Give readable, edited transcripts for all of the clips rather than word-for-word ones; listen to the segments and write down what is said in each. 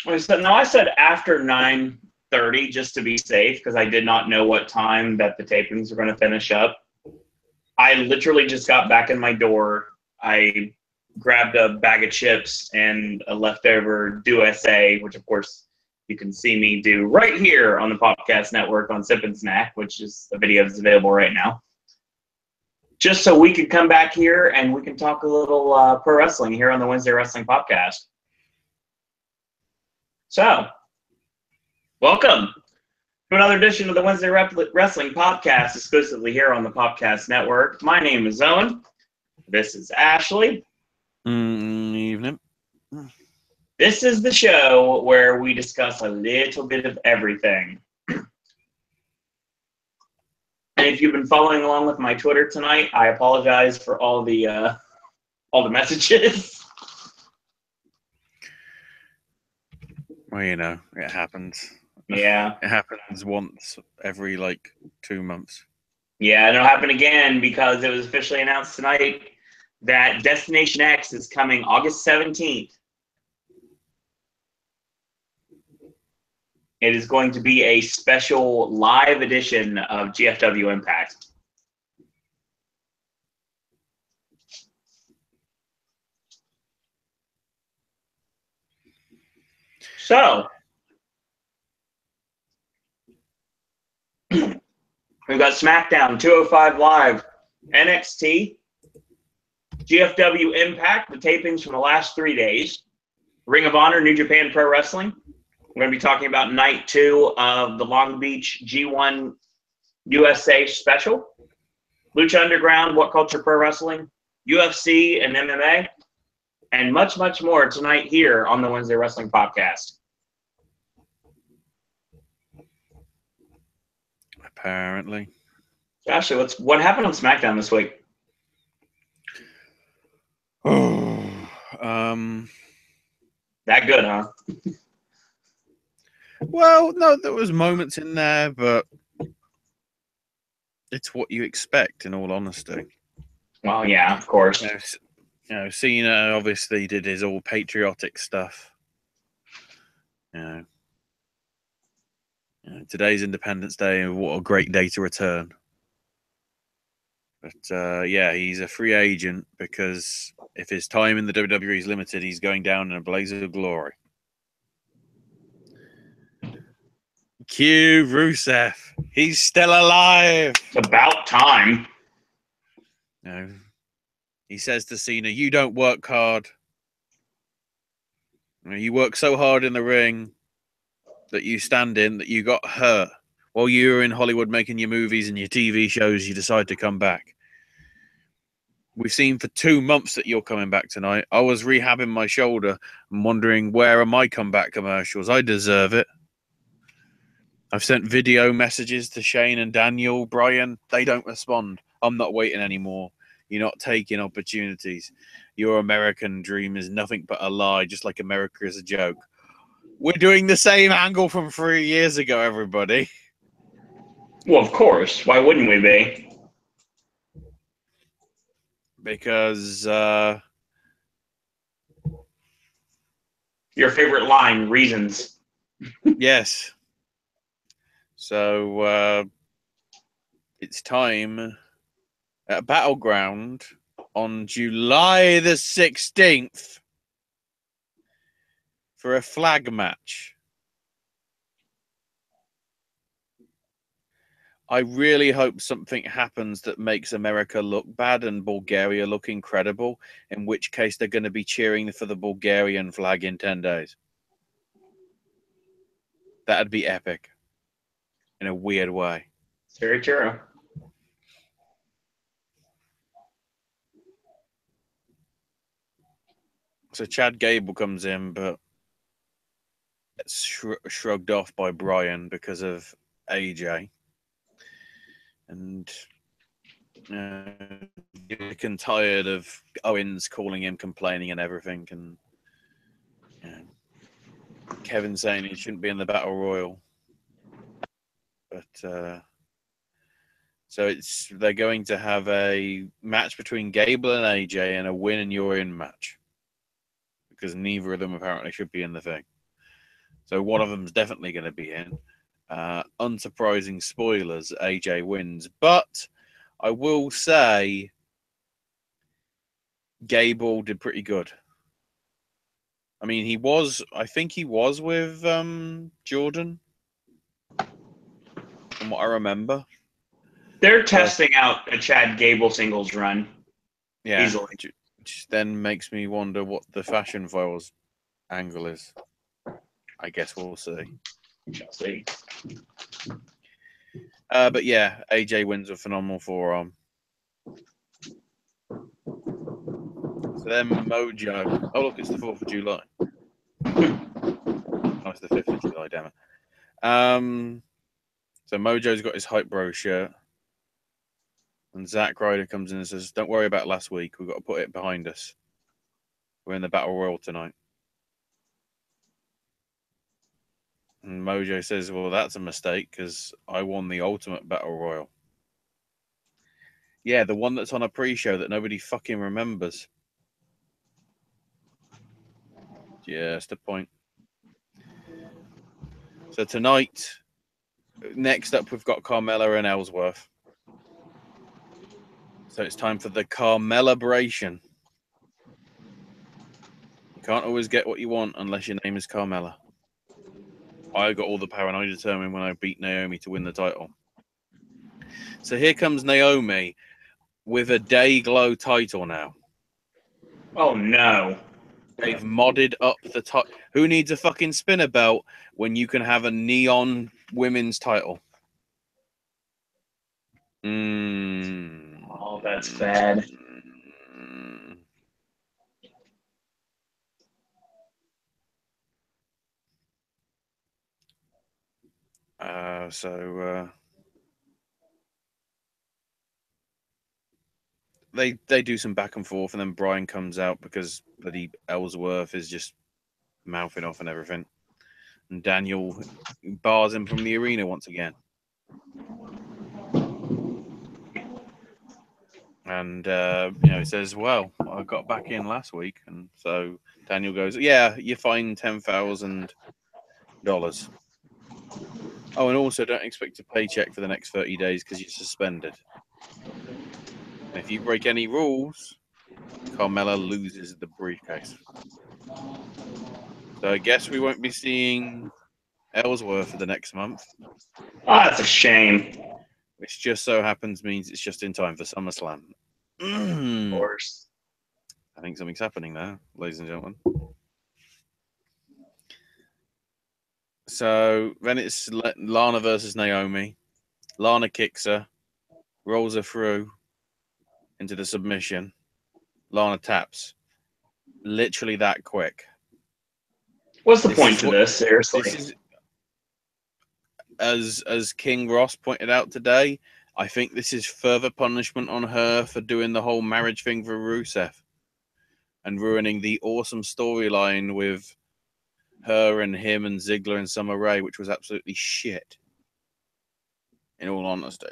I said after 9:30 just to be safe because I did not know what time that the tapings were going to finish up. I literally just got back in my door. I grabbed a bag of chips and a leftover USA, which of course you can see me do right here on the Popcast Network on Sip and Snack, which is a video that's available right now. Just so we could come back here and we can talk a little pro wrestling here on the Wednesday Wrestling Popcast. So, welcome to another edition of the Wednesday Wrestling Podcast, exclusively here on the Popcast Network. My name is Owen. This is Ashley. Evening. This is the show where we discuss a little bit of everything. And if you've been following along with my Twitter tonight, I apologize for all the messages. Well, you know, it happens. Yeah. It happens once every, 2 months. Yeah, it'll happen again because it was officially announced tonight that Destination X is coming August 17th. It is going to be a special live edition of GFW Impact. So, we've got Smackdown, 205 Live, NXT, GFW Impact, the tapings from the last 3 days, Ring of Honor, New Japan Pro Wrestling. We're going to be talking about night 2 of the Long Beach G1 USA special, Lucha Underground, What Culture Pro Wrestling, UFC and MMA, and much, much more tonight here on the Wednesday Wrestling Podcast. Apparently. Ashley, what happened on Smackdown this week? That good, huh? Well, no, there was moments in there, but it's what you expect, in all honesty. Well, yeah, of course. Cena obviously did his all patriotic stuff. Today's Independence Day, and what a great day to return. But he's a free agent because if his time in the WWE is limited, he's going down in a blaze of glory. Cue Rusev. He's still alive. It's about time. He says to Cena, "You don't work hard. You work so hard in the ring that you stand in that you got hurt. While you were in Hollywood making your movies and your TV shows, you decide to come back. We've seen for 2 months that you're coming back tonight. I was rehabbing my shoulder and wondering, where are my comeback commercials? I deserve it. I've sent video messages to Shane and Daniel, Brian. They don't respond. I'm not waiting anymore. You're not taking opportunities. Your American dream is nothing but a lie, just like America is a joke." We're doing the same angle from 3 years ago, everybody. Well, of course. Why wouldn't we be? Because your favorite line, reasons. Yes. So it's time at Battleground on July the 16th for a flag match. I really hope something happens that makes America look bad and Bulgaria look incredible, in which case they're going to be cheering for the Bulgarian flag in 10 days. That'd be epic in a weird way. It's very true. So Chad Gable comes in, but it's shrugged off by Brian because of AJ. And getting tired of Owens calling him, complaining and everything. And Kevin saying he shouldn't be in the Battle Royal. But so they're going to have a match between Gable and AJ and a win and you're in match. because neither of them apparently should be in the thing. So one of them's definitely going to be in. Unsurprising spoilers, AJ wins. But I will say Gable did pretty good. I mean, I think he was with Jordan, from what I remember. They're testing out a Chad Gable singles run. Yeah. Easily. Which then makes me wonder what the Fashion Files angle is. I guess we'll see. Shall see. But yeah, AJ wins a phenomenal forearm. So then Mojo. Oh, look, it's the 4th of July. Oh, it's the 5th of July, damn it. So Mojo's got his Hype Bro shirt. And Zack Ryder comes in and says, don't worry about last week. We've got to put it behind us. We're in the Battle Royal tonight. And Mojo says, well, that's a mistake because I won the Ultimate Battle Royal. Yeah, the one that's on a pre-show that nobody fucking remembers. Just a point. So tonight, next up, we've got Carmella and Ellsworth. So it's time for the Carmella-bration. You can't always get what you want unless your name is Carmella. I got all the power and I determined when I beat Naomi to win the title. So here comes Naomi with a Day Glow title now. Oh, no. They've modded up the title. Who needs a fucking spinner belt when you can have a neon women's title? Oh, that's bad. They do some back and forth, and then Brian comes out because bloody Ellsworth is just mouthing off and everything. And Daniel bars him from the arena once again. And, he says, well, I got back in last week. And so Daniel goes, yeah, you fined $10,000. Oh, and also don't expect a paycheck for the next 30 days because you're suspended. And if you break any rules, Carmella loses the briefcase. So I guess we won't be seeing Ellsworth for the next month. Oh, that's a shame. Which just so happens means it's just in time for SummerSlam. Of course. I think something's happening there, ladies and gentlemen. So then it's Lana versus Naomi. Lana kicks her, rolls her through into the submission. Lana taps. Literally that quick. What's the point to this, seriously? This is, as King Ross pointed out today, I think this is further punishment on her for doing the whole marriage thing for Rusev and ruining the awesome storyline with her and him and Ziggler and Summer Rae, which was absolutely shit, in all honesty.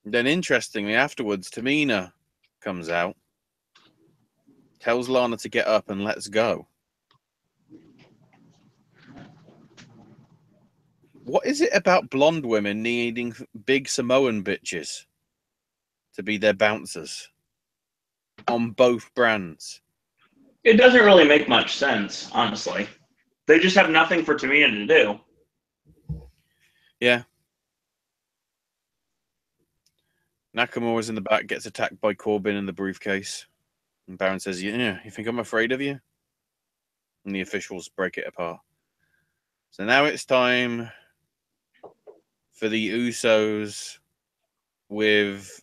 Then, interestingly, afterwards, Tamina comes out, tells Lana to get up and let's go. What is it about blonde women needing big Samoan bitches to be their bouncers on both brands? It doesn't really make much sense, honestly. They just have nothing for Tamina to do. Yeah. Nakamura's in the back, gets attacked by Corbin in the briefcase. And Baron says, yeah, you think I'm afraid of you? And the officials break it apart. So now it's time for the Usos with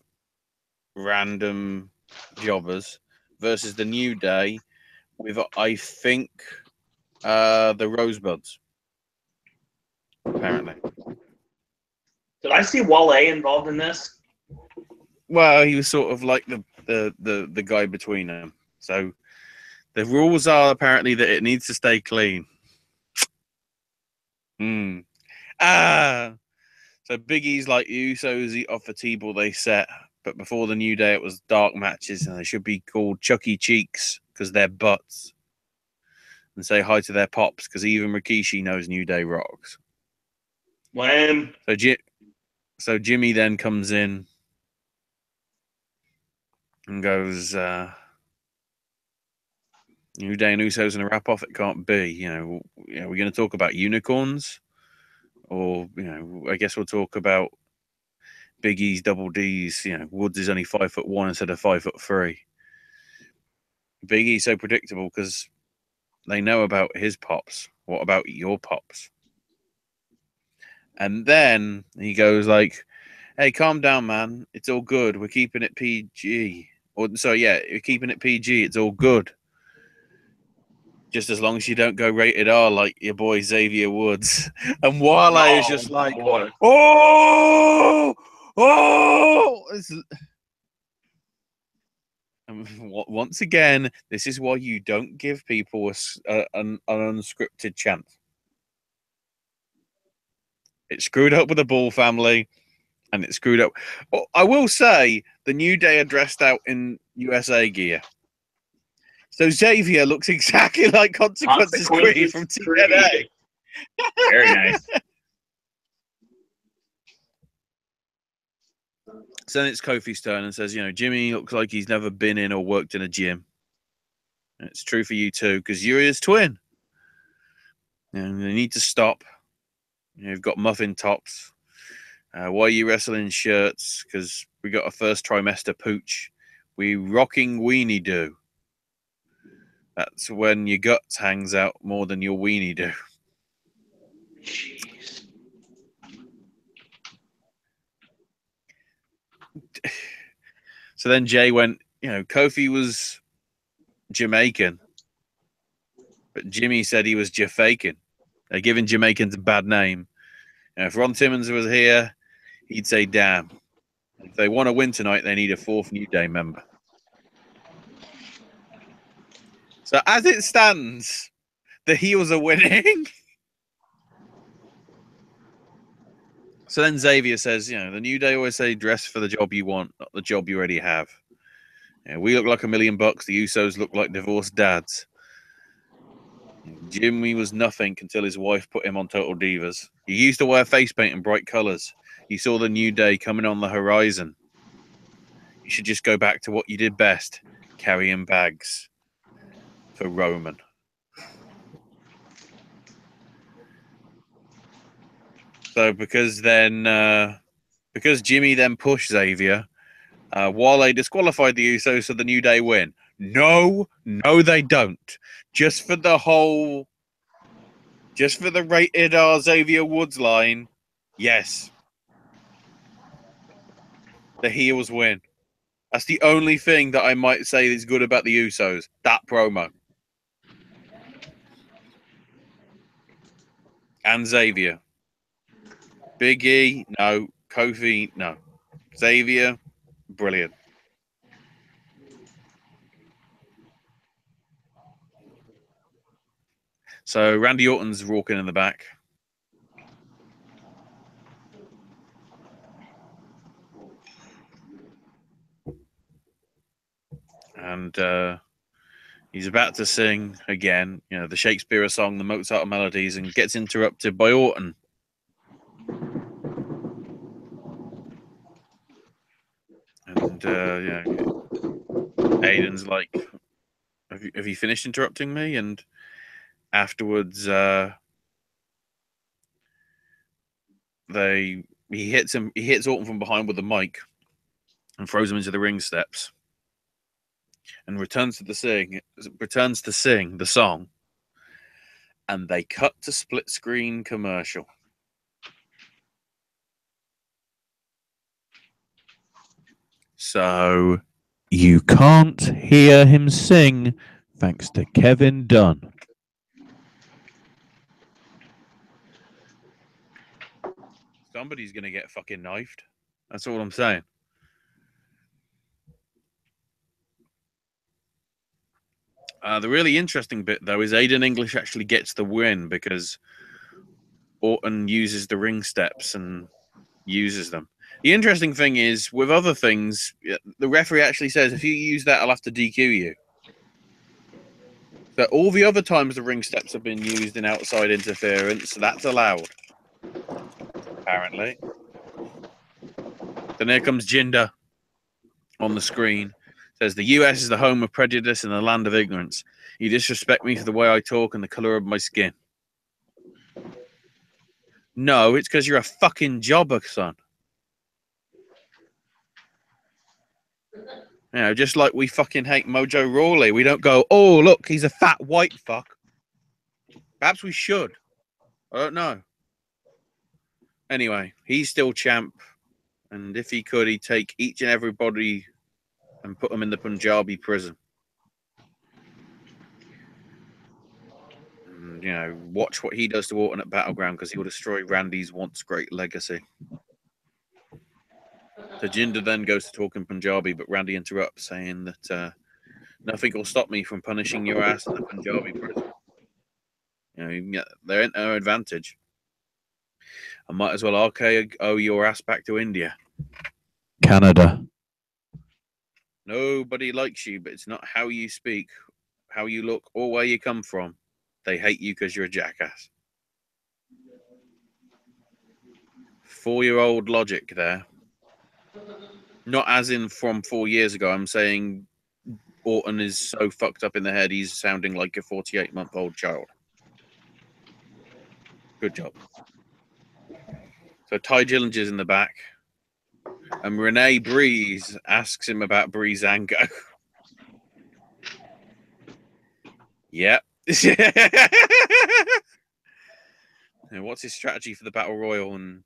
random jobbers versus the New Day with, I think, the Rosebuds. Apparently. Did I see Wale involved in this? Well, he was sort of like the guy between them. So the rules are apparently that it needs to stay clean. So Big E's like Usos eat off the table they set, but before the New Day, it was dark matches, and they should be called Chucky Cheeks because they're butts. And say hi to their pops because even Rikishi knows New Day rocks. When? So Jimmy then comes in and goes, New Day and Usos in a wrap off. It can't be. We're going to talk about unicorns, or I guess we'll talk about Big E's, Double D's. Woods is only 5'1" instead of 5'3". Big E's so predictable because they know about his pops. What about your pops? And then he goes like, "Hey, calm down, man. It's all good. We're keeping it PG. We're keeping it PG. It's all good. Just as long as you don't go rated R like your boy Xavier Woods." And Wale is just like, "Oh! Once again, this is why you don't give people an unscripted chance. It screwed up with the Ball family, and it screwed up. Well, I will say the New Day are dressed out in USA gear. So Xavier looks exactly like Consequences Creed from TNA. Very nice. So then it's Kofi's turn and says, Jimmy looks like he's never been in or worked in a gym. And it's true for you too, because you're his twin. And they need to stop. You've got muffin tops. Why are you wrestling shirts? Because we got a first trimester pooch. We rocking weenie do. That's when your guts hangs out more than your weenie do. Jeez. So then Jay went, Kofi was Jamaican, but Jimmy said he was Jafakin. They're giving Jamaicans a bad name. If Ron Simmons was here, he'd say, damn. If they want to win tonight, they need a fourth New Day member. So as it stands, the heels are winning. So then Xavier says, the New Day always say dress for the job you want, not the job you already have. We look like $1 million. The Usos look like divorced dads. Jimmy was nothing until his wife put him on Total Divas. He used to wear face paint and bright colors. You saw the New Day coming on the horizon. You should just go back to what you did best, carrying bags for Roman. So because Jimmy then pushed Xavier, Wale disqualified the Usos so the New Day win. No, they don't. Just for the rated R Xavier Woods line, yes. The heels win. That's the only thing that I might say is good about the Usos. That promo. And Xavier. Big E, no. Kofi, no. Xavier, brilliant. So Randy Orton's walking in the back. And he's about to sing again, the Shakespeare song, the Mozart melodies, and gets interrupted by Orton. And Aiden's like, have you finished interrupting me? And afterwards, he hits Orton from behind with the mic and throws him into the ring steps. And returns to sing the song, and they cut to split screen commercial. So you can't hear him sing thanks to Kevin Dunn. Somebody's gonna get fucking knifed. That's all I'm saying. The really interesting bit, though, is Aiden English actually gets the win because Orton uses the ring steps and uses them. The interesting thing is, with other things, the referee actually says, if you use that, I'll have to DQ you. So all the other times the ring steps have been used in outside interference, that's allowed. Apparently. Then here comes Jinder on the screen. Says, the US is the home of prejudice and the land of ignorance. You disrespect me for the way I talk and the color of my skin. No, it's because you're a fucking jobber, son. You know, just like we fucking hate Mojo Rawley. We don't go, oh, look, he's a fat white fuck. Perhaps we should. I don't know. Anyway, he's still champ. And if he could, he'd take each and everybody and put them in the Punjabi prison. And, you know, watch what he does to Orton at Battleground, because he will destroy Randy's once great legacy. So Jinder then goes to talk in Punjabi, but Randy interrupts, saying that nothing will stop me from punishing your ass in the Punjabi prison. You know, they're at no advantage. I might as well RKO your ass back to India. Canada. Nobody likes you, but it's not how you speak, how you look, or where you come from. They hate you because you're a jackass. 4-year-old logic there. Not as in from 4 years ago. I'm saying Orton is so fucked up in the head, he's sounding like a 48-month-old child. Good job. So Ty Dillinger's in the back. And Renee Breeze asks him about Breezango. Yep. And what's his strategy for the Battle Royal? And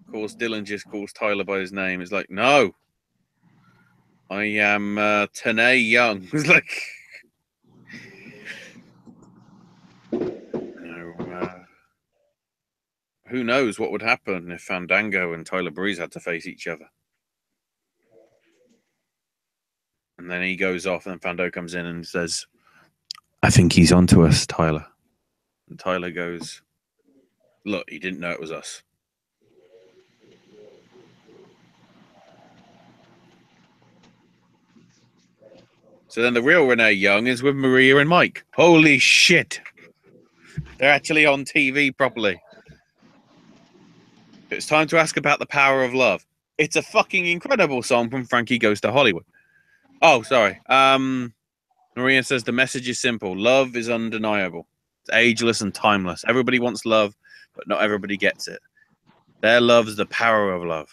of course, Dylan just calls Tyler by his name. It's like, no, I am Tanae Young. It's like, who knows what would happen if Fandango and Tyler Breeze had to face each other. And then he goes off, and Fandango comes in and says, I think he's onto us, Tyler. And Tyler goes, look, he didn't know it was us. So then the real Renee Young is with Maria and Mike. Holy shit. They're actually on TV properly. It's time to ask about the power of love. It's a fucking incredible song from Frankie Goes to Hollywood. Oh, sorry. Maria says the message is simple. Love is undeniable. It's ageless and timeless. Everybody wants love, but not everybody gets it. Their love is the power of love.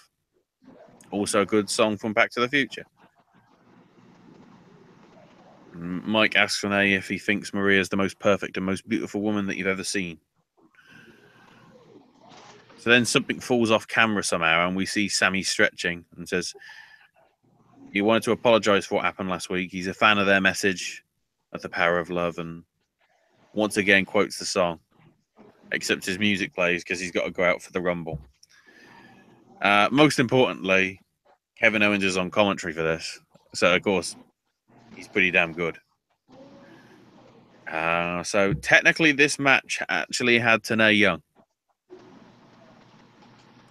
Also a good song from Back to the Future. Mike asks Renee if he thinks Maria is the most perfect and most beautiful woman that you've ever seen. So then something falls off camera somehow, and we see Sammy stretching and says he wanted to apologize for what happened last week. He's a fan of their message of the power of love, and once again quotes the song, except his music plays because he's got to go out for the Rumble. Most importantly, Kevin Owens is on commentary for this. So, of course, he's pretty damn good. So technically this match actually had Tenay Young.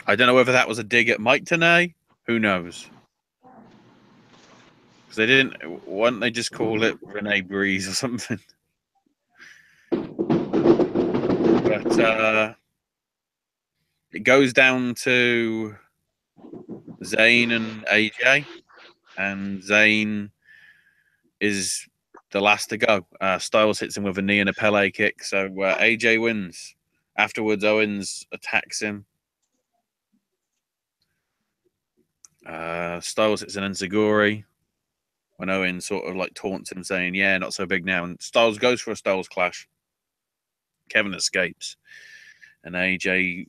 I don't know whether that was a dig at Mike Tenay. Who knows? Because they didn't. Why don't they just call it Renee Breeze or something? But it goes down to Zayn and AJ, and Zayn is the last to go. Styles hits him with a knee and a Pele kick, so AJ wins. Afterwards, Owens attacks him. Styles hits an enziguri when Owens sort of like taunts him, saying, yeah, not so big now. And Styles goes for a Styles clash. Kevin escapes. And AJ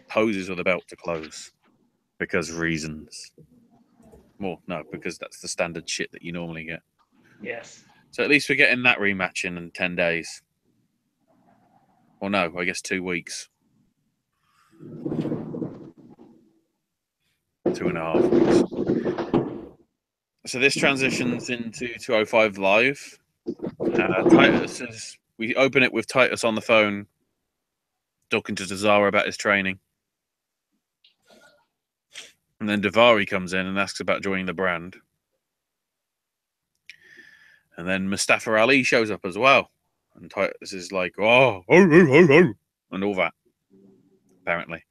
poses with a belt to close. Because reasons. Well, no, because that's the standard shit that you normally get. Yes. So at least we're getting that rematch in 10 days. Well, no, I guess 2 weeks. 2.5 weeks. So this transitions into 205 Live. Titus is, we open it with Titus on the phone talking to Cesaro about his training. And then Daivari comes in and asks about joining the brand. And then Mustafa Ali shows up as well. And Titus is like, oh, and all that, apparently.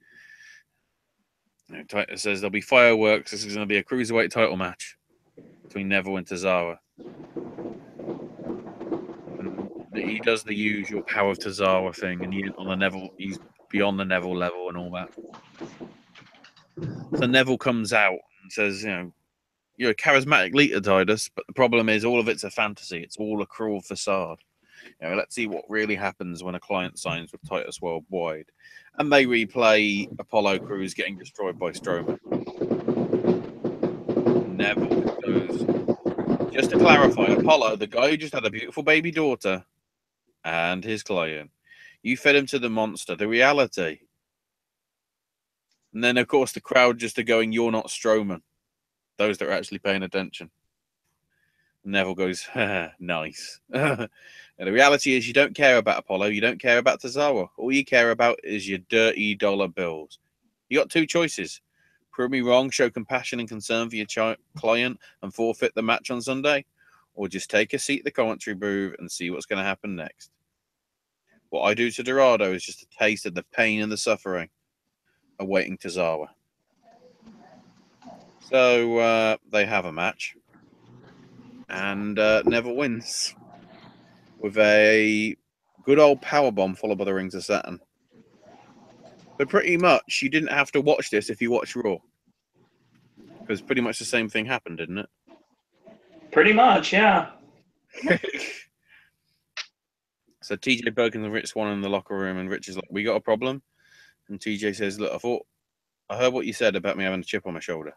Titus says there'll be fireworks. This is going to be a cruiserweight title match between Neville and Tozawa. And he does the usual power of Tozawa thing, and he's beyond the Neville level and all that. So Neville comes out and says, you're a charismatic leader, Titus, but the problem is all of it's a fantasy. It's all a cruel facade. Let's see what really happens when a client signs with Titus Worldwide. And they replay Apollo Crews getting destroyed by Strowman. Neville goes, just to clarify, Apollo, the guy who just had a beautiful baby daughter, and his client, you fed him to the monster, the reality. And then, of course, the crowd just are going, you're not Strowman. Those that are actually paying attention. Neville goes, nice. And the reality is you don't care about Apollo. You don't care about Tozawa. All you care about is your dirty dollar bills. You got two choices. Prove me wrong, show compassion and concern for your client and forfeit the match on Sunday. Or just take a seat at the commentary booth and see what's going to happen next. What I do to Dorado is just a taste of the pain and the suffering awaiting Tozawa. So they have a match. And Neville wins with a good old powerbomb followed by the Rings of Saturn. But pretty much, you didn't have to watch this if you watched Raw. Because pretty much the same thing happened, didn't it? Pretty much, yeah. So TJ Perkins and Rich Swann in the locker room, and Rich is like, we got a problem? And TJ says, look, I heard what you said about me having a chip on my shoulder.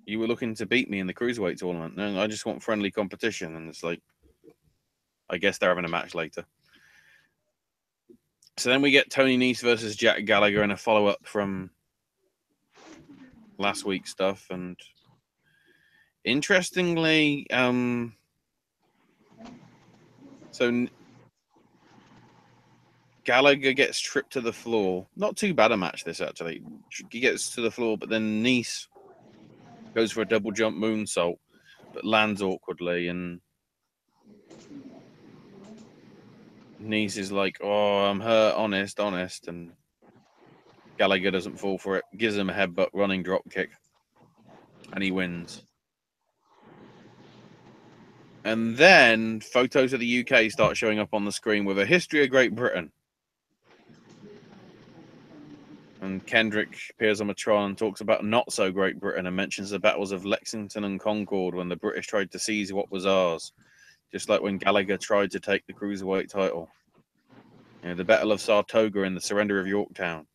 You were looking to beat me in the Cruiserweight tournament. No, I just want friendly competition. And it's like, I guess they're having a match later. So then we get Tony Nese versus Jack Gallagher in a follow-up from last week's stuff. And interestingly, so Gallagher gets tripped to the floor. Not too bad a match, this, actually. He gets to the floor, but then Nese goes for a double jump moonsault, but lands awkwardly, and Nese is like, oh, I'm hurt, honest, and Gallagher doesn't fall for it, gives him a headbutt, running drop kick, and he wins. And then photos of the UK start showing up on the screen with a history of Great Britain. And Kendrick appears on Matron and talks about not so Great Britain and mentions the battles of Lexington and Concord when the British tried to seize what was ours. Just like when Gallagher tried to take the Cruiserweight title. The Battle of Saratoga and the surrender of Yorktown.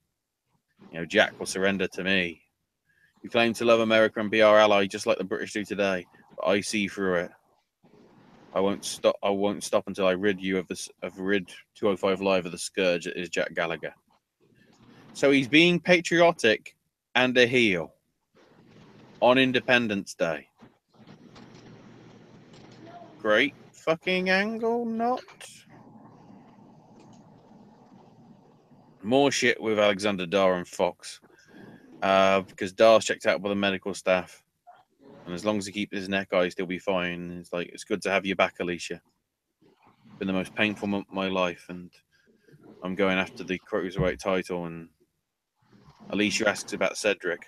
Jack will surrender to me. You claim to love America and be our ally just like the British do today, but I see through it. I won't stop until I rid you of 205 Live of the scourge that is Jack Gallagher. So he's being patriotic and a heel on Independence Day. Great fucking angle, not? More shit with Alexander Dar and Fox. Because Dar's checked out by the medical staff. And as long as he keeps his neck iced, he'll be fine. It's like, it's good to have you back, Alicia. Been the most painful month of my life, and I'm going after the Cruiserweight title, and Alicia asks about Cedric.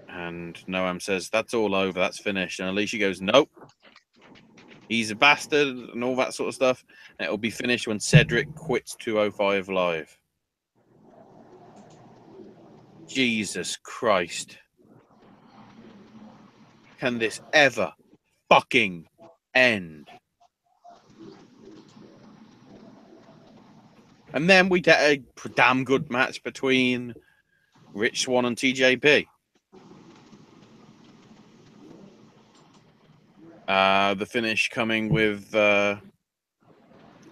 And Noam says, that's all over, that's finished. And Alicia goes, nope. He's a bastard and all that sort of stuff. And it'll be finished when Cedric quits 205 Live. Jesus Christ. Can this ever fucking end? And then we get a damn good match between Rich Swann and TJP. The finish coming with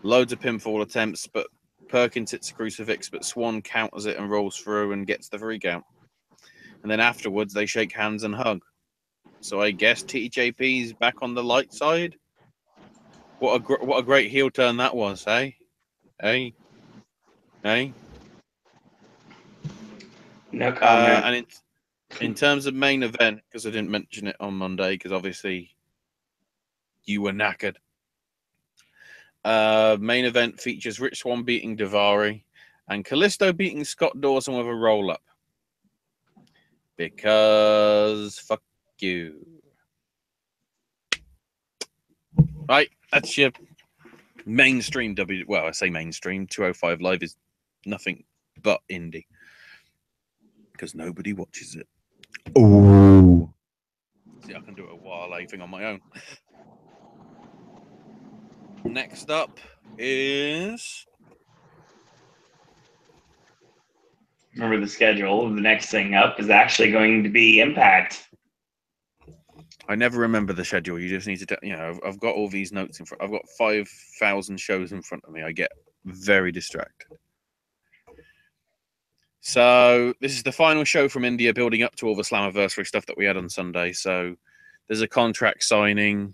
loads of pinfall attempts, but Perkins hits a crucifix, but Swann counters it and rolls through and gets the 3 count. And then afterwards, they shake hands and hug. So I guess TJP's back on the light side. What a great heel turn that was, eh? Eh? Eh? No comment. And in terms of main event, because I didn't mention it on Monday, because obviously you were knackered. Main event features Rich Swann beating Daivari and Kalisto beating Scott Dawson with a roll-up. Because fuck you. Right, that's your mainstream well, I say mainstream. 205 Live is nothing but indie. Because nobody watches it. Ooh. See, I can do a walleye thing on my own. Next up is... Remember the schedule. The next thing up is actually going to be Impact. I never remember the schedule. You just need to, I've got all these notes in front. I've got 5,000 shows in front of me. I get very distracted. So this is the final show from India, building up to all the Slammiversary stuff that we had on Sunday. So there's a contract signing,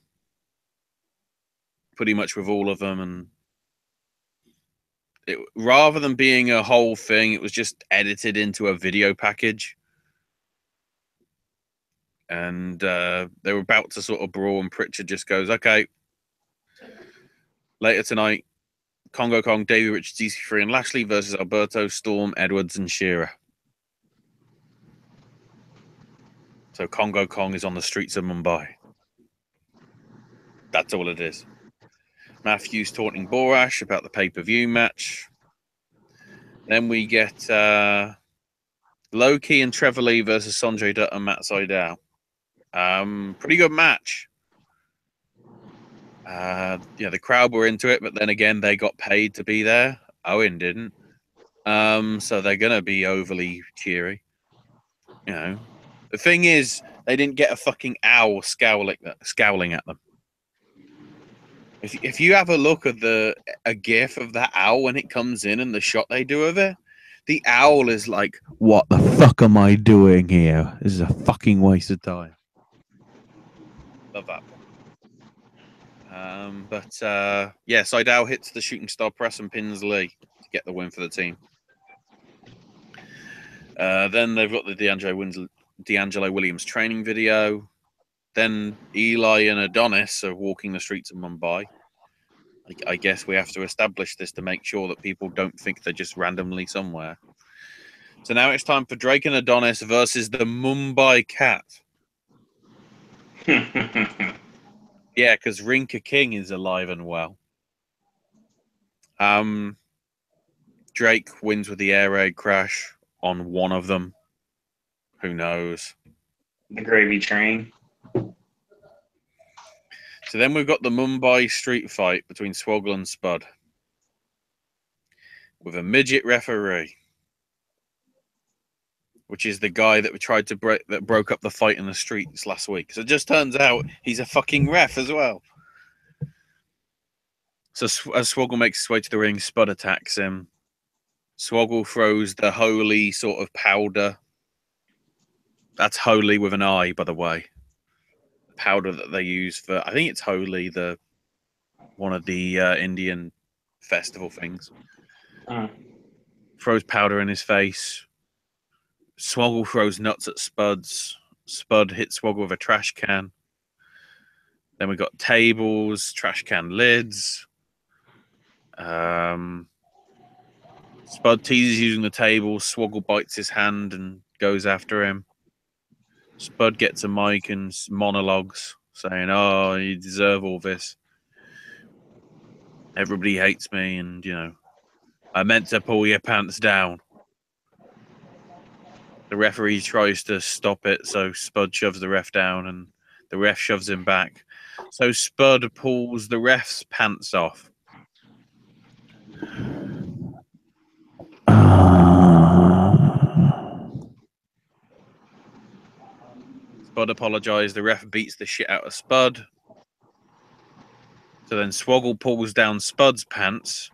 pretty much with all of them, and rather than being a whole thing, it was just edited into a video package. And they were about to sort of brawl, and Pritchard just goes, okay, later tonight, Congo Kong, Davey Richards, EC3, and Lashley versus Alberto, Storm, Edwards, and Shearer. So Congo Kong is on the streets of Mumbai. That's all it is. Matthews taunting Borash about the pay-per-view match. Then we get Low-Key and Trevor Lee versus Sanjay Dutt and Matt Sydal. Pretty good match. The crowd were into it, but then again, they got paid to be there. Owen didn't. So they're going to be overly cheery. The thing is, they didn't get a fucking owl scowling at them. If you have a look at a gif of that owl when it comes in and the shot they do of it, the owl is like, What the fuck am I doing here? This is a fucking waste of time. love that. Sydal hits the shooting star press and pins Lee to get the win for the team. Then they've got the D'Angelo Williams training video. Then Eli and Adonis are walking the streets of Mumbai. I guess we have to establish this to make sure that people don't think they're just randomly somewhere. So now it's time for Drake and Adonis versus the Mumbai Cat. Yeah, because Rinka King is alive and well. Drake wins with the air raid crash on one of them. Who knows? The gravy train. So then we've got the Mumbai street fight between Swoggle and Spud with a midget referee, which is the guy that broke up the fight in the streets last week. So it just turns out he's a fucking ref as well. So as Swoggle makes his way to the ring, Spud attacks him. Swoggle throws the holy sort of powder. That's holy with an I, by the way. Powder that they use for, I think it's holy, one of the Indian festival things. Throws powder in his face. Swoggle throws nuts at Spud's. Spud hits Swoggle with a trash can. Then we got tables, trash can lids. Spud teases using the table. Swoggle bites his hand and goes after him. Spud gets a mic and monologues, saying, "Oh, you deserve all this. Everybody hates me, and I meant to pull your pants down." The referee tries to stop it, so Spud shoves the ref down, and the ref shoves him back. So Spud pulls the ref's pants off. Spud apologized. The ref beats the shit out of Spud. So then Swoggle pulls down Spud's pants,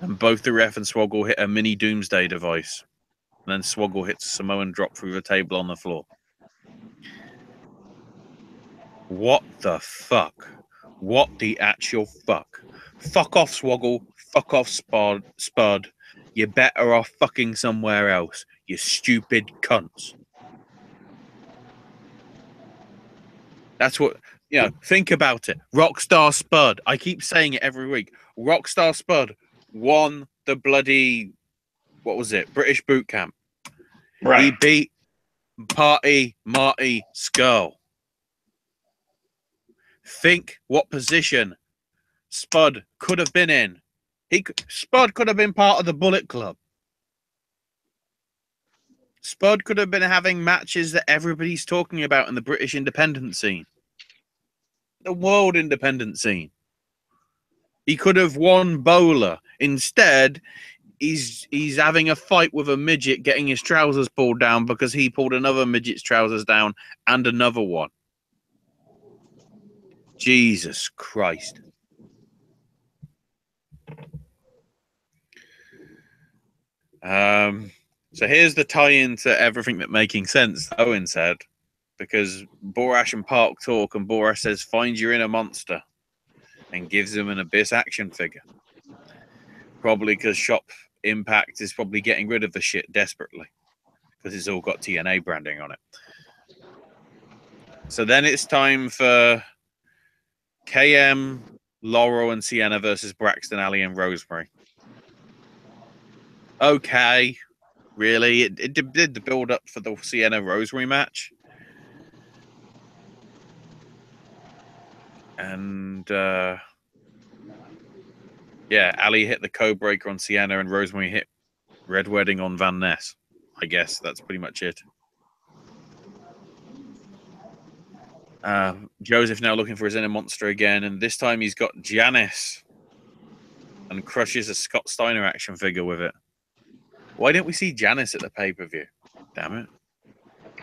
and both the ref and Swoggle hit a mini doomsday device. And then Swoggle hits a Samoan drop through the table on the floor. What the fuck? What the actual fuck? Fuck off, Swoggle. Fuck off, Spud. You're better off fucking somewhere else, you stupid cunts. That's what, think about it. Rockstar Spud. I keep saying it every week. Rockstar Spud won the bloody, what was it? British boot camp. Right. He beat Party Marty Skull. Think what position Spud could have been in. Spud could have been part of the Bullet Club. Spud could have been having matches that everybody's talking about in the British independent scene. The world independent scene. He could have won Bowler. Instead, he's having a fight with a midget, getting his trousers pulled down because he pulled another midget's trousers down and another one. Jesus Christ. So here's the tie-in to everything that making sense, Owen said, because Borash and Park talk, and Borash says, find your inner monster, and gives him an Abyss action figure. Probably because Shop Impact is probably getting rid of the shit desperately, because it's all got TNA branding on it. So then it's time for KM, Laurel, and Sienna versus Braxton, Ali, and Rosemary. Okay. Really? It did the build up for the Sienna Rosemary match. And Ali hit the code breaker on Sienna and Rosemary hit Red Wedding on Van Ness. I guess that's pretty much it. Joseph now looking for his inner monster again, and this time he's got Janice and crushes a Scott Steiner action figure with it. Why didn't we see Janice at the pay-per-view? Damn it.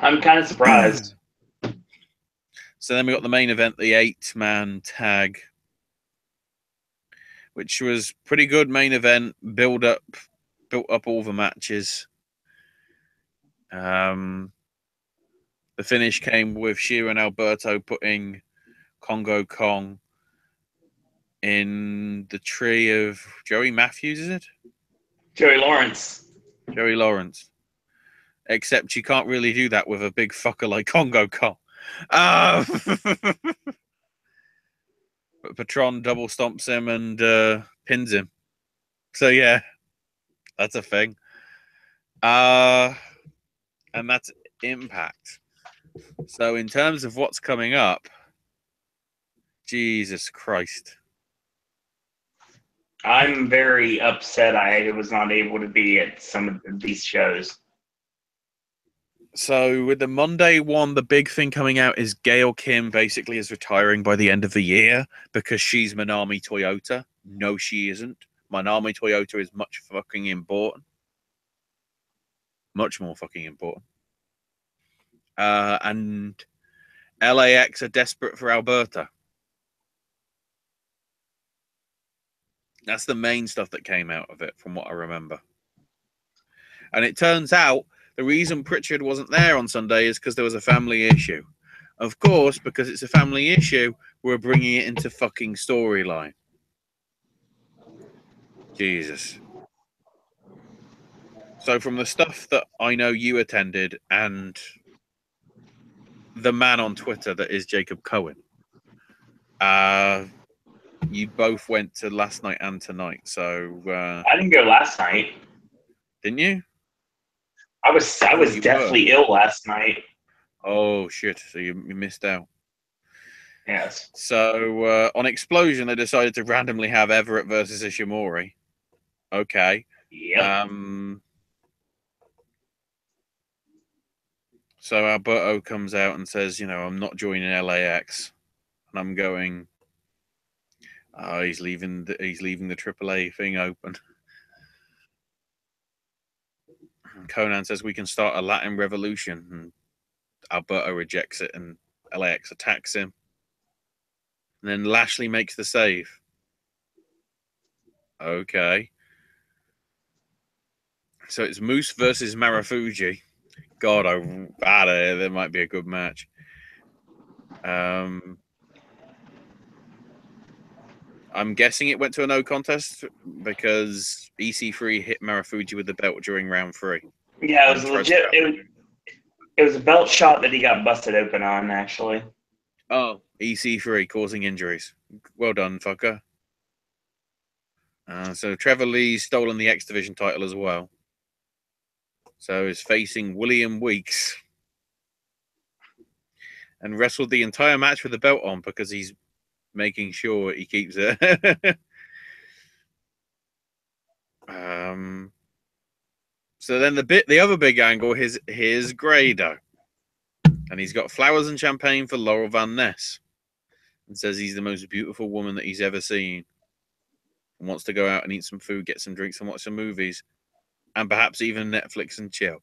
I'm kind of surprised. So then we got the main event, the 8-man tag, which was pretty good main event, built up all the matches. The finish came with Shira and Alberto putting Congo Kong in the tree of Joey Matthews, is it? Joey Lawrence. Joey Lawrence. Except you can't really do that with a big fucker like Congo Kong. But Patron double stomps him and pins him. So yeah, that's a thing. And that's Impact. So in terms of what's coming up, Jesus Christ. I'm very upset I was not able to be at some of these shows. So with the Monday one, the big thing coming out is Gail Kim basically is retiring by the end of the year because she's Manami Toyota. No, she isn't. Manami Toyota is much fucking important. Much more fucking important. And LAX are desperate for Alberta. That's the main stuff that came out of it, from what I remember. And it turns out the reason Pritchard wasn't there on Sunday is because there was a family issue. Of course, because it's a family issue, we're bringing it into fucking storyline. Jesus. So from the stuff that I know you attended and the man on Twitter that is Jacob Cohen, you both went to last night and tonight. So I didn't go last night. Didn't you? I was definitely ill last night. Oh shit! So you missed out. Yes. So on Explosion, they decided to randomly have Everett versus Ishimori. Okay. Yep. So Alberto comes out and says, I'm not joining LAX, and I'm going. He's leaving the AAA thing open. And Conan says we can start a Latin revolution, and Alberto rejects it, and LAX attacks him. And then Lashley makes the save. Okay. So it's Moose versus Marufuji. God, that might be a good match. I'm guessing it went to a no contest because EC3 hit Marufuji with the belt during round 3. Yeah, it was legit. It was a belt shot that he got busted open on, actually. Oh, EC3 causing injuries. Well done, fucker. So Trevor Lee's stolen the X Division title as well. So he's facing William Weeks. And wrestled the entire match with the belt on because he's making sure he keeps it. So then the other big angle is here's Grado. And he's got flowers and champagne for Laurel Van Ness. And says he's the most beautiful woman that he's ever seen. And wants to go out and eat some food, get some drinks, and watch some movies. And perhaps even Netflix and chill.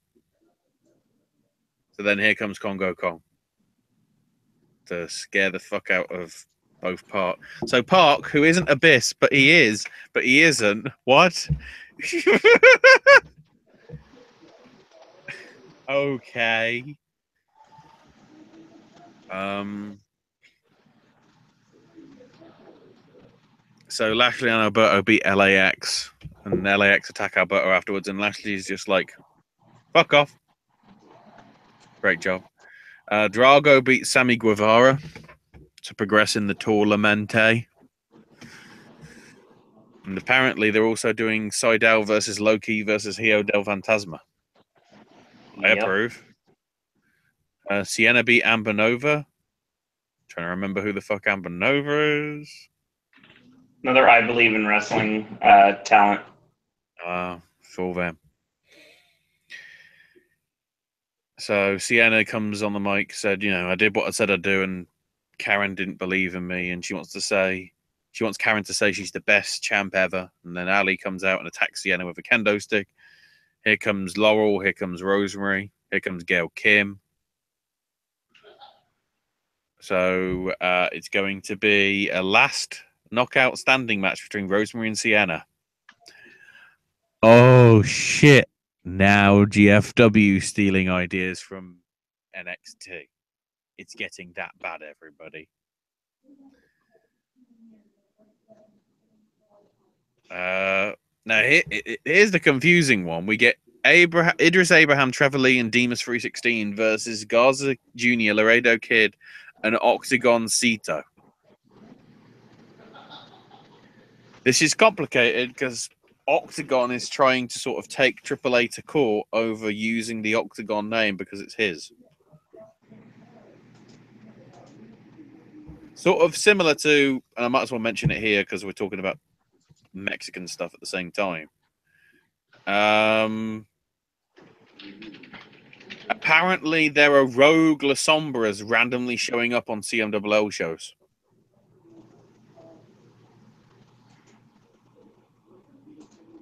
So then here comes Congo Kong. To scare the fuck out of both Park. So Park, who isn't Abyss, but he is, but he isn't. What? Okay. So Lashley and Alberto beat LAX, and LAX attack Alberto afterwards, and Lashley's just like, fuck off. Great job. Drago beat Sammy Guevara to progress in the tournament. And apparently they're also doing Seidel versus Loki versus Hio del Fantasma. I approve. Sienna beat Amber Nova. Trying to remember who the fuck Amber Nova is. Another I Believe in Wrestling talent. For them. So Sienna comes on the mic, said, I did what I said I'd do, and Karen didn't believe in me, and she wants Karen to say she's the best champ ever. And then Ali comes out and attacks Sienna with a kendo stick. Here comes Laurel, here comes Rosemary, here comes Gail Kim. So it's going to be a last knockout standing match between Rosemary and Sienna. Oh, shit. Now GFW stealing ideas from NXT. It's getting that bad, everybody. Now, here's the confusing one. We get Idris Abraham, Trevor Lee, and Demas 316 versus Garza Jr., Laredo Kid, and Octagon Cito. This is complicated because Octagon is trying to sort of take AAA to court over using the Octagon name because it's his. Sort of similar to, and I might as well mention it here because we're talking about Mexican stuff at the same time. Apparently, there are rogue La Sombras randomly showing up on CMLL shows.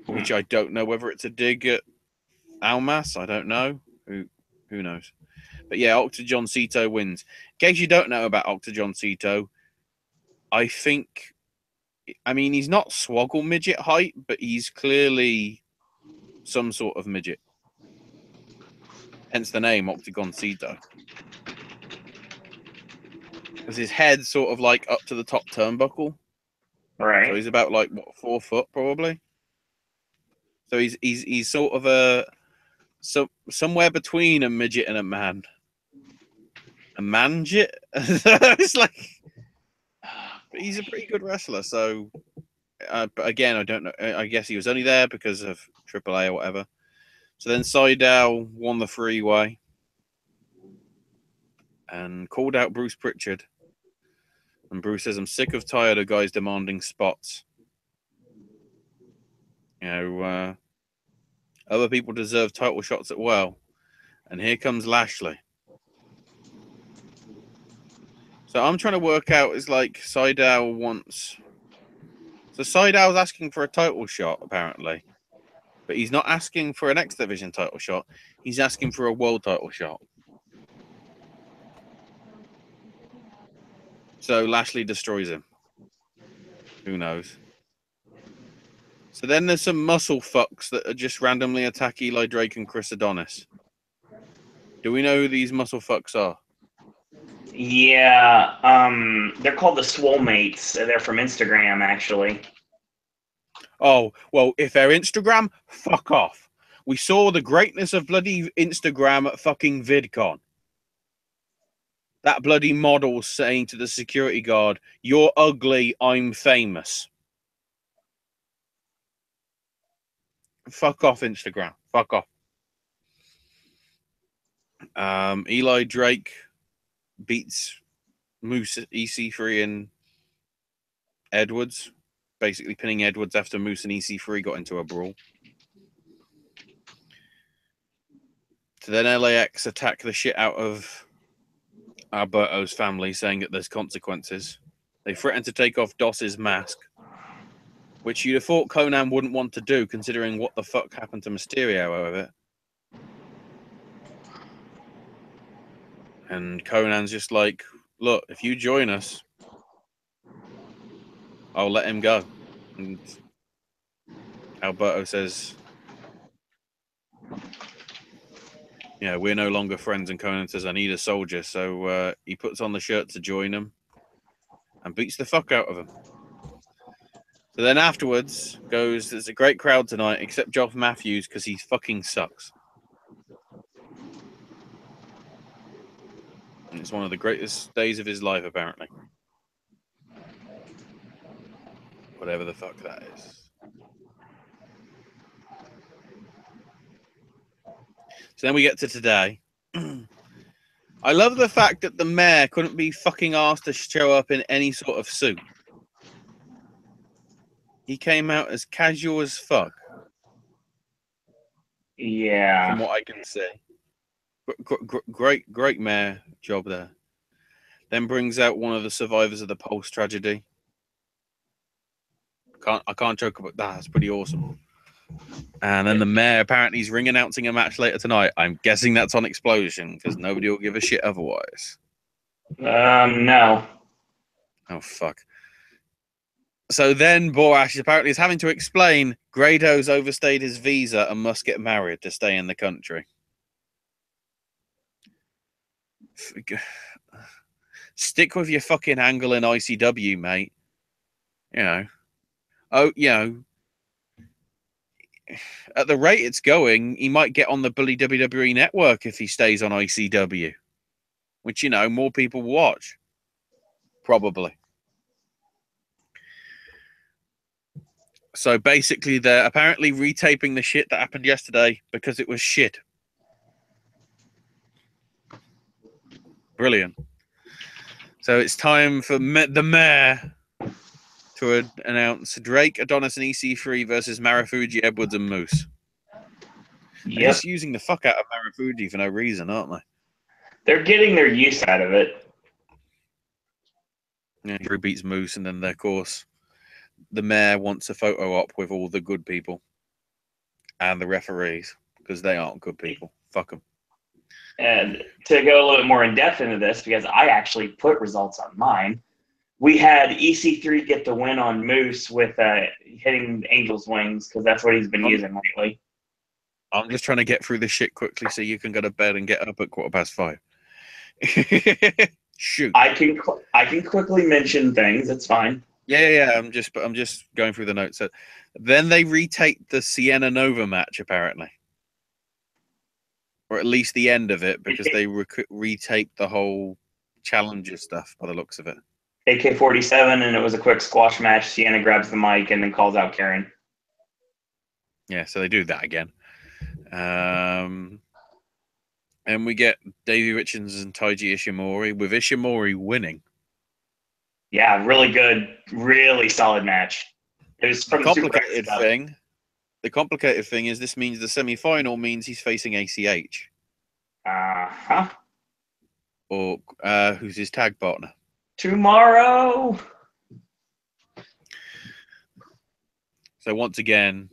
Which I don't know whether it's a dig at Almas. I don't know. Who knows? But yeah, Octagon Cito wins. In case you don't know about Octagon Cito, he's not swoggle midget height, but he's clearly some sort of midget. Hence the name Octagon Cito. Because his head's sort of like up to the top turnbuckle. Right. So he's about 4 foot probably. So he's sort of somewhere between a midget and a man. A manjit? It's like, but he's a pretty good wrestler. So, but again, I don't know. I guess he was only there because of AAA or whatever. So then Seidel won the 3-way and called out Bruce Pritchard. And Bruce says, I'm sick of tired of guys demanding spots. Other people deserve title shots as well. And here comes Lashley. So I'm trying to work out, it's like Seidel wants... So Seidel's asking for a title shot, apparently. But he's not asking for an X Division title shot. He's asking for a world title shot. So Lashley destroys him. Who knows? So then there's some muscle fucks that are just randomly attack Eli Drake and Chris Adonis. Do we know who these muscle fucks are? Yeah, they're called the Swolemates. They're from Instagram, actually. Oh, well, if they're Instagram, fuck off. We saw the greatness of bloody Instagram at fucking VidCon. That bloody model saying to the security guard, "You're ugly, I'm famous." Fuck off, Instagram. Fuck off. Eli Drake beats Moose EC3 and Edwards, basically pinning Edwards after Moose and EC3 got into a brawl. So then LAX attack the shit out of Alberto's family, saying that there's consequences. They threaten to take off Doss's mask, which you'd have thought Conan wouldn't want to do, considering what the fuck happened to Mysterio over it. And Conan's just like, look, if you join us, I'll let him go. And Alberto says, yeah, we're no longer friends. And Conan says, I need a soldier. So he puts on the shirt to join him and beats the fuck out of him. So then afterwards goes, there's a great crowd tonight, except Joff Matthews, because he fucking sucks. And it's one of the greatest days of his life, apparently. Whatever the fuck that is. So then we get to today. I love the fact that the mayor couldn't be fucking asked to show up in any sort of suit. He came out as casual as fuck. Yeah. From what I can see. Great mayor job there. Then brings out one of the survivors of the Pulse tragedy. I can't joke about that. It's pretty awesome. And then the mayor apparently is ring announcing a match later tonight. I'm guessing that's on Explosion because nobody will give a shit otherwise. No. Oh fuck. So then Borash apparently is having to explain Grado's overstayed his visa and must get married to stay in the country. Stick with your fucking angle in ICW, mate. You know. Oh, you know. At the rate it's going, he might get on the bully WWE network if he stays on ICW. Which, you know, more people watch. Probably. So basically, they're apparently retaping the shit that happened yesterday because it was shit. Brilliant. So it's time for the mayor to announce Drake, Adonis, and EC3 versus Marufuji, Edwards, and Moose. Yep. They're just using the fuck out of Marufuji for no reason, aren't they? They're getting their use out of it. Yeah, Drew beats Moose, and then, of course, the mayor wants a photo op with all the good people and the referees because they aren't good people. Fuck them. And to go a little bit more in depth into this, because I actually put results on mine, we had EC3 get the win on Moose with hitting Angel's Wings because that's what he's been using lately. I'm just trying to get through this shit quickly so you can go to bed and get up at 5:15. Shoot. I can quickly mention things. It's fine. Yeah. I'm just going through the notes. So then they retake the Sienna Nova match apparently, or at least the end of it, because they retaped the whole challenger stuff by the looks of it. AK-47, and it was a quick squash match. Sienna grabs the mic and then calls out Karen. Yeah, so they do that again. And we get Davey Richards and Taiji Ishimori, with Ishimori winning. Yeah, really good, really solid match. It was from The complicated thing is this means the semi-final means he's facing ACH. Uh-huh. Or who's his tag partner. Tomorrow. So once again,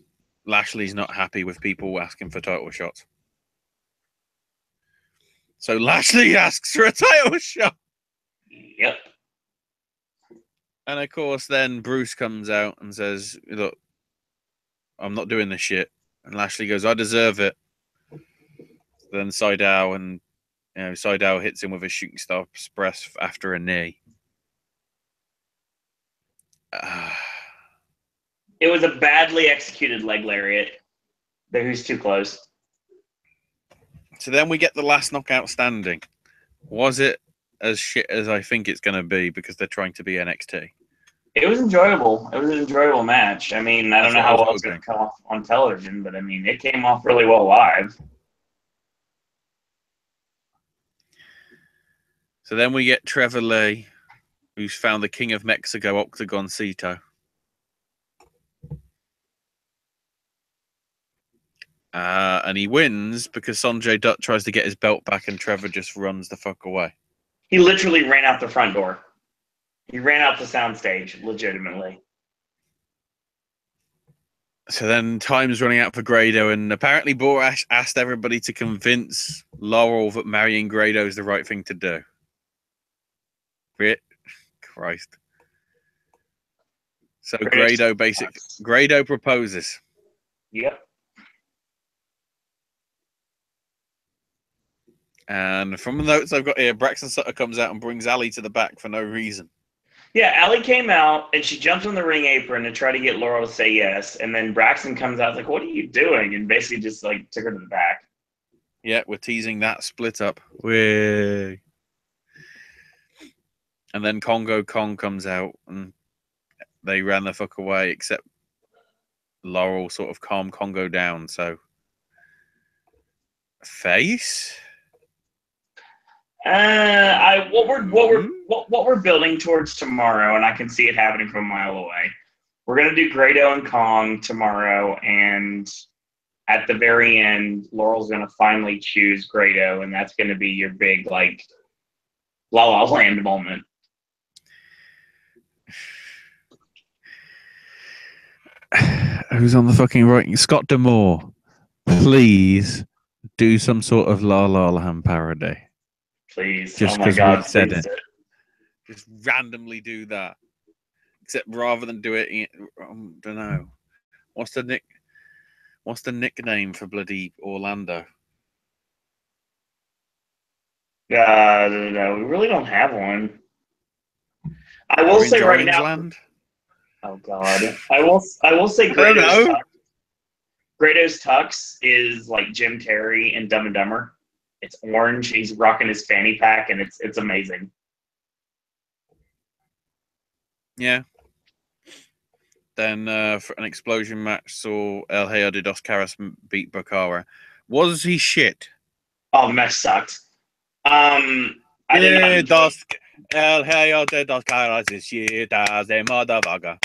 Lashley's not happy with people asking for title shots. So Lashley asks for a title shot. Yep. And of course, then Bruce comes out and says, look, I'm not doing this shit. And Lashley goes, I deserve it. Then Seidel and Seidel hits him with a shooting star express after a knee. It was a badly executed leg lariat. Who's too close? So then we get the last knockout standing. Was it as shit as I think it's going to be because they're trying to be NXT? It was enjoyable. It was an enjoyable match. I mean, I don't know how well it's going to come off on television, but I mean, it came off really well live. So then we get Trevor Lee, who's found the King of Mexico Octagoncito. And he wins because Sanjay Dutt tries to get his belt back and Trevor just runs the fuck away. He literally ran out the front door. He ran out the soundstage, legitimately. So then time's running out for Grado, and apparently Borash asked everybody to convince Laurel that marrying Grado is the right thing to do. Christ. So Grado proposes. Yep. And from the notes I've got here, Braxton Sutter comes out and brings Ali to the back for no reason. Yeah, Ali came out and she jumped on the ring apron to try to get Laurel to say yes. And then Braxton comes out like, "What are you doing?" And basically just like took her to the back. Yeah, we're teasing that split up. And then Congo Kong comes out and they ran the fuck away, except Laurel sort of calmed Congo down. So, face? What we're building towards tomorrow, and I can see it happening from a mile away. We're gonna do Grado and Kong tomorrow, and at the very end, Laurel's gonna finally choose Grado, and that's gonna be your big like La La Land moment. Who's on the fucking writing? Scott D'Amore. Please do some sort of La La Land parody. Please. Just oh my God, we said please it. Just randomly do that. Except rather than do it, I don't know. What's the nickname for bloody Orlando? No, we really don't have one. I will say right now. Land? Oh God, I will say Grado's tux is like Jim Carrey in Dumb and Dumber. It's orange. He's rocking his fanny pack, and it's amazing. Yeah. Then for an explosion match, saw El Hijo de Dos Caras beat Bakara. Was he shit? Oh, the match sucked. I did not El Hijo de Dos Caras is shit as a motherfucker.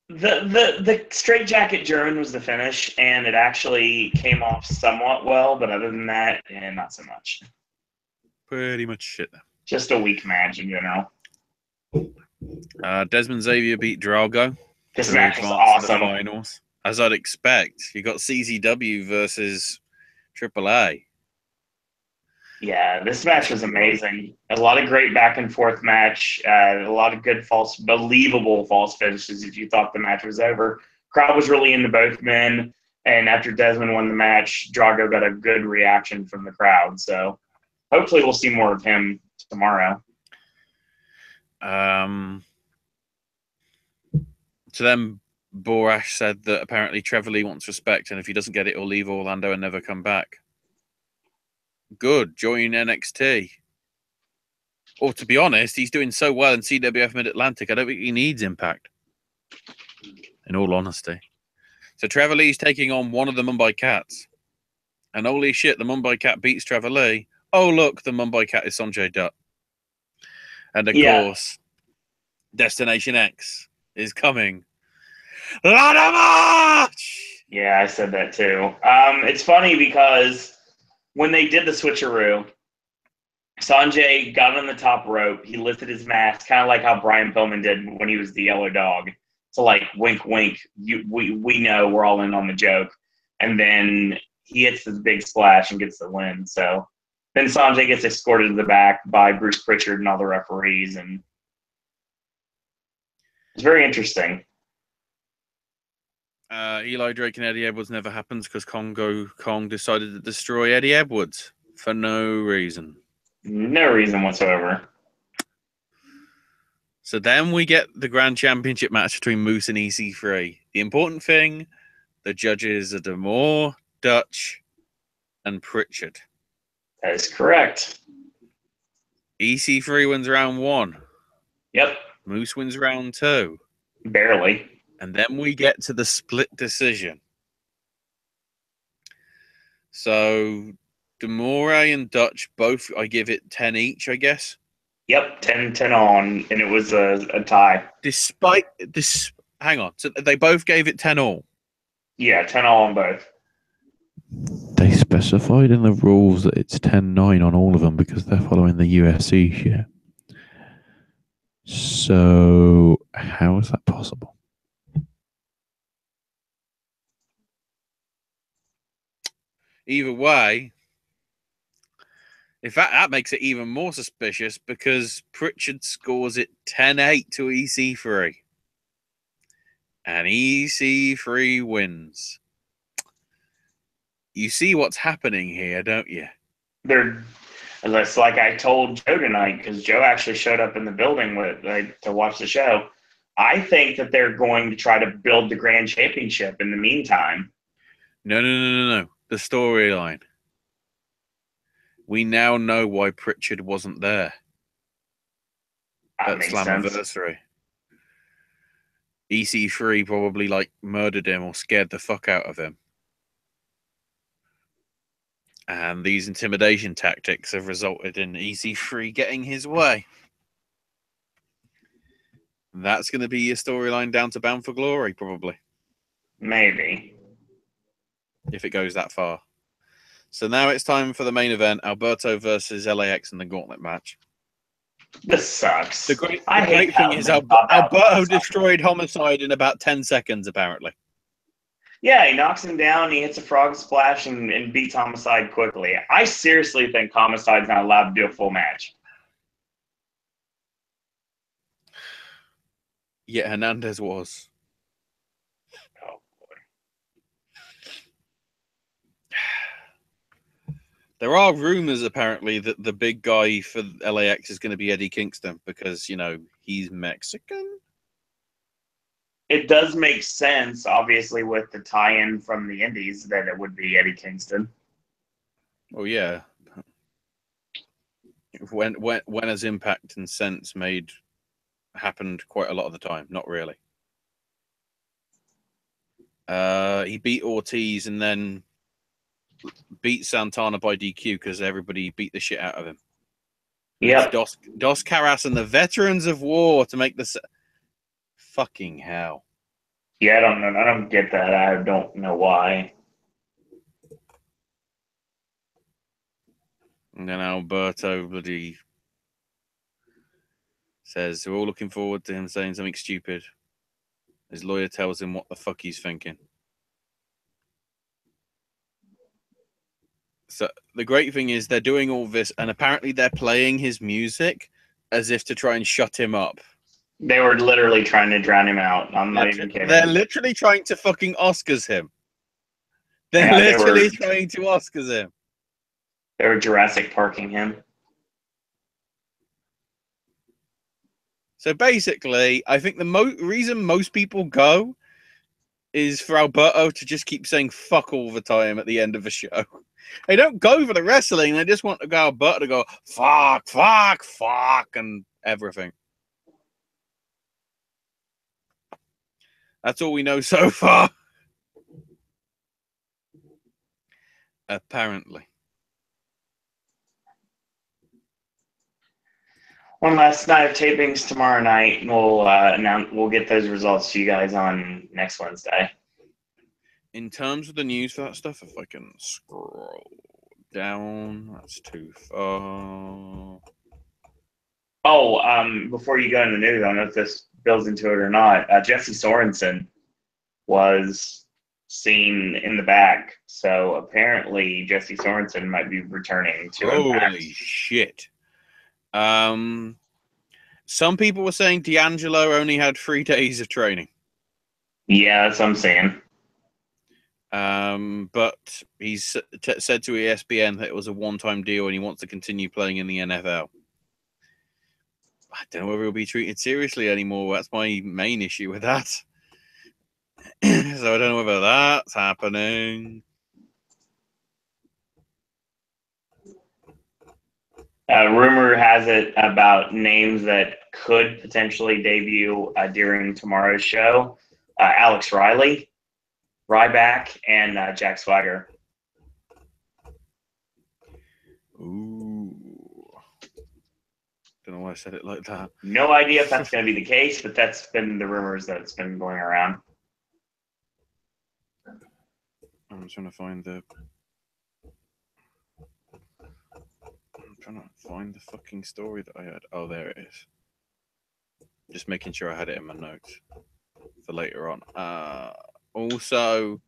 The straight jacket German was the finish, and it actually came off somewhat well, but other than that, not so much. Pretty much shit. Just a weak match in general. Desmond Xavier beat Drago. This match was awesome. The finals. As I'd expect, you got CZW versus AAA. Yeah, this match was amazing. A lot of great back and forth match. A lot of good believable false finishes if you thought the match was over. Crowd was really into both men. And after Desmond won the match, Drago got a good reaction from the crowd. So hopefully we'll see more of him tomorrow. So then Borash said that apparently Trevor Lee wants respect, and if he doesn't get it, he'll leave Orlando and never come back. Good. Join NXT. Or to be honest, he's doing so well in CWF Mid-Atlantic, I don't think he needs Impact. In all honesty. So Trevor Lee's taking on one of the Mumbai Cats. And holy shit, the Mumbai Cat beats Trevor Lee. Oh, look, the Mumbai Cat is Sanjay Dutt. And of course, Destination X is coming. Ladder match! Yeah, I said that too. It's funny because when they did the switcheroo, Sanjay got on the top rope. He lifted his mask, kind of like how Brian Pillman did when he was the yellow dog. So like, wink, wink. We know we're all in on the joke. And then he hits this big splash and gets the win. So then Sanjay gets escorted to the back by Bruce Pritchard and all the referees, and it's very interesting. Eli Drake and Eddie Edwards never happens because Kong decided to destroy Eddie Edwards for no reason. No reason whatsoever. So then we get the Grand Championship match between Moose and EC3. The important thing, the judges are D'Amore, Dutch, and Pritchard. That is correct. EC3 wins round 1. Yep. Moose wins round 2. Barely. And then we get to the split decision. So D'Amore and Dutch both, I give it 10 each, I guess. Yep, 10-10 on, and it was a tie. Despite this, hang on. So they both gave it 10 all. Yeah, 10 all on both. They specified in the rules that it's 10-9 on all of them because they're following the USC shit. So how is that possible? Either way, in fact, that makes it even more suspicious because Pritchard scores it 10-8 to EC3. And EC3 wins. You see what's happening here, don't you? It's like I told Joe tonight, because Joe actually showed up in the building to watch the show. I think that they're going to try to build the Grand Championship in the meantime. No. The storyline. We now know why Pritchard wasn't there That at makes sense. Slammiversary. EC3 probably murdered him or scared the fuck out of him. And these intimidation tactics have resulted in EC3 getting his way. That's going to be your storyline down to Bound for Glory, probably. Maybe. If it goes that far. So now it's time for the main event, Alberto versus LAX in the gauntlet match. This sucks. The great thing is Alberto destroyed Homicide in about 10 seconds, apparently. Yeah, he knocks him down, he hits a frog splash, and beats Homicide quickly. I seriously think Homicide's not allowed to do a full match. Yeah, Hernandez was. Oh, boy. There are rumors, apparently, that the big guy for LAX is going to be Eddie Kingston because, he's Mexican. It does make sense, obviously, with the tie-in from the Indies that it would be Eddie Kingston. Oh, yeah. When has Impact and Sense happened quite a lot of the time? Not really. He beat Ortiz and then beat Santana by DQ because everybody beat the shit out of him. Yep. Dos Caras and the Veterans of War to make this. Fucking hell. Yeah, I don't know. I don't get that. I don't know why. And then Alberto bloody says we're all looking forward to him saying something stupid. His lawyer tells him what the fuck he's thinking. So the great thing is they're doing all this, and apparently they're playing his music as if to try and shut him up. They were literally trying to drown him out. I'm not even kidding. They're literally trying to fucking Oscars him. They're literally trying to Oscars him. They were Jurassic Parking him. So basically, I think the reason most people go is for Alberto to just keep saying fuck all the time at the end of a show. They don't go for the wrestling. They just want to go Alberto to go fuck, fuck, fuck, and everything. That's all we know so far. Apparently. One last night of tapings tomorrow night. We'll get those results to you guys on next Wednesday. In terms of the news for that stuff, if I can scroll down, that's too far. Oh, before you go into the news, I don't know if this builds into it or not. Jesse Sorensen was seen in the back, so apparently Jesse Sorensen might be returning to Impact. Holy shit. Some people were saying D'Angelo only had 3 days of training. Yeah, that's what I'm saying. But he's said to ESPN that it was a one-time deal and he wants to continue playing in the NFL. I don't know whether he'll be treated seriously anymore. That's my main issue with that. So I don't know whether that's happening. Rumor has it about names that could potentially debut during tomorrow's show. Alex Riley, Ryback, and Jack Swagger. Ooh. Don't know why I said it like that. No idea if that's going to be the case, but that's been the rumors that's been going around. I'm trying to find the fucking story that I had. Oh, there it is. Just making sure I had it in my notes for later on. Also,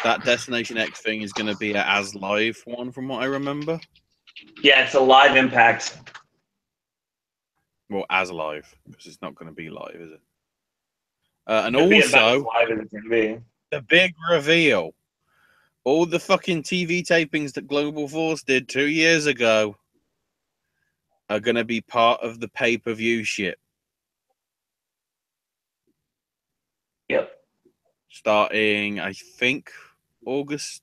that Destination X thing is going to be a As Live one, from what I remember. Yeah, it's a live Impact. Well, As Live, because it's not going to be live, is it? And It'll be about as also, live as it's going to be. the big reveal. All the fucking TV tapings that Global Force did 2 years ago are going to be part of the pay-per-view shit. Yep. Starting, I think, August.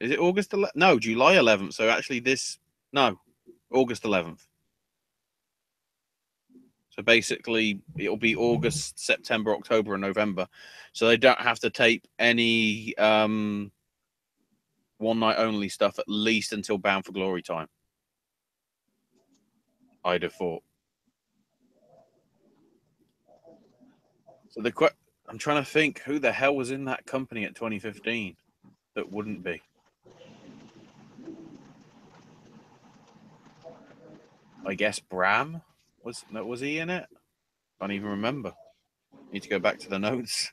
Is it August 11th? No, July 11th. So actually August 11th. So basically, it'll be August, September, October, and November. So they don't have to tape any one night only stuff at least until Bound for Glory time. I'd have thought. So I'm trying to think who the hell was in that company at 2015 that wouldn't be. I guess Bram was he in it? Can't even remember. Need to go back to the notes.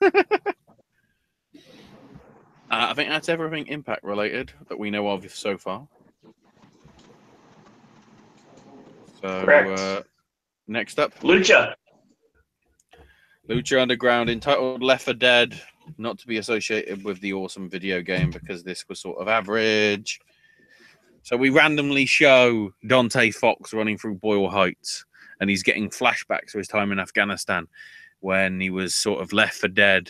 I think that's everything Impact related that we know of so far. So next up, Lucha Underground, entitled Left 4 Dead, not to be associated with the awesome video game because this was sort of average. So we randomly show Dante Fox running through Boyle Heights, and he's getting flashbacks to his time in Afghanistan when he was sort of left for dead,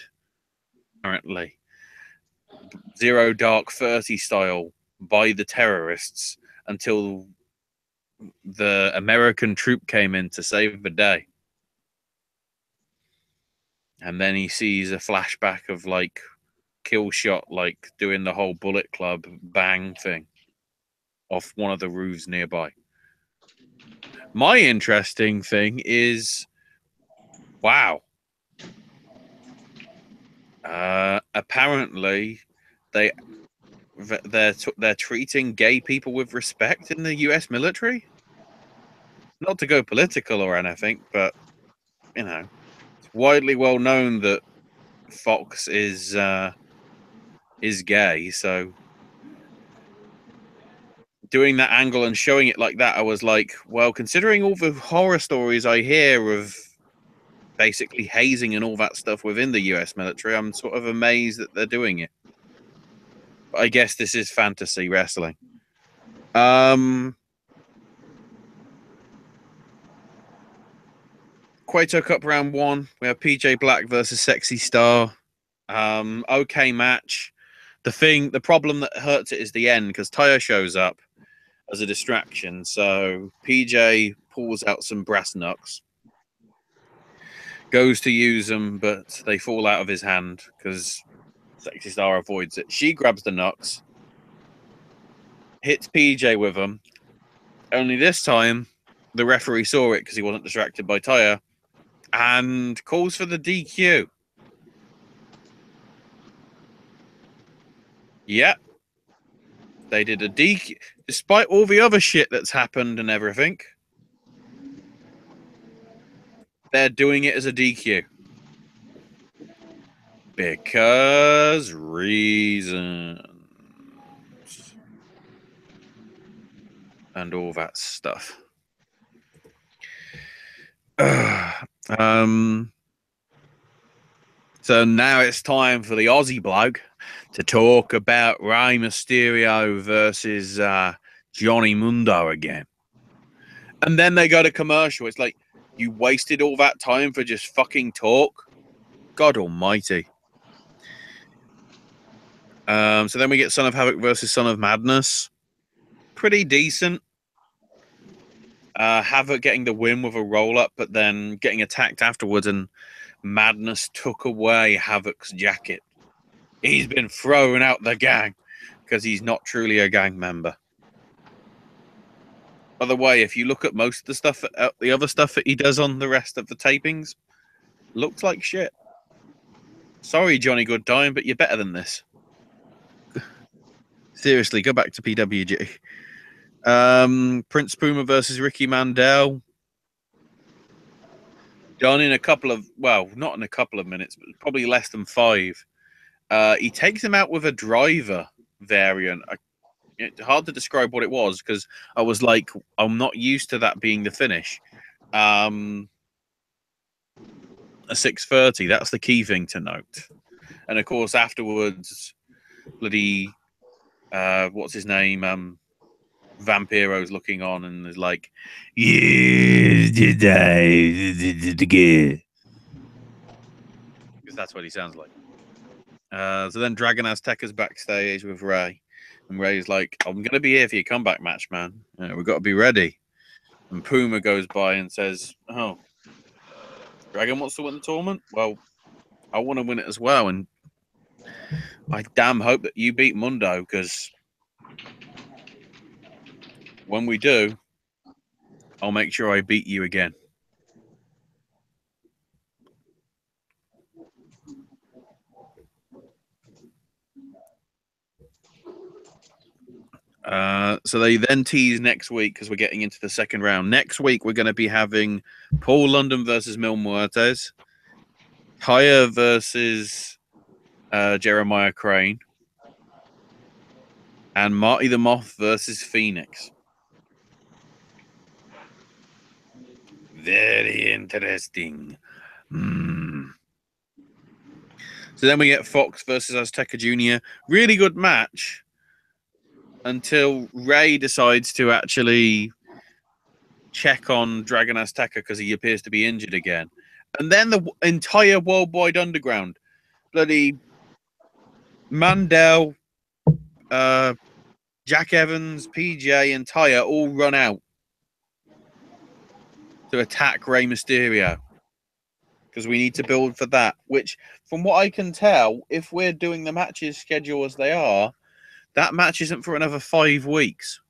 apparently. Zero Dark 30 style by the terrorists until the American troop came in to save the day. And then he sees a flashback of like Kill Shot, like doing the whole Bullet Club bang thing off one of the roofs nearby. My interesting thing is, wow. Apparently, they're treating gay people with respect in the U.S. military. Not to go political or anything, but you know, it's widely well known that Fox is gay. So doing that angle and showing it like that, I was like, well, considering all the horror stories I hear of basically hazing and all that stuff within the US military, I'm sort of amazed that they're doing it. But I guess this is fantasy wrestling. Cueto Cup round 1. We have PJ Black versus Sexy Star. Okay match. The problem that hurts it is the end, because Taya shows up as a distraction. So PJ pulls out some brass knucks, goes to use them, but they fall out of his hand because Sexy Star avoids it. She grabs the knucks, hits PJ with them. Only this time, the referee saw it because he wasn't distracted by Taya and calls for the DQ. Yep. They did a DQ, despite all the other shit that's happened and everything. They're doing it as a DQ. Because reasons. And all that stuff. So now it's time for the Aussie bloke to talk about Rey Mysterio versus Johnny Mundo again. And then they go to commercial. It's like, you wasted all that time for just fucking talk? God almighty. So then we get Son of Havoc versus Son of Madness. Pretty decent. Havoc getting the win with a roll-up, but then getting attacked afterwards, and Madness took away Havoc's jacket. He's been thrown out the gang because he's not truly a gang member. By the way, if you look at most of the stuff, the other stuff that he does on the rest of the tapings, looks like shit. Sorry, Johnny Goodtime, but you're better than this. Seriously, go back to PWG. Prince Puma versus Ricky Mandel. Done in a couple of, well, not in a couple of minutes, but probably less than 5. He takes him out with a driver variant. It's hard to describe what it was because I was like, I'm not used to that being the finish. A 630, that's the key thing to note. And of course, afterwards, bloody, what's his name? Vampiro's looking on and is like, yes, did I again? Because that's what he sounds like. So then Dragon Azteca's backstage with Ray. And Ray's like, I'm going to be here for your comeback match, man. We've got to be ready. And Puma goes by and says, oh, Dragon wants to win the tournament? Well, I want to win it as well. And I damn hope that you beat Mundo, because when we do, I'll make sure I beat you again. So they then tease next week because we're getting into the second round. Next week, we're going to be having Paul London versus Mil Muertes, Haya versus Jeremiah Crane, and Marty the Moth versus Phoenix. Very interesting. So then we get Fox versus Azteca Jr. Really good match. Until Ray decides to actually check on Dragon Azteca because he appears to be injured again. And then the entire Worldwide Underground, bloody Mandel, Jack Evans, PJ, and Taya all run out to attack Rey Mysterio. Because we need to build for that. Which, from what I can tell, if we're doing the matches schedule as they are, that match isn't for another 5 weeks.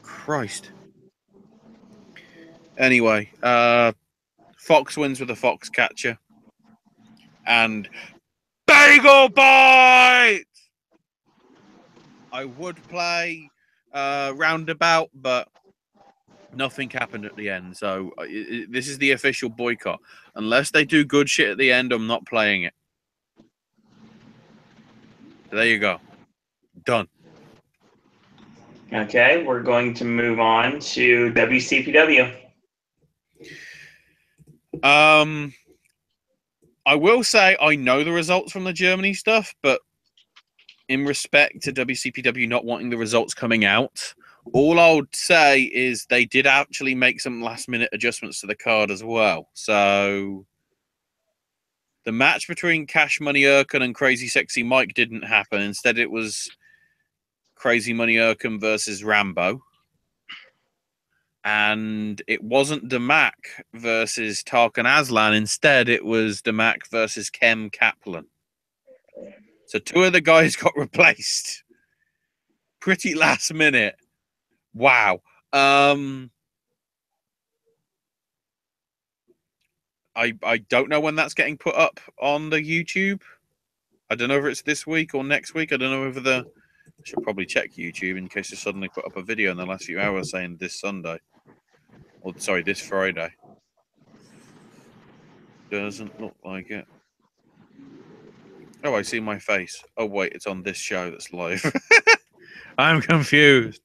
Christ. Anyway, Fox wins with a Fox catcher. And Bagel Bite! I would play Roundabout, but nothing happened at the end. So this is the official boycott. Unless they do good shit at the end, I'm not playing it. So there you go. Done. Okay, we're going to move on to WCPW. I will say I know the results from the Germany stuff, but in respect to WCPW not wanting the results coming out, all I would say is they did actually make some last-minute adjustments to the card as well. So the match between Cash Money Erkin and Crazy Sexy Mike didn't happen. Instead, it was Crazy Money Erkin versus Rambo. And it wasn't Damak versus Tarkan Aslan. Instead, it was Damak versus Kem Kaplan. So 2 of the guys got replaced. Pretty last minute. Wow. I don't know when that's getting put up on the YouTube. I don't know if it's this week or next week. I don't know whether I should probably check YouTube in case they suddenly put up a video in the last few hours saying this Sunday. Or, sorry, this Friday. Doesn't look like it. Oh, I see my face. Oh, wait, it's on this show that's live. I'm confused.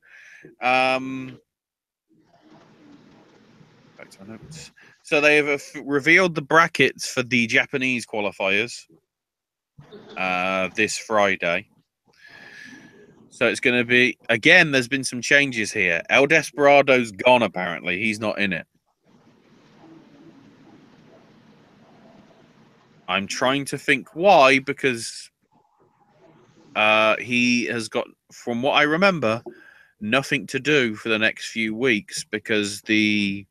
Back to my notes. So they have revealed the brackets for the Japanese qualifiers this Friday. So it's going to be, again, there's been some changes here. El Desperado's gone, apparently. He's not in it. I'm trying to think why, because he has got, from what I remember, nothing to do for the next few weeks, because the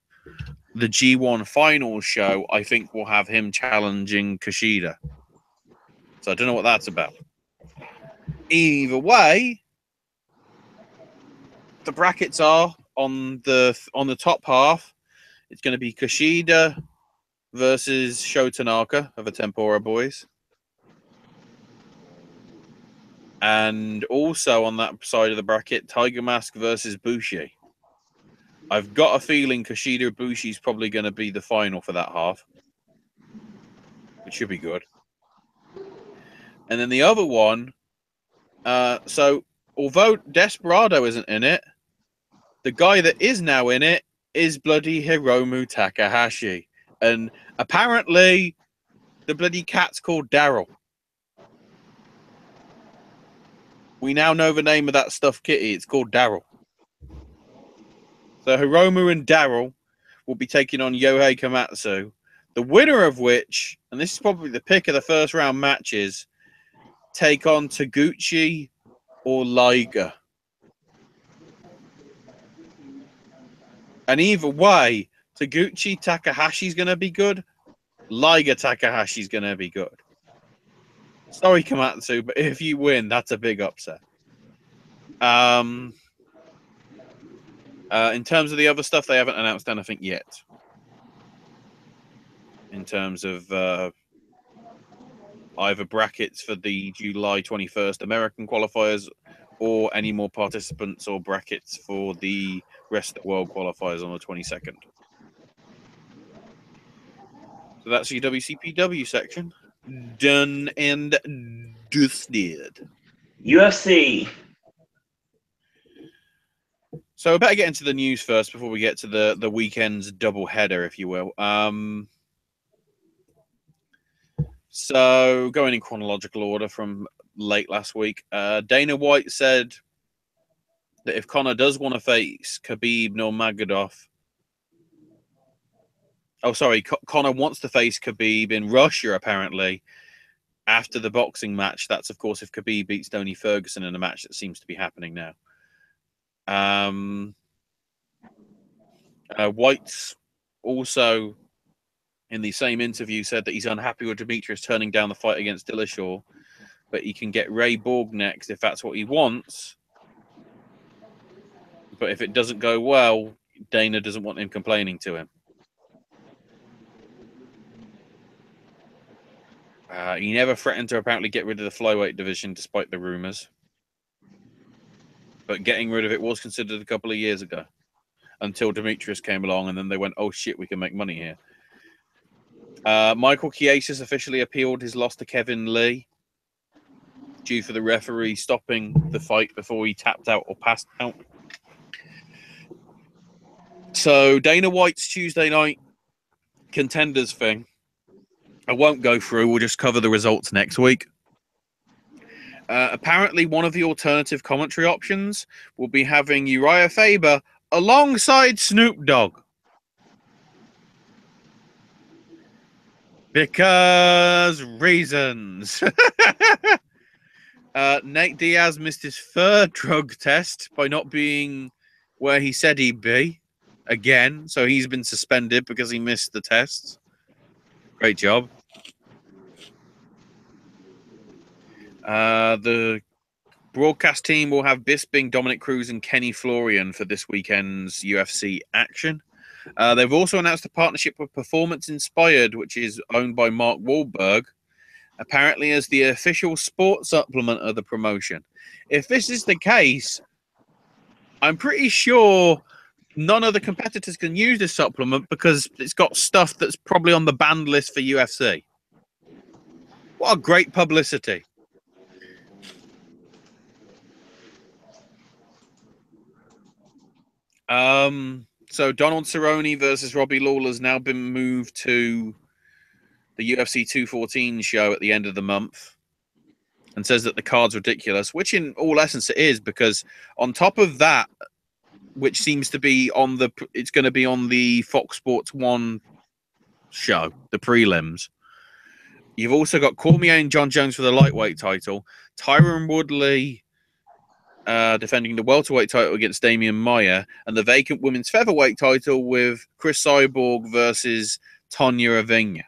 G1 finals show, I think, will have him challenging Kushida. So I don't know what that's about. Either way, the brackets are on the top half. It's going to be Kushida versus Sho Tanaka of the Tempura Boys. And also on that side of the bracket, Tiger Mask versus Bushi. I've got a feeling Kushida Bushi is probably going to be the final for that half. It should be good. And then the other one, so although Desperado isn't in it, the guy that is now in it is bloody Hiromu Takahashi. And apparently the bloody cat's called Daryl. We now know the name of that stuffed kitty. It's called Daryl. So Hiromu and Daryl will be taking on Yohei Komatsu, the winner of which, and this is probably the pick of the first round matches, take on Taguchi or Liger. And either way, Taguchi Takahashi's going to be good. Liger Takahashi's going to be good. Sorry, Komatsu, but if you win, that's a big upset. In terms of the other stuff, they haven't announced anything yet. In terms of either brackets for the July 21st American qualifiers or any more participants or brackets for the rest of the world qualifiers on the 22nd. So that's your WCPW section. Done and dusted. UFC. So we better get into the news first before we get to the weekend's double header, if you will. So going in chronological order from late last week, Dana White said that if Conor does want to face Khabib Nurmagomedov, Conor wants to face Khabib in Russia, apparently, after the boxing match. That's, of course, if Khabib beats Tony Ferguson in a match that seems to be happening now. White's also, in the same interview, said that he's unhappy with Demetrius turning down the fight against Dillashaw, but he can get Ray Borg next if that's what he wants. But if it doesn't go well, Dana doesn't want him complaining to him. He never threatened to apparently get rid of the flyweight division, despite the rumors. But getting rid of it was considered a couple of years ago, until Demetrius came along, and then they went, "Oh shit, we can make money here." Michael Chiesa officially appealed his loss to Kevin Lee, due for the referee stopping the fight before he tapped out or passed out. So Dana White's Tuesday night contenders thing, I won't go through. We'll just cover the results next week. Apparently, one of the alternative commentary options will be having Uriah Faber alongside Snoop Dogg. Because reasons. Nate Diaz missed his third drug test by not being where he said he'd be again. So he's been suspended because he missed the tests. Great job. The broadcast team will have Bisping, Dominic Cruz, and Kenny Florian for this weekend's UFC action. They've also announced a partnership with Performance Inspired, which is owned by Mark Wahlberg, apparently as the official sports supplement of the promotion. If this is the case, I'm pretty sure none of the competitors can use this supplement because it's got stuff that's probably on the banned list for UFC. What a great publicity. So Donald Cerrone versus Robbie Lawler has now been moved to the UFC 214 show at the end of the month, and says that the card's ridiculous, which in all essence it is, because on top of that, which seems to be it's going to be on the Fox Sports 1 show, the prelims. You've also got Cormier and John Jones for the lightweight title, Tyron Woodley defending the welterweight title against Damian Maia, and the vacant women's featherweight title with Chris Cyborg versus Tonya Avinya.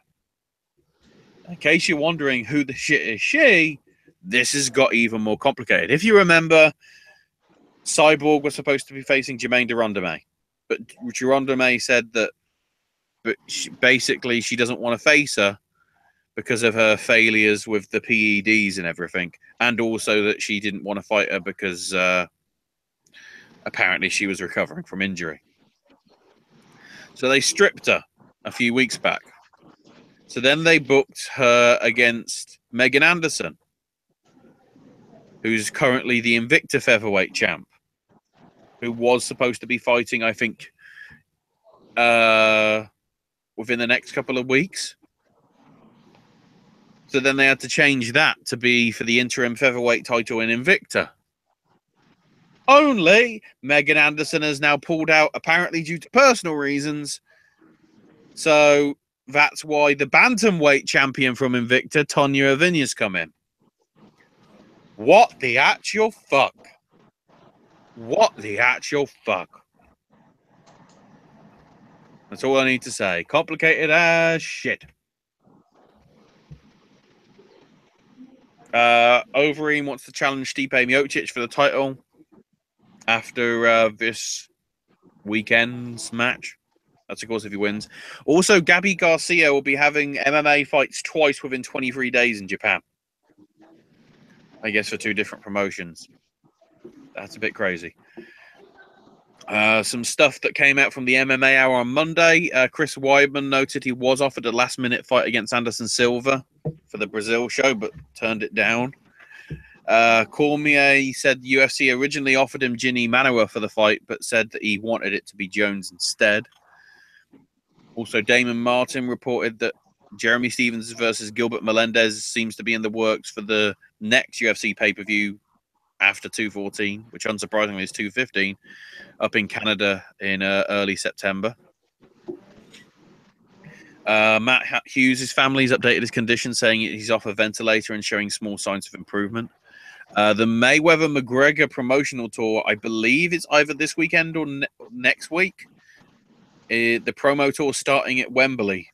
In case you're wondering who the shit is she, this has got even more complicated. If you remember, Cyborg was supposed to be facing Jermaine Durandame, but Durandame said that basically she doesn't want to face her because of her failures with the PEDs and everything, and also that she didn't want to fight her because apparently she was recovering from injury. So they stripped her a few weeks back. So then they booked her against Megan Anderson, who's currently the Invicta featherweight champ, who was supposed to be fighting, I think, within the next couple of weeks. So then they had to change that to be for the interim featherweight title in Invicta. Only Megan Anderson has now pulled out, apparently due to personal reasons. So that's why the bantamweight champion from Invicta, Tonya Avinya's come in. What the actual fuck? What the actual fuck? That's all I need to say. Complicated as shit. Overeem wants to challenge Stipe Miocic for the title after this weekend's match. That's, of course, if he wins. Also, Gabby Garcia will be having MMA fights twice within 23 days in Japan. I guess for 2 different promotions. That's a bit crazy. Some stuff that came out from the MMA Hour on Monday. Chris Weidman noted he was offered a last-minute fight against Anderson Silva for the Brazil show, but turned it down. Cormier said UFC originally offered him Ginny Manoa for the fight, but said that he wanted it to be Jones instead. Also, Damon Martin reported that Jeremy Stevens versus Gilbert Melendez seems to be in the works for the next UFC pay-per-view after 214, which unsurprisingly is 215, up in Canada in early September. Matt Hughes' family's updated his condition, saying he's off a ventilator and showing small signs of improvement. The Mayweather-McGregor promotional tour, I believe it's either this weekend or next week. The promo tour starting at Wembley.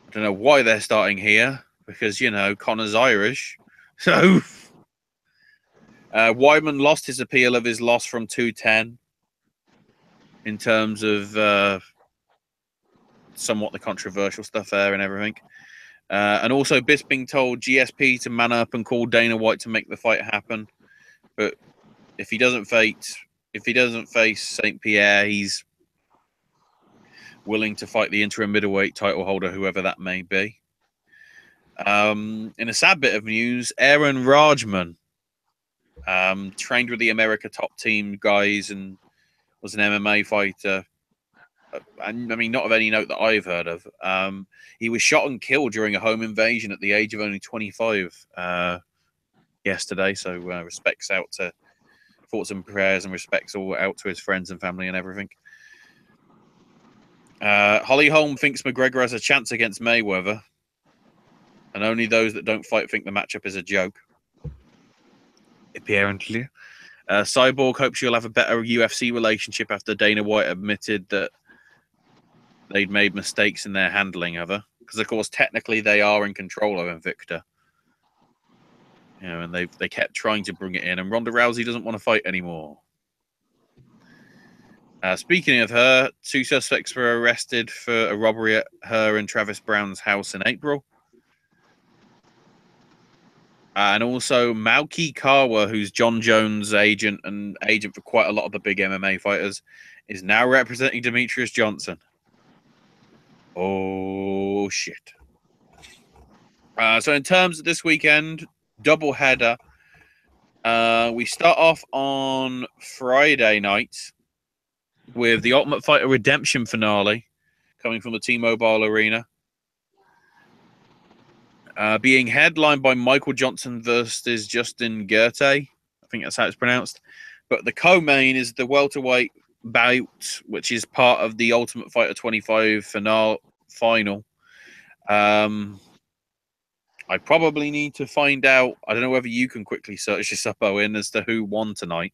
I don't know why they're starting here, because, you know, Connor's Irish. So, Weidman lost his appeal of his loss from 210 in terms of somewhat the controversial stuff there and everything. And also Bisping told GSP to man up and call Dana White to make the fight happen. But if he doesn't face St. Pierre, he's willing to fight the interim middleweight title holder, whoever that may be. In a sad bit of news, Aaron Rajman trained with the America Top Team guys and was an MMA fighter. I mean, not of any note that I've heard of. He was shot and killed during a home invasion at the age of only 25 yesterday. So respects out to thoughts and prayers and respects all out to his friends and family and everything. Holly Holm thinks McGregor has a chance against Mayweather, and only those that don't fight think the matchup is a joke. Apparently. Cyborg hopes she'll have a better UFC relationship after Dana White admitted that they'd made mistakes in their handling of her. Because, of course, technically they are in control of Invicta. You know, and they kept trying to bring it in, and Ronda Rousey doesn't want to fight anymore. Speaking of her, 2 suspects were arrested for a robbery at her and Travis Brown's house in April. And also Malky Kawa, who's John Jones' agent and agent for quite a lot of the big MMA fighters, is now representing Demetrius Johnson. Oh, shit. So in terms of this weekend, double header. We start off on Friday night with the Ultimate Fighter Redemption finale coming from the T-Mobile Arena. Being headlined by Michael Johnson versus Justin Goethe. I think that's how it's pronounced. But the co-main is the welterweight bout, which is part of the Ultimate Fighter 25 final. I probably need to find out. I don't know whether you can quickly search this up, Owen, as to who won tonight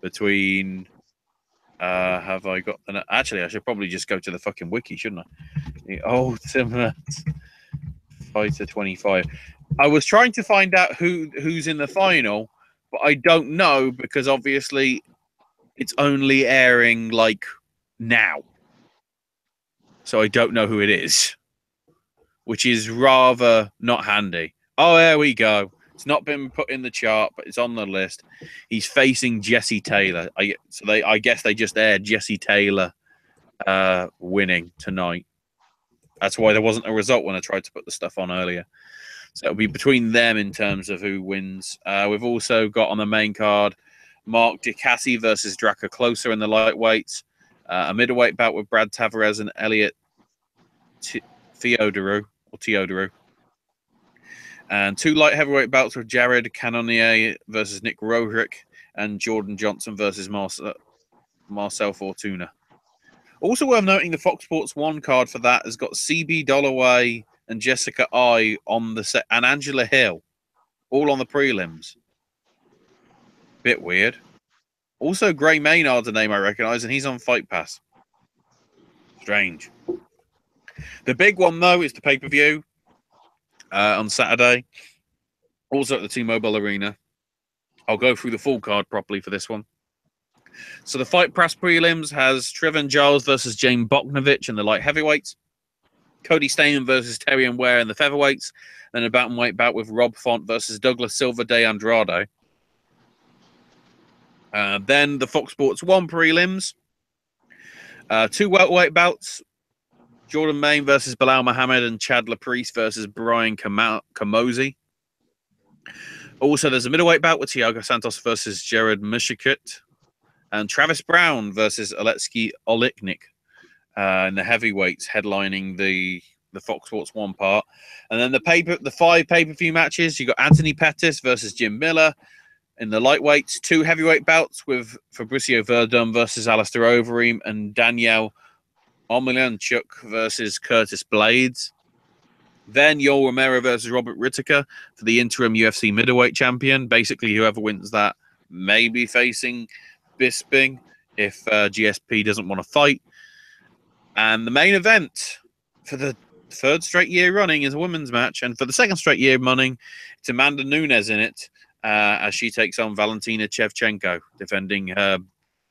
between. Have I got the? Actually, I should probably just go to the fucking wiki, shouldn't I? The Ultimate Fighter 25. I was trying to find out who's in the final, but I don't know because obviously it's only airing like now, so I don't know who it is, which is rather not handy. Oh, there we go. It's not been put in the chart, but it's on the list. He's facing Jesse Taylor. I guess they just aired Jesse Taylor winning tonight. That's why there wasn't a result when I tried to put the stuff on earlier. So it'll be between them in terms of who wins. We've also got on the main card Mark DeCassi versus Draco Closer in the lightweights. A middleweight bout with Brad Tavares and Elliot Teodoru. And 2 light heavyweight bouts with Jared Cannonier versus Nick Rohrick and Jordan Johnson versus Marcel Fortuna. Also worth noting, the Fox Sports 1 card for that has got CB Dollaway and Jessica I on the set, and Angela Hill, all on the prelims. Bit weird. Also, Gray Maynard's a name I recognize, and he's on Fight Pass. Strange. The big one, though, is the pay-per-view on Saturday. Also at the T-Mobile Arena. I'll go through the full card properly for this one. So the Fight Pass prelims has Trevin Giles versus James Bogdanovich in the light heavyweights. Cody Stamen versus Terrion Ware in the featherweights. And a bantamweight bout with Rob Font versus Douglas Silva de Andrade. Then the Fox Sports 1 prelims. 2 welterweight bouts. Jordan Main versus Bilal Muhammad and Chad LaPriest versus Brian Kamosi. Also, there's a middleweight bout with Thiago Santos versus Jared Mishikut. And Travis Brown versus Alexei Oleinik in the heavyweights, headlining the Fox Sports 1 part. And then the 5 pay-per-view matches, you got Anthony Pettis versus Jim Miller in the lightweights, 2 heavyweight bouts with Fabricio Verdum versus Alistair Overeem and Daniel Omelianchuk versus Curtis Blades. Then Yoel Romero versus Robert Whittaker for the interim UFC middleweight champion. Basically, whoever wins that may be facing Bisping if GSP doesn't want to fight. And the main event for the 3rd straight year running is a women's match. And for the 2nd straight year running, it's Amanda Nunes in it as she takes on Valentina Shevchenko, defending her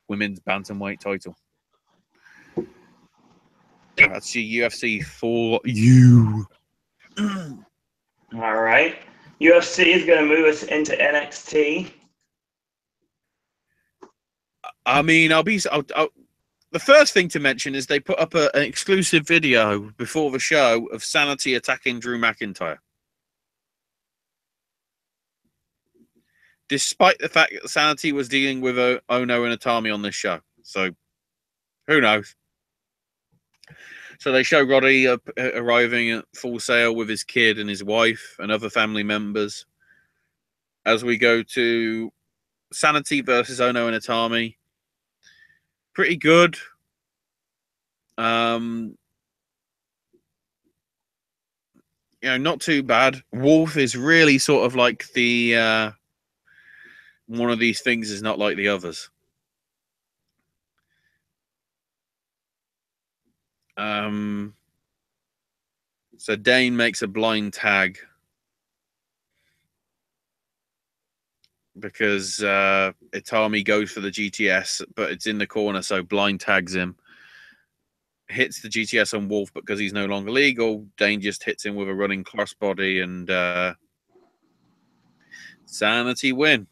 women's bantamweight title. That's your UFC for you. All right. UFC is going to move us into NXT. I mean, the first thing to mention is they put up an exclusive video before the show of Sanity attacking Drew McIntyre. Despite the fact that Sanity was dealing with Ono and Itami on this show. So, who knows? So they show Roddy arriving at Full Sail with his kid and his wife and other family members. As we go to Sanity versus Ono and Itami. Pretty good. Not too bad. Wolf is really sort of like the one of these things is not like the others. So Dane makes a blind tag because Itami goes for the GTS, but it's in the corner, so blind tags him. Hits the GTS on Wolf, but because he's no longer legal, Dane just hits him with a running crossbody and Sanity win.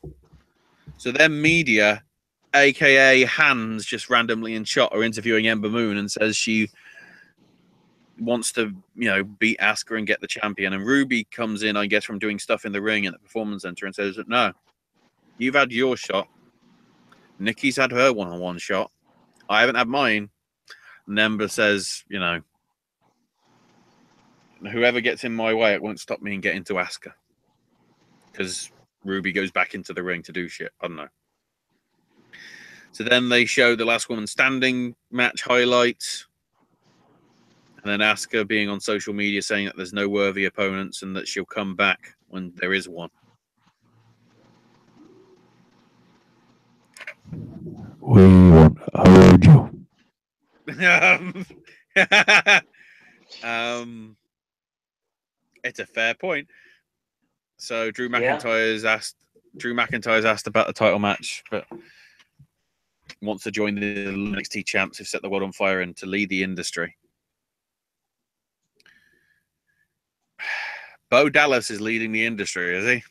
So then media, aka Hands, just randomly in shot are interviewing Ember Moon and says she wants to, beat Asuka and get the champion. And Ruby comes in, I guess, from doing stuff in the ring at the Performance Center and says, no, you've had your shot. Nikki's had her one-on-one shot. I haven't had mine. And Ember says, you know, whoever gets in my way, it won't stop me in getting to Asuka. Because Ruby goes back into the ring to do shit. I don't know. So then they show the last woman standing match highlights. And then Asuka being on social media saying that there's no worthy opponents and that she'll come back when there is one. We want Hojo. It's a fair point. So Drew McIntyre's asked about the title match, but wants to join the NXT champs who've set the world on fire and to lead the industry. Bo Dallas is leading the industry, is he?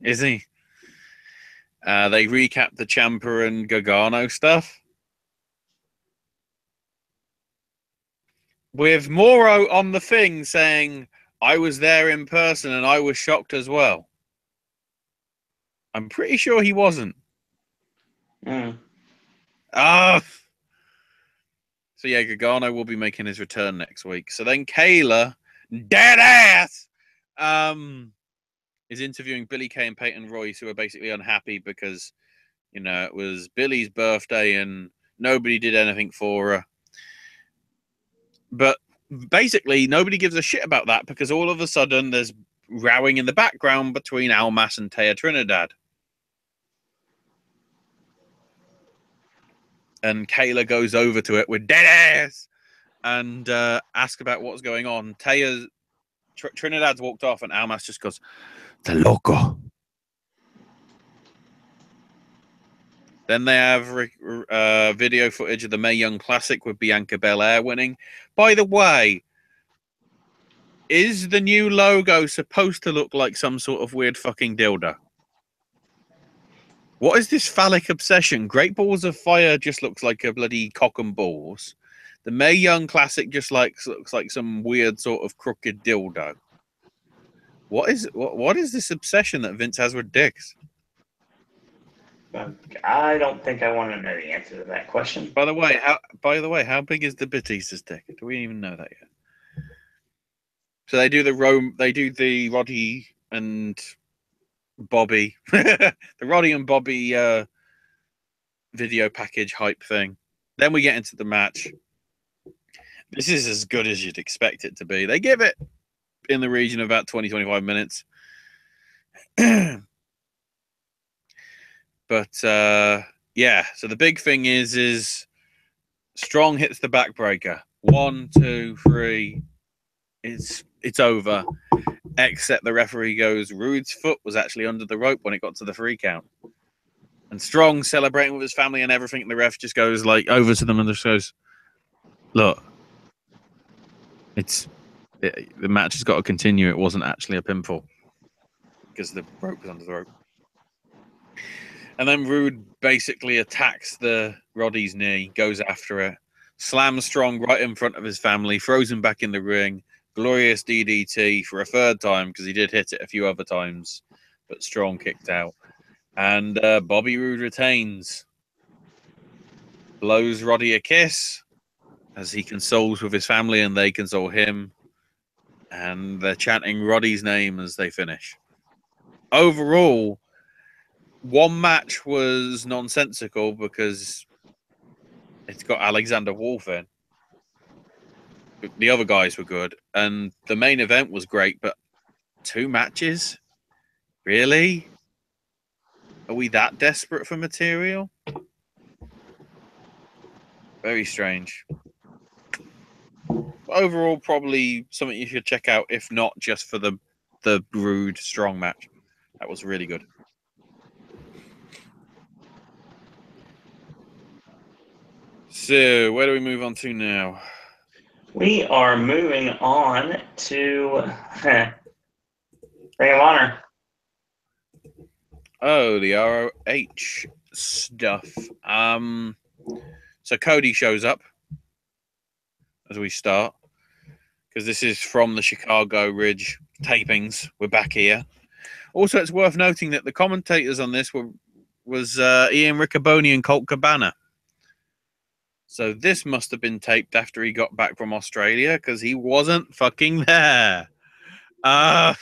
Is he? They recapped the Ciampa and Gargano stuff. With Moro on the thing saying, I was there in person and I was shocked as well. I'm pretty sure he wasn't. Mm. So yeah, Gargano will be making his return next week. So then Kayla, dead ass, is interviewing Billie Kay and Peyton Royce, who are basically unhappy because, you know, it was Billy's birthday and nobody did anything for her. But basically, nobody gives a shit about that because all of a sudden there's rowing in the background between Almas and Taya Trinidad. And Kayla goes over to it with dead ass and asks about what's going on. Trinidad's walked off and Almas just goes, "The loco." Then they have video footage of the Mae Young Classic with Bianca Belair winning. By the way, is the new logo supposed to look like some sort of weird fucking dildo? What is this phallic obsession? Great Balls of Fire just looks like a bloody cock and balls. The Mae Young Classic just looks like some weird sort of crooked dildo. What is this obsession that Vince has with dicks? I don't think I want to know the answer to that question. By the way, how big is the Batista's dick? Do we even know that yet? So they do the Roddy and Bobby, the Roddy and Bobby video package hype thing. Then we get into the match. This is as good as you'd expect it to be. They give it in the region of about 20-25 minutes. But yeah, so the big thing is Strong hits the backbreaker. 1, 2, 3. It's over. Except the referee goes, Rude's foot was actually under the rope when it got to the 3 count. And Strong celebrating with his family and everything. And the ref just goes like over to them and just goes, look, the match has got to continue. It wasn't actually a pinfall because the rope was under the rope. And then Rude basically attacks the Roddy's knee, goes after it, slams Strong right in front of his family, throws him back in the ring. Glorious DDT for a 3rd time because he did hit it a few other times, but Strong kicked out. And Bobby Roode retains. Blows Roddy a kiss as he consoles with his family and they console him. And they're chanting Roddy's name as they finish. Overall, one match was nonsensical because it's got Alexander Wolf in. The other guys were good. And the main event was great, but 2 matches? Really? Are we that desperate for material? Very strange. Overall, probably something you should check out, if not just for the Rude Strong match. That was really good. So, where do we move on to now? We are moving on to Ring of Honor. Oh, the ROH stuff. So Cody shows up as we start because this is from the Chicago Ridge tapings. We're back here. Also, it's worth noting that the commentators on this was Ian Riccoboni and Colt Cabana. So this must have been taped after he got back from Australia because he wasn't fucking there. So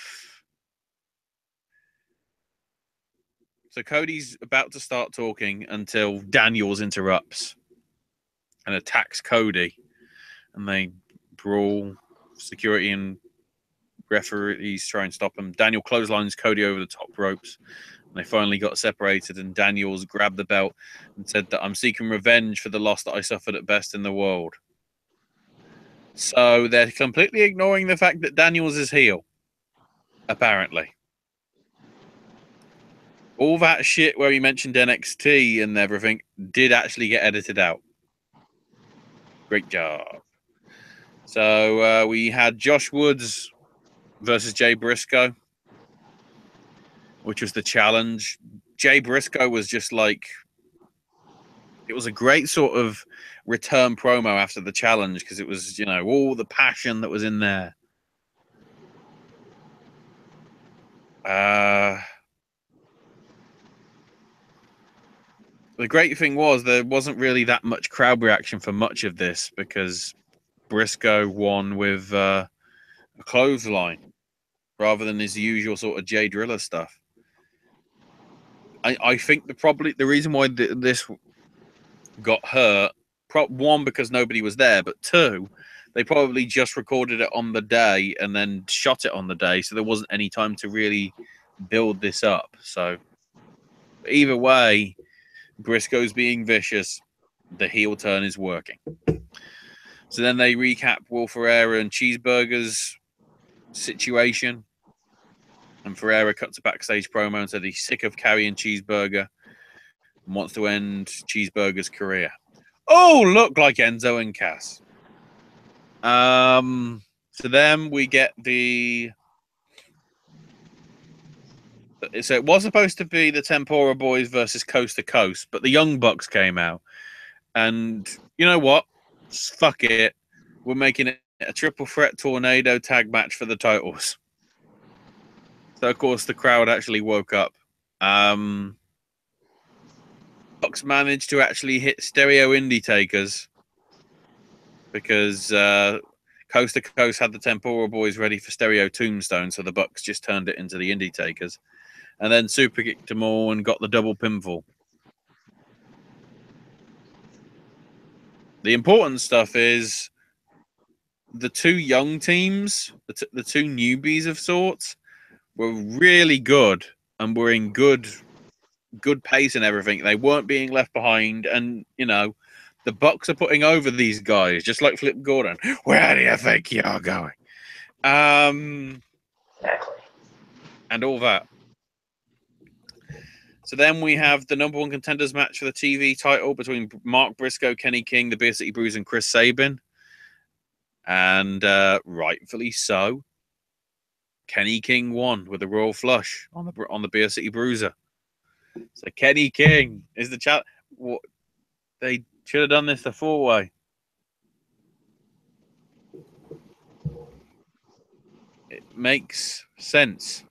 Cody's about to start talking until Daniels interrupts and attacks Cody. And they brawl. Security and referees try and stop him. Daniel clotheslines Cody over the top ropes. And they finally got separated, and Daniels grabbed the belt and said that I'm seeking revenge for the loss that I suffered at Best in the World. So they're completely ignoring the fact that Daniels is heel, apparently. All that shit where he mentioned NXT and everything did actually get edited out. Great job. So we had Josh Woods versus Jay Briscoe, which was the challenge. Jay Briscoe was just like, it was a great sort of return promo after the challenge because it was, you know, all the passion that was in there. The great thing was there wasn't really that much crowd reaction for much of this because Briscoe won with a clothesline rather than his usual sort of Jay Driller stuff. I think the reason why this got hurt, one, because nobody was there, but two, they probably just recorded it on the day and then shot it on the day, so there wasn't any time to really build this up. So either way, Briscoe's being vicious. The heel turn is working. So then they recap Will Ferreira and Cheeseburger's situation. And Ferreira cuts a backstage promo and said he's sick of carrying Cheeseburger and wants to end Cheeseburger's career. Oh, look, like Enzo and Cass. So then we get the... So it was supposed to be the Tempora Boys versus Coast to Coast, but the Young Bucks came out. And you know what? Fuck it. We're making it a triple threat tornado tag match for the titles. So, of course, the crowd actually woke up. Bucks managed to actually hit Stereo Indie Takers because Coast to Coast had the Tempora Boys ready for Stereo Tombstone, so the Bucks just turned it into the Indie Takers. And then super kicked them all and got the double pinfall. The important stuff is the two young teams, the two newbies of sorts, were really good and were in good pace and everything. They weren't being left behind, and you know, the Bucks are putting over these guys, just like Flip Gordon. Where do you think you're going? Exactly. And all that. So then we have the number one contenders match for the TV title between Mark Briscoe, Kenny King, the Beer City Bruiser, and Chris Sabin. And rightfully so, Kenny King won with a Royal Flush on the Beer City Bruiser. So Kenny King is the challenge. They should have done this the 4-way. It makes sense,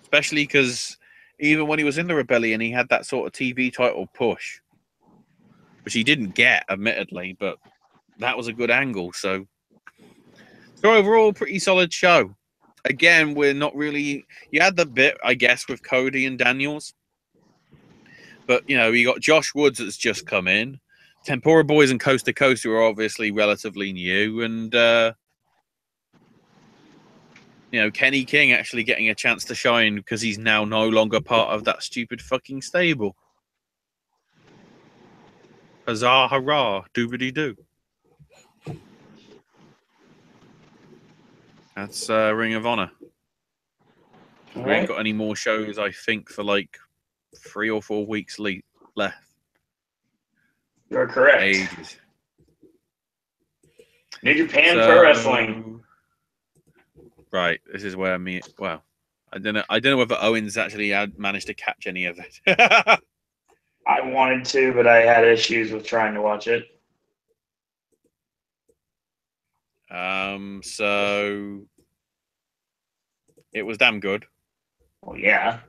especially because even when he was in the Rebellion, he had that sort of TV title push, which he didn't get, admittedly, but that was a good angle. So overall, pretty solid show. Again, we're not really... You had the bit, I guess, with Cody and Daniels. But, you know, you got Josh Woods that's just come in. Tempora Boys and Coast to Coast, who are obviously relatively new. And, you know, Kenny King actually getting a chance to shine because he's now no longer part of that stupid fucking stable. Huzzah, hurrah, doobity-doo. That's Ring of Honor. All We ain't right. got any more shows, I think, for like 3 or 4 weeks left. You're correct. Ages. New Japan Pro Wrestling. Right, this is where well, I don't know whether Owens actually had managed to catch any of it. I wanted to, but I had issues with trying to watch it. So it was damn good. Well, yeah.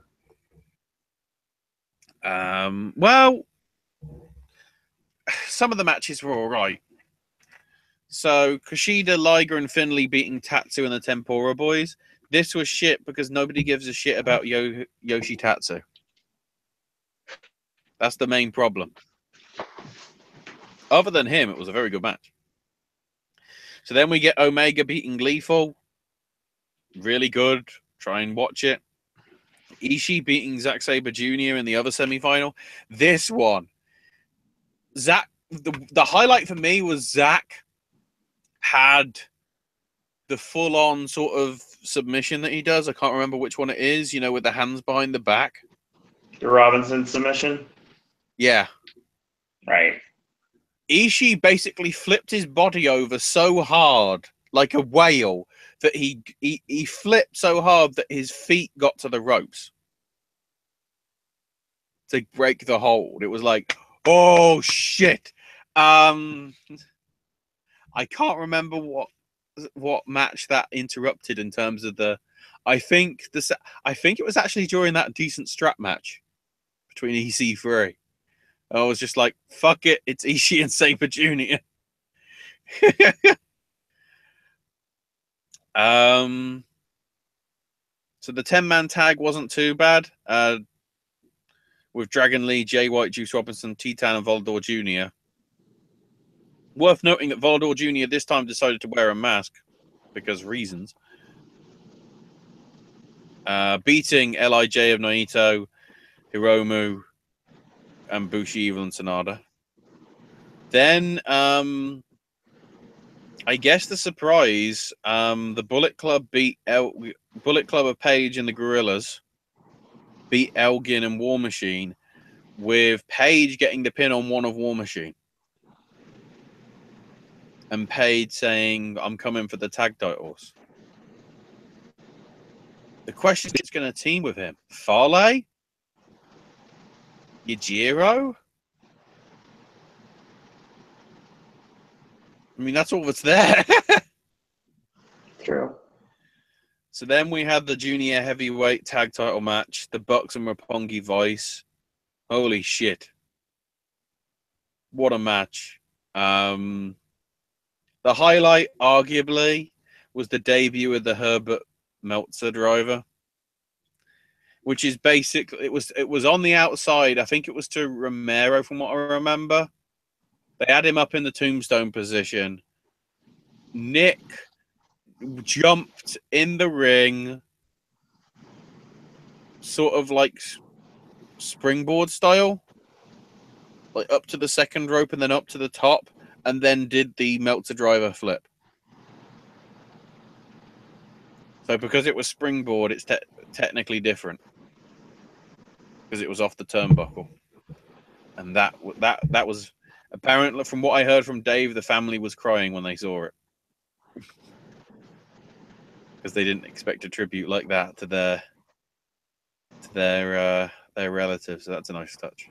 Well, some of the matches were all right. So Kushida, Liger, and Finlay beating Tatsu and the Tempura Boys. This was shit because nobody gives a shit about Yoshi Tatsu. That's the main problem. Other than him, it was a very good match. So then we get Omega beating Lethal. Really good. Try and watch it. Ishii beating Zack Sabre Jr. in the other semifinal. This one, Zack. The highlight for me was Zack had the full-on sort of submission that he does. I can't remember which one it is. With the hands behind the back. The Robinson submission. Yeah. Right. Ishii basically flipped his body over so hard, like a whale, that he flipped so hard that his feet got to the ropes to break the hold. It was like, oh shit. I can't remember what match that interrupted in terms of the. I think it was actually during that decent strap match between EC3. I was just like, fuck it, it's Ishii and Sabre Jr. So the 10-man tag wasn't too bad. With Dragon Lee, Jay White, Juice Robinson, Titan, and Volador Jr. Worth noting that Volador Jr. this time decided to wear a mask because reasons. Beating LIJ of Naito, Hiromu, and Bushi, Evil, and Sanada. Then, I guess the surprise, the Bullet Club beat Bullet Club of Page and the Gorillas beat Elgin and War Machine, with Page getting the pin on one of War Machine. And Page saying, I'm coming for the tag titles. The question is, who's going to team with him? Farley? Yujiro? I mean, that's all that's there. True. So then we had the junior heavyweight tag title match, the Bucks and Roppongi Vice. Holy shit. What a match. The highlight, arguably, was the debut of the Herbert Meltzer driver, which is basically, it was on the outside. I think it was to Romero, from what I remember. They had him up in the tombstone position. Nick jumped in the ring, sort of like springboard style, like up to the second rope and then up to the top, and then did the Meltzer driver flip. So because it was springboard, it's technically different because it was off the turnbuckle, and that was apparently, from what I heard from Dave, the family was crying when they saw it because they didn't expect a tribute like that to their relatives. So that's a nice touch.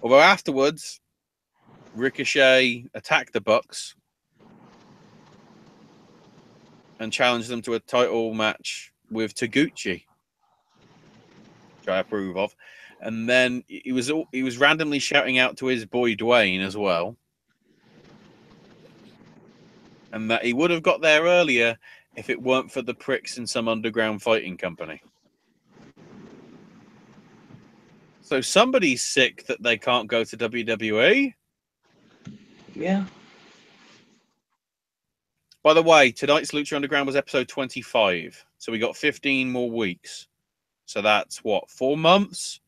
Although afterwards, Ricochet attacked the Bucks and challenged them to a title match with Taguchi, which I approve of. And then he was randomly shouting out to his boy Dwayne as well, and that he would have got there earlier if it weren't for the pricks in some underground fighting company. So somebody's sick that they can't go to WWE. Yeah. By the way, tonight's Lucha Underground was episode 25. So we got 15 more weeks. So that's what, 4 months?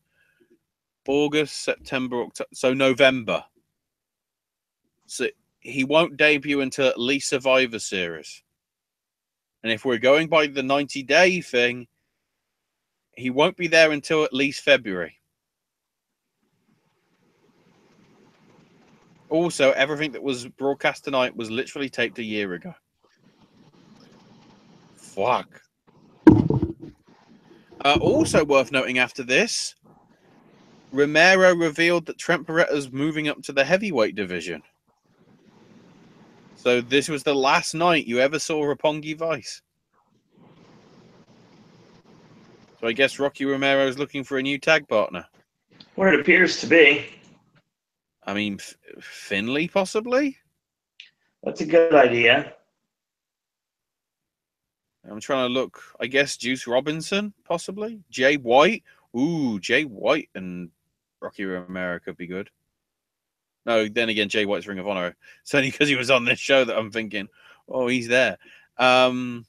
August, September, October. So November. So he won't debut until at least Survivor Series. And if we're going by the 90-day thing, he won't be there until at least February. Also, everything that was broadcast tonight was literally taped a year ago. Fuck. Also worth noting after this, Romero revealed that Trent Beretta's moving up to the heavyweight division. So this was the last night you ever saw Roppongi Vice. So I guess Rocky Romero is looking for a new tag partner. What it appears to be. I mean, Finley possibly. That's a good idea. I'm trying to look. I guess Juice Robinson possibly. Jay White. Ooh, Jay White and Rocky Romero could be good. No, then again, Jay White's Ring of Honor. It's only because he was on this show that I'm thinking, oh, he's there. Who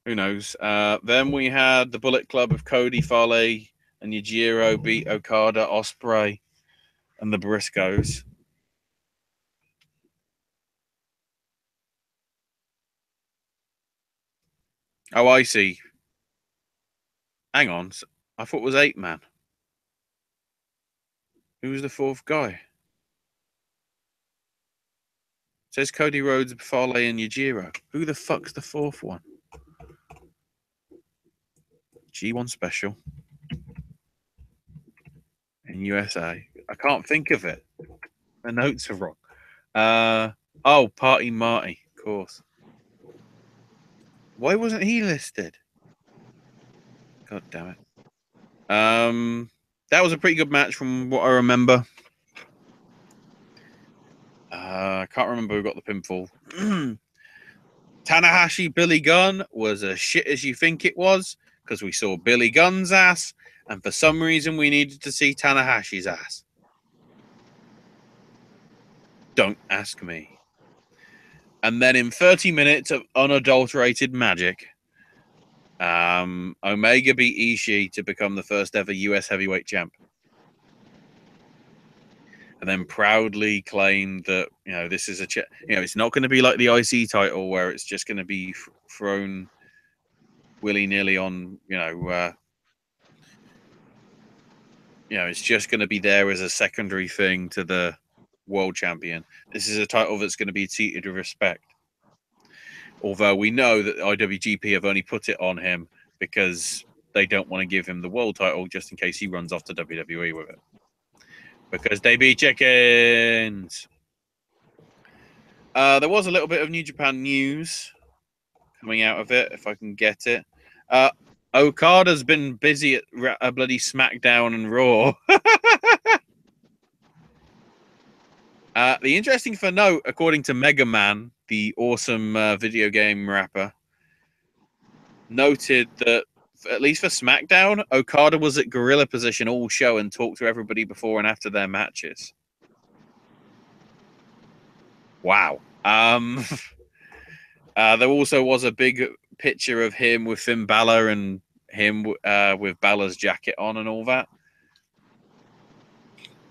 knows? Then we had the Bullet Club of Cody, Fale, and Yujiro beat Okada, Ospreay, and the Briscoes. Oh, I see. Hang on. I thought it was 8-man. Who was the fourth guy? It says Cody Rhodes, Fale, and Yujiro. Who the fuck's the fourth one? G1 Special in USA. I can't think of it. My notes are wrong. Party Marty, of course. Why wasn't he listed? God damn it. That was a pretty good match from what I remember. I can't remember who got the pinfall. Tanahashi Billy Gunn was as shit as you think it was because we saw Billy Gunn's ass, and for some reason we needed to see Tanahashi's ass. Don't ask me. And then in 30 minutes of unadulterated magic, Omega beat Ishii to become the first ever US heavyweight champ. And then proudly claimed that, this is it's not going to be like the IC title where it's just going to be thrown willy-nilly on, it's just going to be there as a secondary thing to the world champion. This is a title that's going to be treated with respect. Although we know that IWGP have only put it on him because they don't want to give him the world title just in case he runs off to WWE with it. Because they be chickens. There was a little bit of New Japan news coming out of it, if I can get it. Okada's been busy at a bloody Smackdown and Raw. The interesting for note, according to Mega Man, the awesome video game rapper, noted that at least for SmackDown, Okada was at gorilla position all show and talked to everybody before and after their matches. Wow. There also was a big picture of him with Finn Balor and him with Balor's jacket on and all that.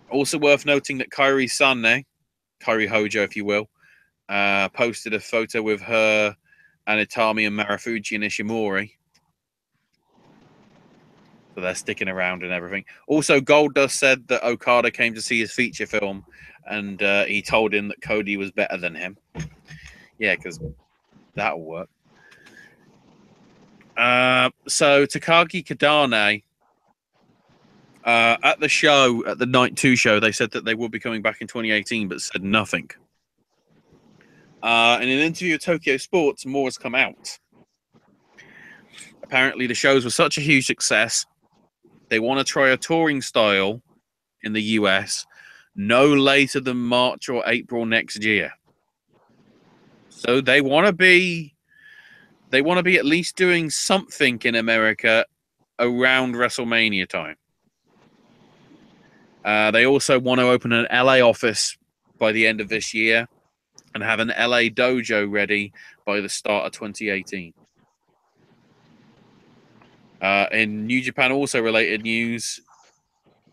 Also worth noting that Kairi Sane, Kairi Hojo, if you will, posted a photo with her and Itami and Marufuji and Ishimori. So they're sticking around and everything. Also, Goldust said that Okada came to see his feature film and he told him that Cody was better than him. Yeah, because that'll work. So Takagi Kadane, at the show, at the Night 2 show, they said that they would be coming back in 2018, but said nothing. In an interview with Tokyo Sports, more has come out. Apparently, the shows were such a huge success, they want to try a touring style in the US no later than March or April next year. So they want to be at least doing something in America around WrestleMania time. They also want to open an LA office by the end of this year and have an LA dojo ready by the start of 2018. In New Japan also related news,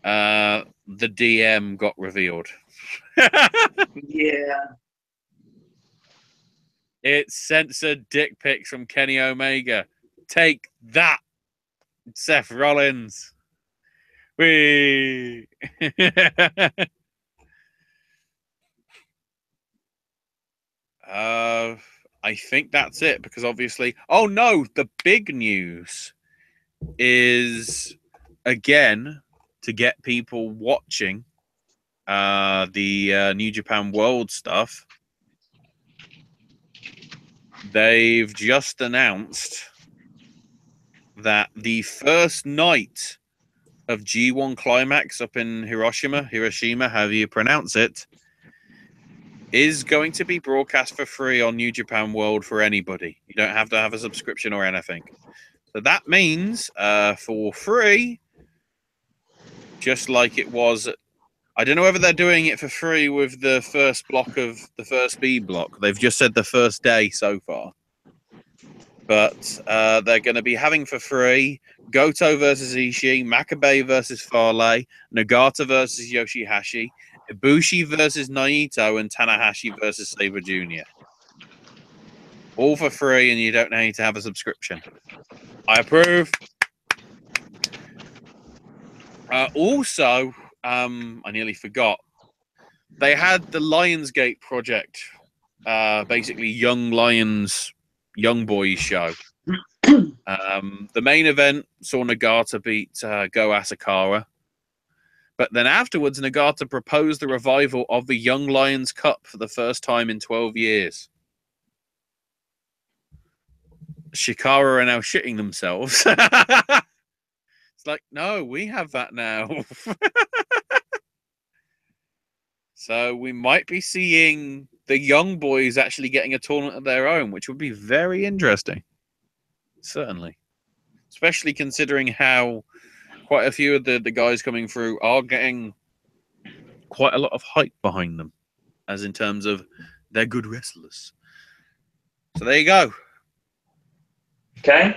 the DM got revealed. Yeah. It's censored dick pics from Kenny Omega. Take that, Seth Rollins. Whee! I think that's it because obviously. Oh no, the big news is again to get people watching the New Japan World stuff. They've just announced that the first night of G1 Climax up in Hiroshima, however you pronounce it, is going to be broadcast for free on New Japan World for anybody. You don't have to have a subscription or anything. So that means for free, just like it was. I don't know whether they're doing it for free with the first block of the first B block. They've just said the first day so far. But they're going to be having for free Goto versus Ishii, Makabe versus Fale, Nagata versus Yoshihashi, Ibushi versus Naito, and Tanahashi versus Sabre Jr. All for free, and you don't need to have a subscription. I approve. Also, I nearly forgot. They had the Lionsgate project, basically Young Lions, Young Boys show. The main event saw Nagata beat Go Asakara. But then afterwards, Nagata proposed the revival of the Young Lions Cup for the first time in 12 years. Shikara are now shitting themselves. It's like, no, we have that now. So we might be seeing the Young Boys actually getting a tournament of their own, which would be very interesting. Certainly. Especially considering how quite a few of the guys coming through are getting quite a lot of hype behind them, as in terms of they're good wrestlers. So there you go. Okay.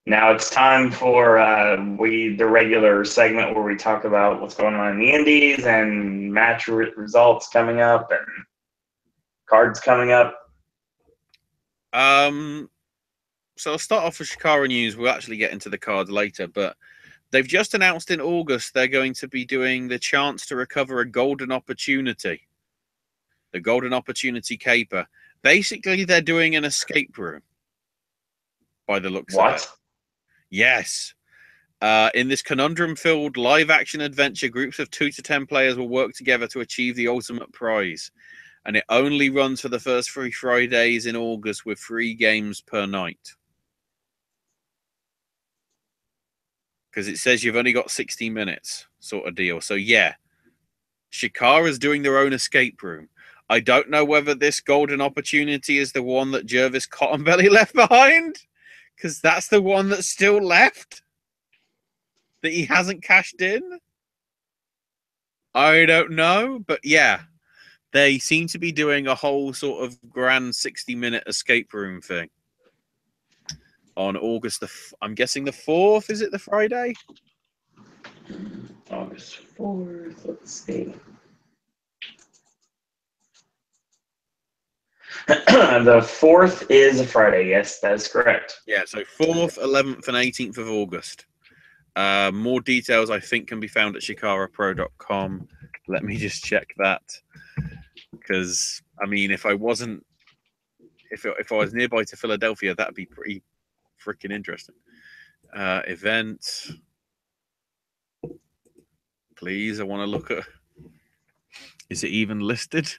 Now it's time for the regular segment where we talk about what's going on in the indies and match results coming up and cards coming up. So I'll start off with Shikara news. We'll actually get into the cards later, but they've just announced in August they're going to be doing the chance to recover a golden opportunity. The golden opportunity caper. Basically, they're doing an escape room. By the looks of it. Yes. In this conundrum-filled live-action adventure, groups of 2 to 10 players will work together to achieve the ultimate prize. And it only runs for the first 3 Fridays in August with 3 games per night. Because it says you've only got 60 minutes sort of deal. So, yeah. Shikara's doing their own escape room. I don't know whether this golden opportunity is the one that Jervis Cottonbelly left behind. Because that's the one that's still left. That he hasn't cashed in. I don't know. But yeah. They seem to be doing a whole sort of grand 60-minute escape room thing. On August I'm guessing the 4th. Is it the Friday? August 4th. Let's see. The 4th is a Friday. Yes, that is correct. Yeah, so 4th, 11th, and 18th of August. More details, I think, can be found at shikarapro.com. Let me just check that. Because, I mean, if I was nearby to Philadelphia, that'd be pretty freaking interesting. Event. Please, I want to look at... Is it even listed?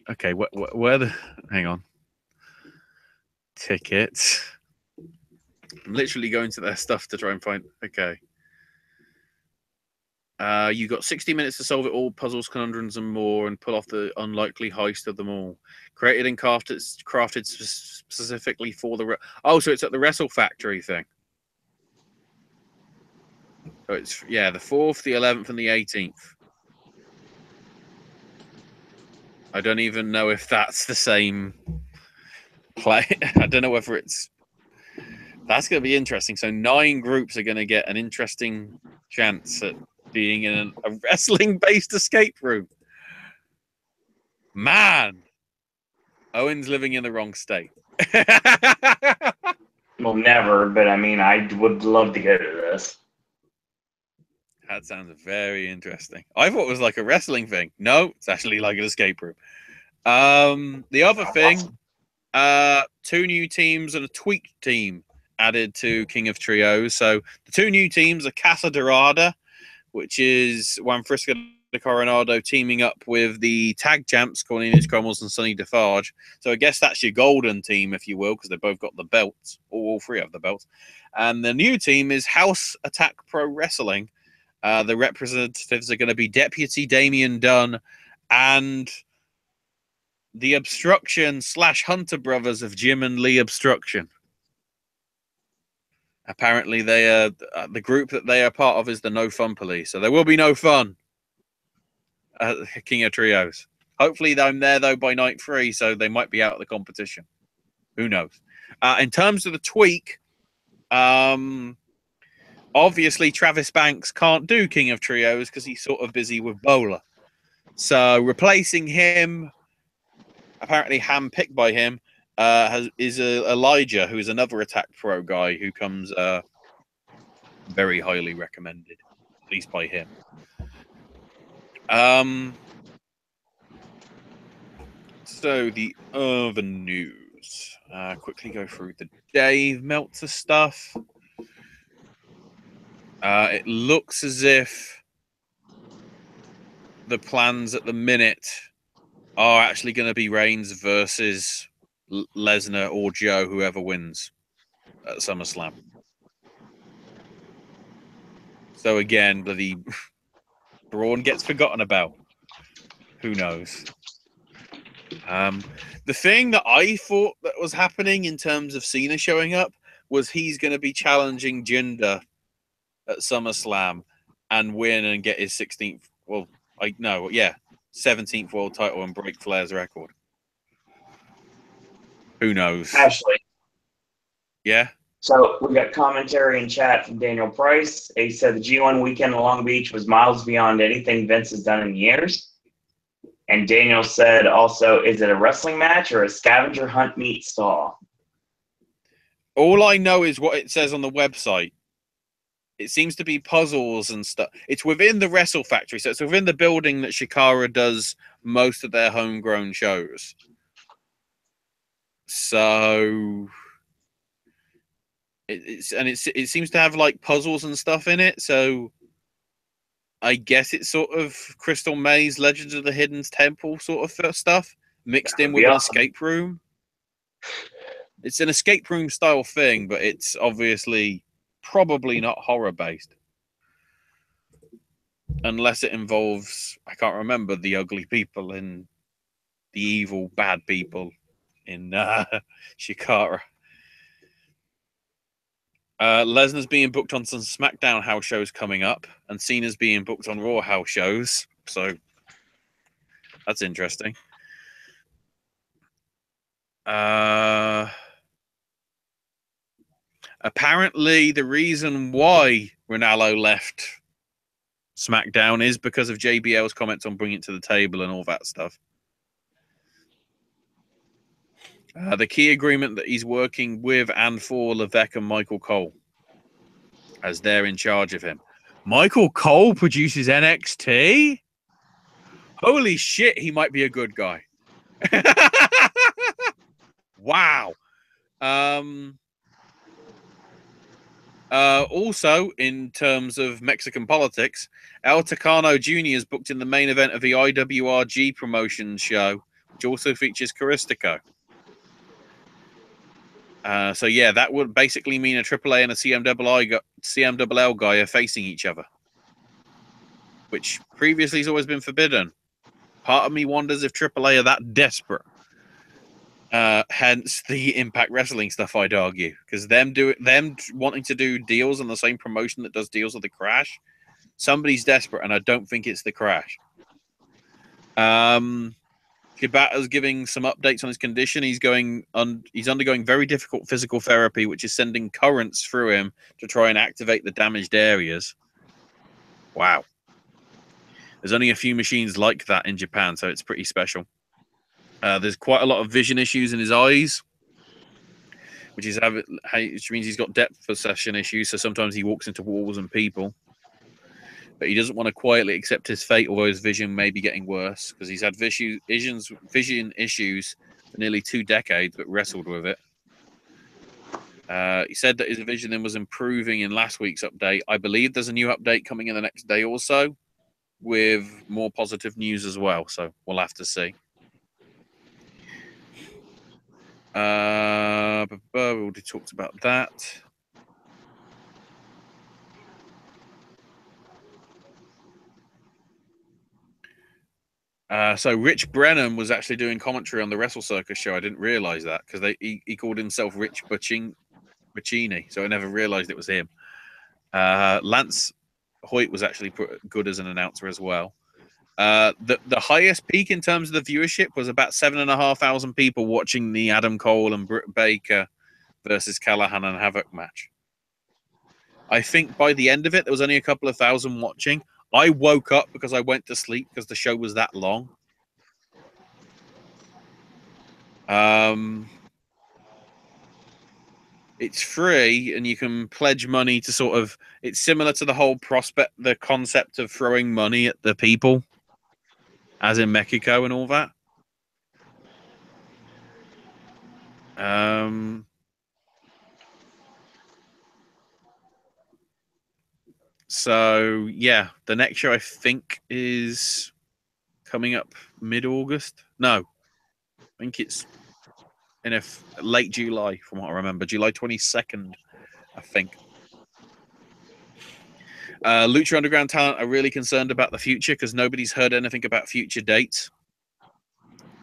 Okay, where the... Hang on. Tickets. I'm literally going to their stuff to try and find... Okay. You got 60 minutes to solve it all, puzzles, conundrums, and more, and pull off the unlikely heist of them all. Created and crafted specifically for the... so it's at the Wrestle Factory thing. So it's, yeah, the 4th, the 11th, and the 18th. I don't even know if that's the same play. I don't know whether it's... That's going to be interesting. So 9 groups are going to get an interesting chance at being in a wrestling-based escape room. Man! Owen's living in the wrong state. Well, never, but I mean, I would love to go to this. That sounds very interesting. I thought it was like a wrestling thing. No, it's actually like an escape room. The other thing, 2 new teams and a tweaked team added to King of Trios. So the 2 new teams are Casa Dorada, which is Juan Frisco Coronado teaming up with the tag champs, Cornelius Cromwell and Sonny Defarge. So I guess that's your golden team, if you will, because they both got the belts. All three have the belts. And the new team is House Attack Pro Wrestling. The representatives are going to be Deputy Damian Dunn and the Obstruction / Hunter brothers of Jim and Lee Obstruction. Apparently, they are the group that they are part of is the No Fun Police. So there will be no fun at King of Trios. Hopefully, I'm there though by night 3, so they might be out of the competition. Who knows? In terms of the tweak, obviously Travis Banks can't do King of Trios because he's sort of busy with Bowler. So replacing him, apparently handpicked by him, is Elijah, who is another Attack Pro guy who comes very highly recommended, at least by him. So the other news. Quickly go through the Dave Meltzer stuff. It looks as if the plans at the minute are actually going to be Reigns versus Lesnar or Joe, whoever wins at SummerSlam. So again, bloody Braun gets forgotten about. Who knows? The thing that I thought that was happening in terms of Cena showing up was he's going to be challenging Jinder at SummerSlam and win and get his 16th. Well, 17th world title and break Flair's record. Who knows? Ashley. Yeah. So we got commentary in chat from Daniel Price. He said the G1 weekend in Long Beach was miles beyond anything Vince has done in years. And Daniel said also, is it a wrestling match or a scavenger hunt meat stall? All I know is what it says on the website. It seems to be puzzles and stuff. It's within the Wrestle Factory, so it's within the building that Shikara does most of their homegrown shows. So it seems to have like puzzles and stuff in it. So I guess it's sort of Crystal Maze, Legends of the Hidden Temple sort of stuff mixed in with an escape room. It's an escape room style thing, but it's obviously probably not horror based. Unless it involves, I can't remember, the ugly people and the evil bad people in Shikara. Lesnar's being booked on some Smackdown house shows coming up, and Cena's being booked on Raw house shows. So that's interesting. Apparently, the reason why Ronaldo left SmackDown is because of JBL's comments on bringing it to the table and all that stuff. The key agreement that he's working with and for Levesque and Michael Cole, as they're in charge of him. Michael Cole produces NXT? Holy shit, he might be a good guy. Wow. Also, in terms of Mexican politics, El Tacano Jr. is booked in the main event of the IWRG promotion show, which also features Caristico. So yeah, that would basically mean a AAA and a CMLL guy are facing each other, which previously has always been forbidden. Part of me wonders if AAA are that desperate. Hence the Impact Wrestling stuff, I'd argue, because them wanting to do deals on the same promotion that does deals with the Crash, somebody's desperate, and I don't think it's the Crash. Kibata's giving some updates on his condition. He's undergoing very difficult physical therapy, which is sending currents through him to try and activate the damaged areas. Wow. There's only a few machines like that in Japan, so it's pretty special. There's quite a lot of vision issues in his eyes, which means he's got depth perception issues, so sometimes he walks into walls and people. But he doesn't want to quietly accept his fate, although his vision may be getting worse, because he's had vision issues for nearly 2 decades, but wrestled with it. He said that his vision then was improving in last week's update. I believe there's a new update coming in the next day or so. with more positive news as well. So we'll have to see. We already talked about that. So Rich Brennan was actually doing commentary on the Wrestle Circus show. I didn't realize that because he called himself Rich Buccini, so I never realized it was him. Lance Hoyt was actually good as an announcer as well. The highest peak in terms of the viewership was about 7,500 people watching the Adam Cole and Britt Baker versus Callahan and Havoc match. I think by the end of it, there was only a couple of thousand watching. I woke up because I went to sleep because the show was that long. It's free and you can pledge money to sort of, it's similar to the whole the concept of throwing money at the people, as in Mexico and all that. So yeah, the next show I think is coming up mid-August. No, I think it's in late July, from what I remember, July 22nd, I think. Lucha Underground talent are really concerned about the future because nobody's heard anything about future dates,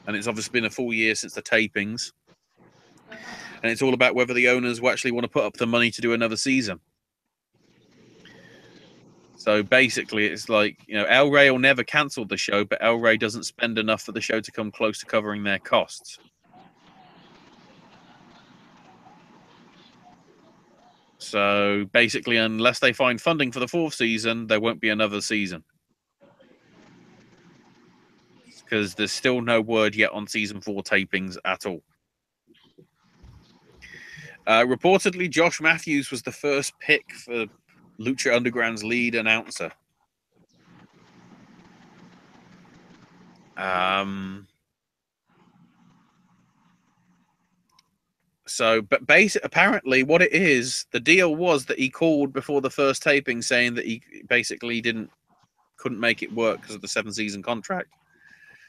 and it's obviously been a full year since the tapings, and it's all about whether the owners will actually want to put up the money to do another season. So basically, it's like, you know, El Rey will never cancel the show, but El Rey doesn't spend enough for the show to come close to covering their costs. So basically, unless they find funding for the fourth season, there won't be another season. Because there's still no word yet on season 4 tapings at all. Reportedly, Josh Matthews was the first pick for Lucha Underground's lead announcer. But apparently what it is, the deal was that he called before the first taping saying that he basically couldn't make it work because of the 7-season contract.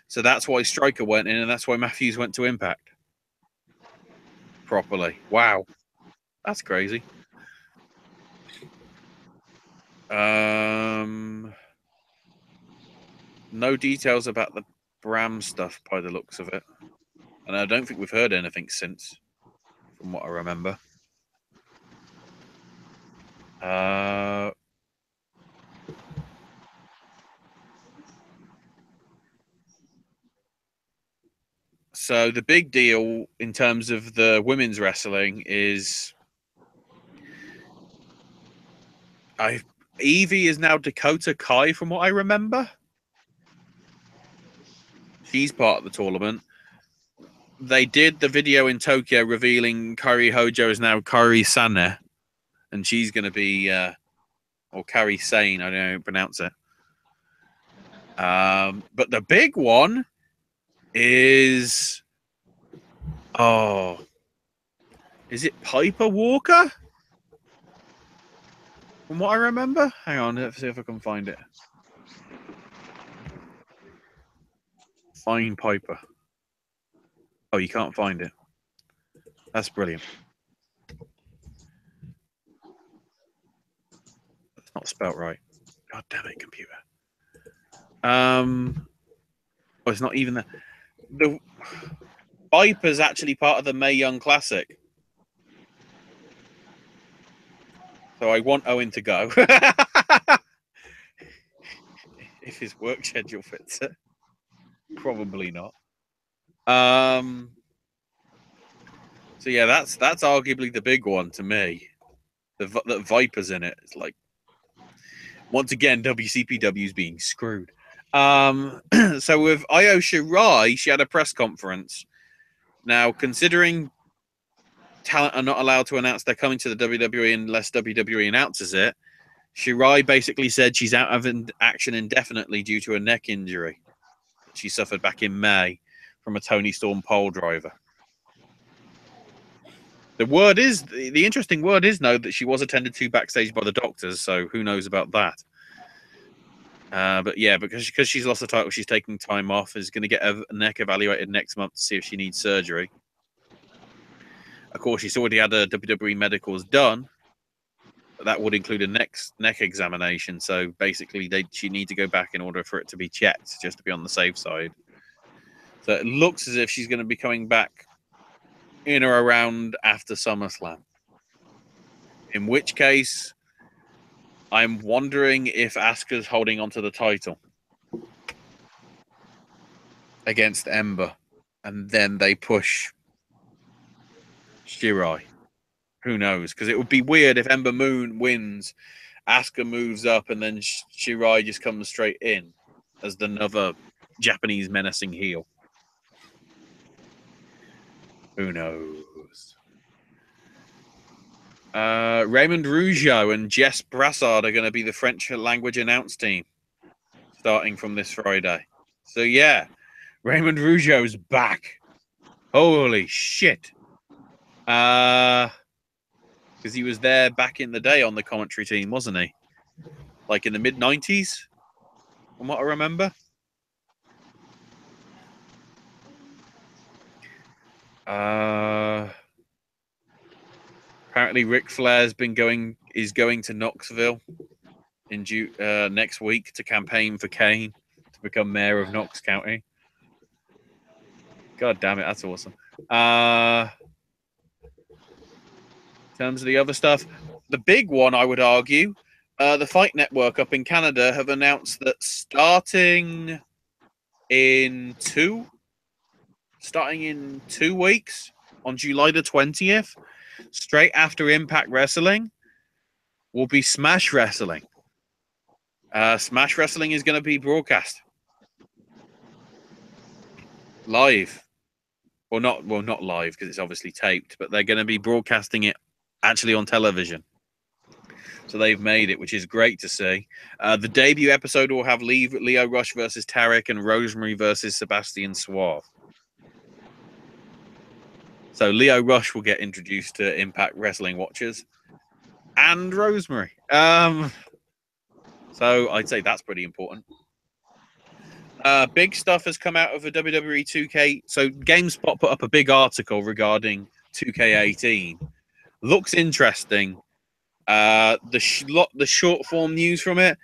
So that's why Stryker went in, and that's why Matthews went to Impact. Properly. Wow. That's crazy. No details about the Bram stuff by the looks of it. And I don't think we've heard anything since, from what I remember. So the big deal in terms of the women's wrestling is Evie is now Dakota Kai, from what I remember. She's part of the tournament. They did the video in Tokyo revealing Kairi Hojo is now Kairi Sane, and she's going to be, or Kairi Sane, I don't know how to pronounce it. But the big one is, is it Piper Walker? From what I remember? Hang on, let's see if I can find it. Find Piper. Oh, you can't find it. That's brilliant. That's not spelt right. God damn it, computer. It's not even that. The Piper's actually part of the Mae Young Classic. So I want Owen to go. If his work schedule fits it. Probably not. So yeah, that's arguably the big one to me. The Viper's in it. It's like, once again, WCPW's being screwed. So with Io Shirai, she had a press conference. Now, considering talent are not allowed to announce they're coming to the WWE unless WWE announces it, Shirai basically said she's out of action indefinitely due to a neck injury that she suffered back in May from a Tony Storm pole driver. The interesting word is, though, that she was attended to backstage by the doctors, so who knows about that. But yeah, because she's lost the title, she's taking time off. Is going to get her neck evaluated next month to see if she needs surgery. Of course, she's already had her WWE medicals done, but that would include a neck examination. So basically, she need to go back in order for it to be checked, just to be on the safe side. So it looks as if she's going to be coming back in or around after SummerSlam. In which case, I'm wondering if Asuka's holding onto the title against Ember, and then they push Shirai. Who knows? Because it would be weird if Ember Moon wins, Asuka moves up, and then Shirai just comes straight in as another Japanese menacing heel. Who knows? Raymond Rougeau and Jess Brassard are going to be the French language announce team starting from this Friday. So yeah, Raymond Rougeau's back. Holy shit. Because he was there back in the day on the commentary team, wasn't he? Like in the mid-90s, from what I remember. Apparently Ric Flair's is going to Knoxville in next week to campaign for Kane to become mayor of Knox County. God damn it, that's awesome. In terms of the other stuff, the big one, I would argue, the Fight Network up in Canada have announced that starting in 2 weeks, on July the 20th, straight after Impact Wrestling, will be Smash Wrestling. Smash Wrestling is going to be broadcast live. Not live because it's obviously taped, but they're going to be broadcasting it actually on television. So they've made it, which is great to see. The debut episode will have Leo Rush versus Tarek and Rosemary versus Sebastian Suave. So Leo Rush will get introduced to Impact Wrestling watchers and Rosemary. So I'd say that's pretty important. Big stuff has come out of the WWE 2K. So GameSpot put up a big article regarding 2K18. Looks interesting. The short form news from it.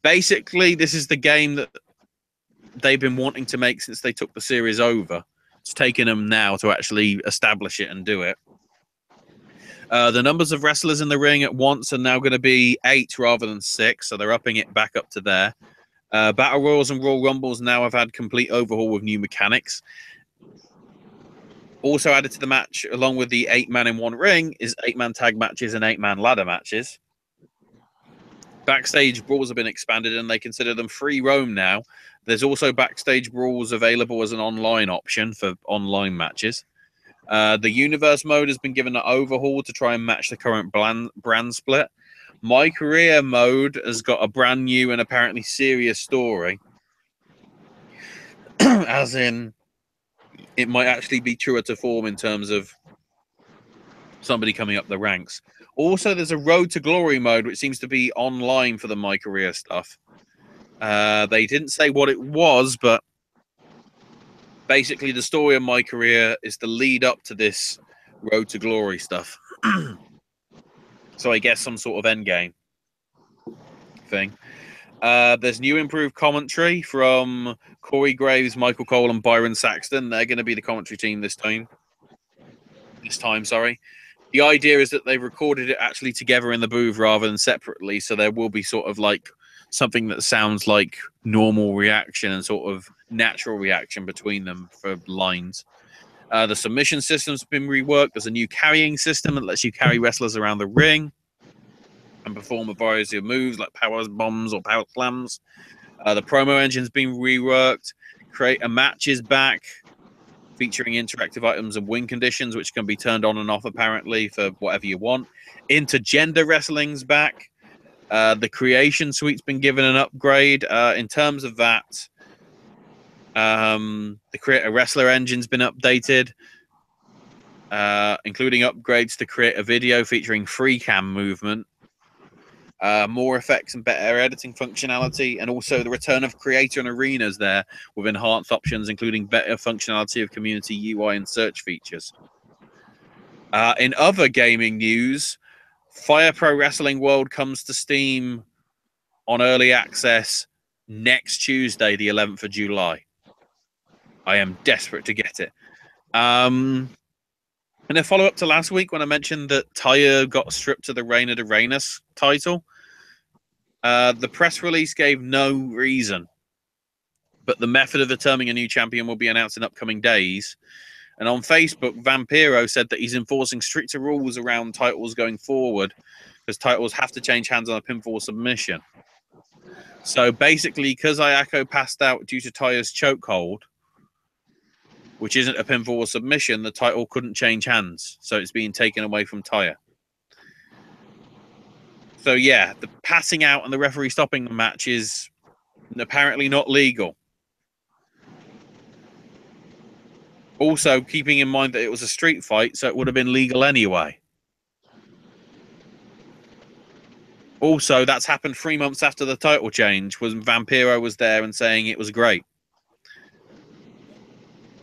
Basically, this is the game that they've been wanting to make since they took the series over. It's taken them now to actually establish it and do it. The numbers of wrestlers in the ring at once are now going to be 8 rather than 6, so they're upping it back up to there. Battle Royals and Royal Rumbles now have had complete overhaul with new mechanics. Also added to the match, along with the 8-man in one ring, is 8-man tag matches and 8-man ladder matches. Backstage brawls have been expanded, and they consider them free roam now. There's also backstage brawls available as an online option for online matches. The Universe mode has been given an overhaul to try and match the current brand split. My Career mode has got a brand new and apparently serious story. As in, it might actually be truer to form in terms of somebody coming up the ranks. Also, there's a Road to Glory mode, which seems to be online for the My Career stuff. They didn't say what it was, but basically the story of My Career is the lead up to this Road to Glory stuff. So I guess some sort of endgame thing. There's new improved commentary from Corey Graves, Michael Cole, and Byron Saxton. They're going to be the commentary team this time. The idea is that they've recorded it actually together in the booth rather than separately, so there will be sort of like something that sounds like normal reaction and sort of natural reaction between them for lines. The submission system's been reworked. There's a new carrying system that lets you carry wrestlers around the ring and perform a variety of moves like power bombs or power slams. The promo engine's been reworked. Create a match is back, featuring interactive items and win conditions, which can be turned on and off apparently for whatever you want. Intergender wrestling's back. The creation suite's been given an upgrade. In terms of that, the Create a Wrestler engine's been updated, including upgrades to create a video featuring free cam movement. more effects and better editing functionality, and also the return of creator and arenas there with enhanced options, including better functionality of community UI and search features. In other gaming news, Fire Pro Wrestling World comes to Steam on early access next Tuesday, the 11th of July. I am desperate to get it. And a follow-up to last week when I mentioned that Taya got stripped of the Reina de Reinas title. The press release gave no reason, but the method of determining a new champion will be announced in upcoming days. And on Facebook, Vampiro said that he's enforcing stricter rules around titles going forward because titles have to change hands on a pinfall submission. So basically, because Ayako passed out due to Taya's chokehold, which isn't a pinfall or submission, the title couldn't change hands. So it's being taken away from Taya. So yeah, the passing out and the referee stopping the match is apparently not legal. Also, keeping in mind that it was a street fight, so it would have been legal anyway. Also, that's happened 3 months after the title change, when Vampiro was there and saying it was great.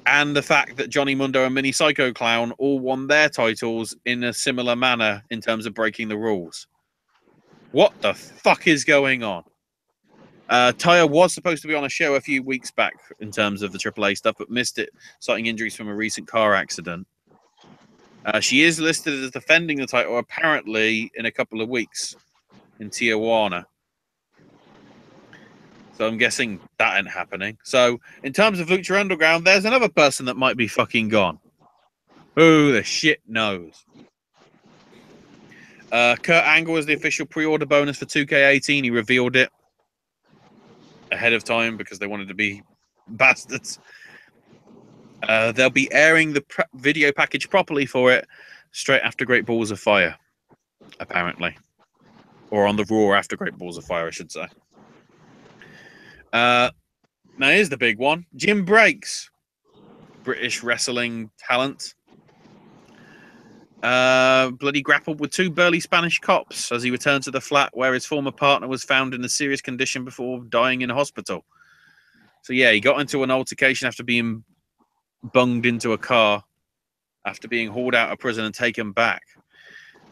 And the fact that Johnny Mundo and Mini Psycho Clown all won their titles in a similar manner in terms of breaking the rules. What the fuck is going on? Taya was supposed to be on a show a few weeks back in terms of the AAA stuff, but missed it, citing injuries from a recent car accident. She is listed as defending the title apparently in a couple of weeks in Tijuana. So I'm guessing that ain't happening. So in terms of Lucha Underground, there's another person that might be fucking gone. Who the shit knows? Kurt Angle was the official pre-order bonus for 2K18. He revealed it ahead of time because they wanted to be bastards. They'll be airing the video package properly for it straight after Great Balls of Fire, apparently. Or on the Raw after Great Balls of Fire, I should say. Now, here's the big one. Jim Breaks, British wrestling talent, bloody grappled with two burly Spanish cops as he returned to the flat where his former partner was found in a serious condition before dying in a hospital. So, yeah, he got into an altercation after being bunged into a car after being hauled out of prison and taken back.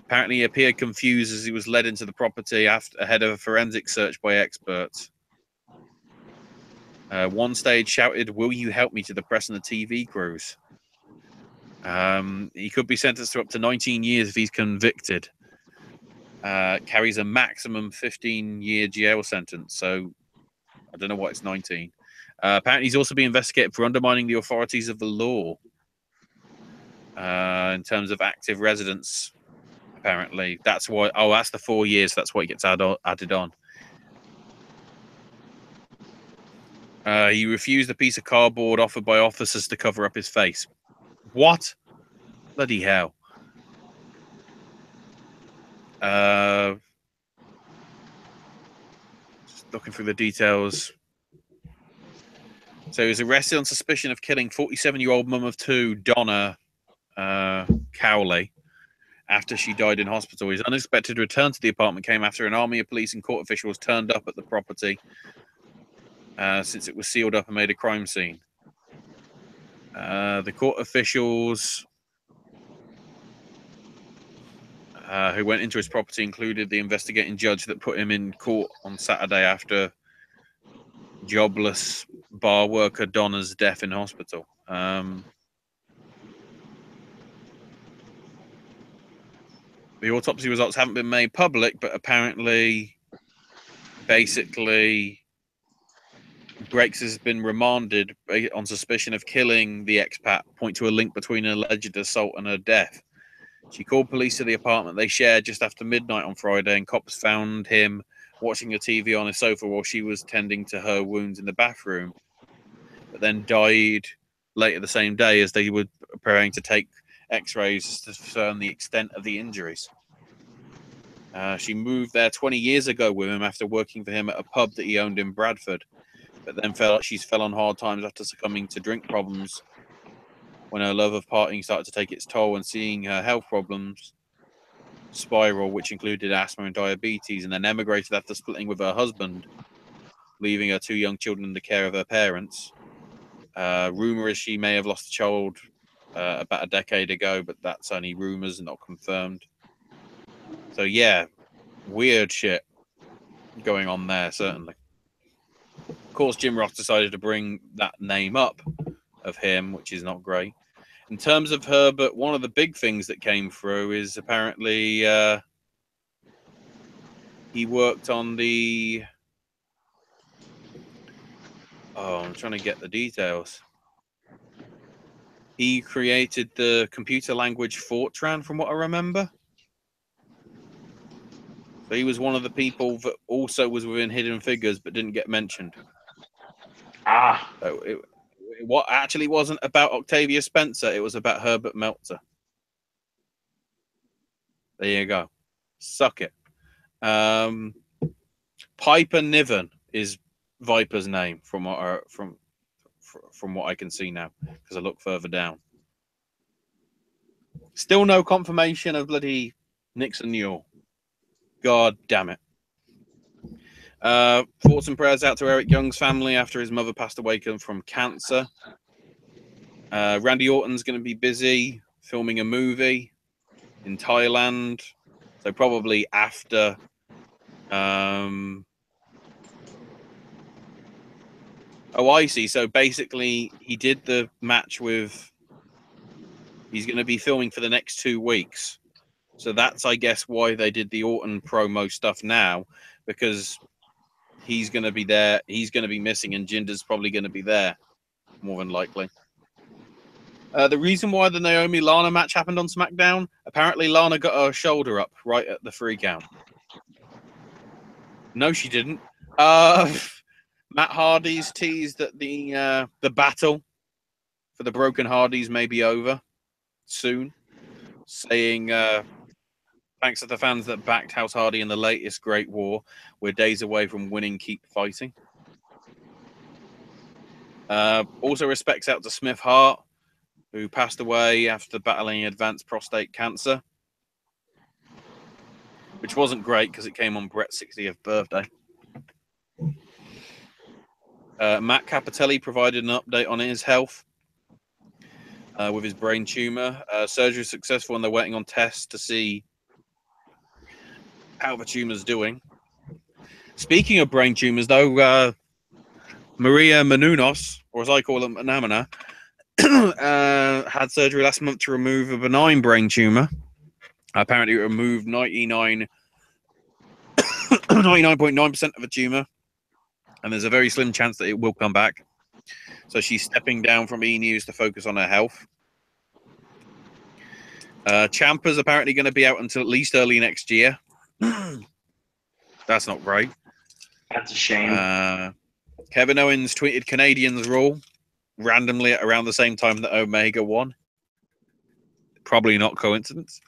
Apparently, he appeared confused as he was led into the property ahead of a forensic search by experts. One stage shouted, "Will you help me?" to the press and the TV crews. He could be sentenced to up to 19 years if he's convicted. Carries a maximum 15-year jail sentence, so I don't know what it's 19. Apparently, he's also being investigated for undermining the authorities of the law in terms of active residence. Apparently, that's why. Oh, that's the 4 years. That's why it gets added on. He refused a piece of cardboard offered by officers to cover up his face. What? Bloody hell. Just looking through the details. So he was arrested on suspicion of killing 47-year-old mum of two, Donna Cowley, after she died in hospital. His unexpected return to the apartment came after an army of police and court officials turned up at the property since it was sealed up and made a crime scene. The court officials who went into his property included the investigating judge that put him in court on Saturday after jobless bar worker Donna's death in hospital. The autopsy results haven't been made public, but apparently, basically, Breaks has been remanded on suspicion of killing the expat, point to a link between an alleged assault and her death. She called police to the apartment they shared just after midnight on Friday, and cops found him watching a TV on a sofa while she was tending to her wounds in the bathroom, but then died later the same day as they were preparing to take x-rays to confirm the extent of the injuries. She moved there 20 years ago with him after working for him at a pub that he owned in Bradford, but then she's fell on hard times after succumbing to drink problems when her love of partying started to take its toll, and seeing her health problems spiral, which included asthma and diabetes, and then emigrated after splitting with her husband, leaving her 2 young children in the care of her parents. Rumor is she may have lost a child about a decade ago, but that's only rumors and not confirmed. So yeah, weird shit going on there, certainly. Of course, Jim Ross decided to bring that name up of him, which is not great. In terms of Herbert, one of the big things that came through is apparently he worked on the... Oh, I'm trying to get the details. He created the computer language Fortran, from what I remember. So he was one of the people that also was within Hidden Figures but didn't get mentioned. So what actually wasn't about Octavia Spencer, it was about Herbert Meltzer. There you go. Suck it. Piper Niven is Viper's name from what I can see now, because I look further down. Still no confirmation of bloody Nixon Newell. God damn it. Thoughts and prayers out to Eric Young's family after his mother passed away from cancer. Randy Orton's going to be busy filming a movie in Thailand, so probably after I see. So basically he did the match with... He's going to be filming for the next 2 weeks. So that's, I guess, why they did the Orton promo stuff now, because he's going to be there. He's going to be missing, and Jinder's probably going to be there, more than likely. The reason why the Naomi-Lana match happened on SmackDown, apparently Lana got her shoulder up right at the 3 count. No, she didn't. Matt Hardy's teased that the battle for the Broken Hardys may be over soon, saying thanks to the fans that backed House Hardy in the latest Great War, we're days away from winning. Keep fighting. Also respects out to Smith Hart, who passed away after battling advanced prostate cancer, which wasn't great because it came on Bret's 60th birthday. Matt Capitelli provided an update on his health with his brain tumor. Surgery successful, and they're waiting on tests to see how the tumor's doing. Speaking of brain tumors, though, Maria Menounos, or as I call them, Manamana, had surgery last month to remove a benign brain tumor. Apparently, it removed 99.9% of the tumor, and there's a very slim chance that it will come back. So she's stepping down from E! News to focus on her health. Ciampa's apparently going to be out until at least early next year. That's not great. That's a shame. Kevin Owens tweeted Canadians rule randomly at around the same time that Omega won. Probably not coincidence.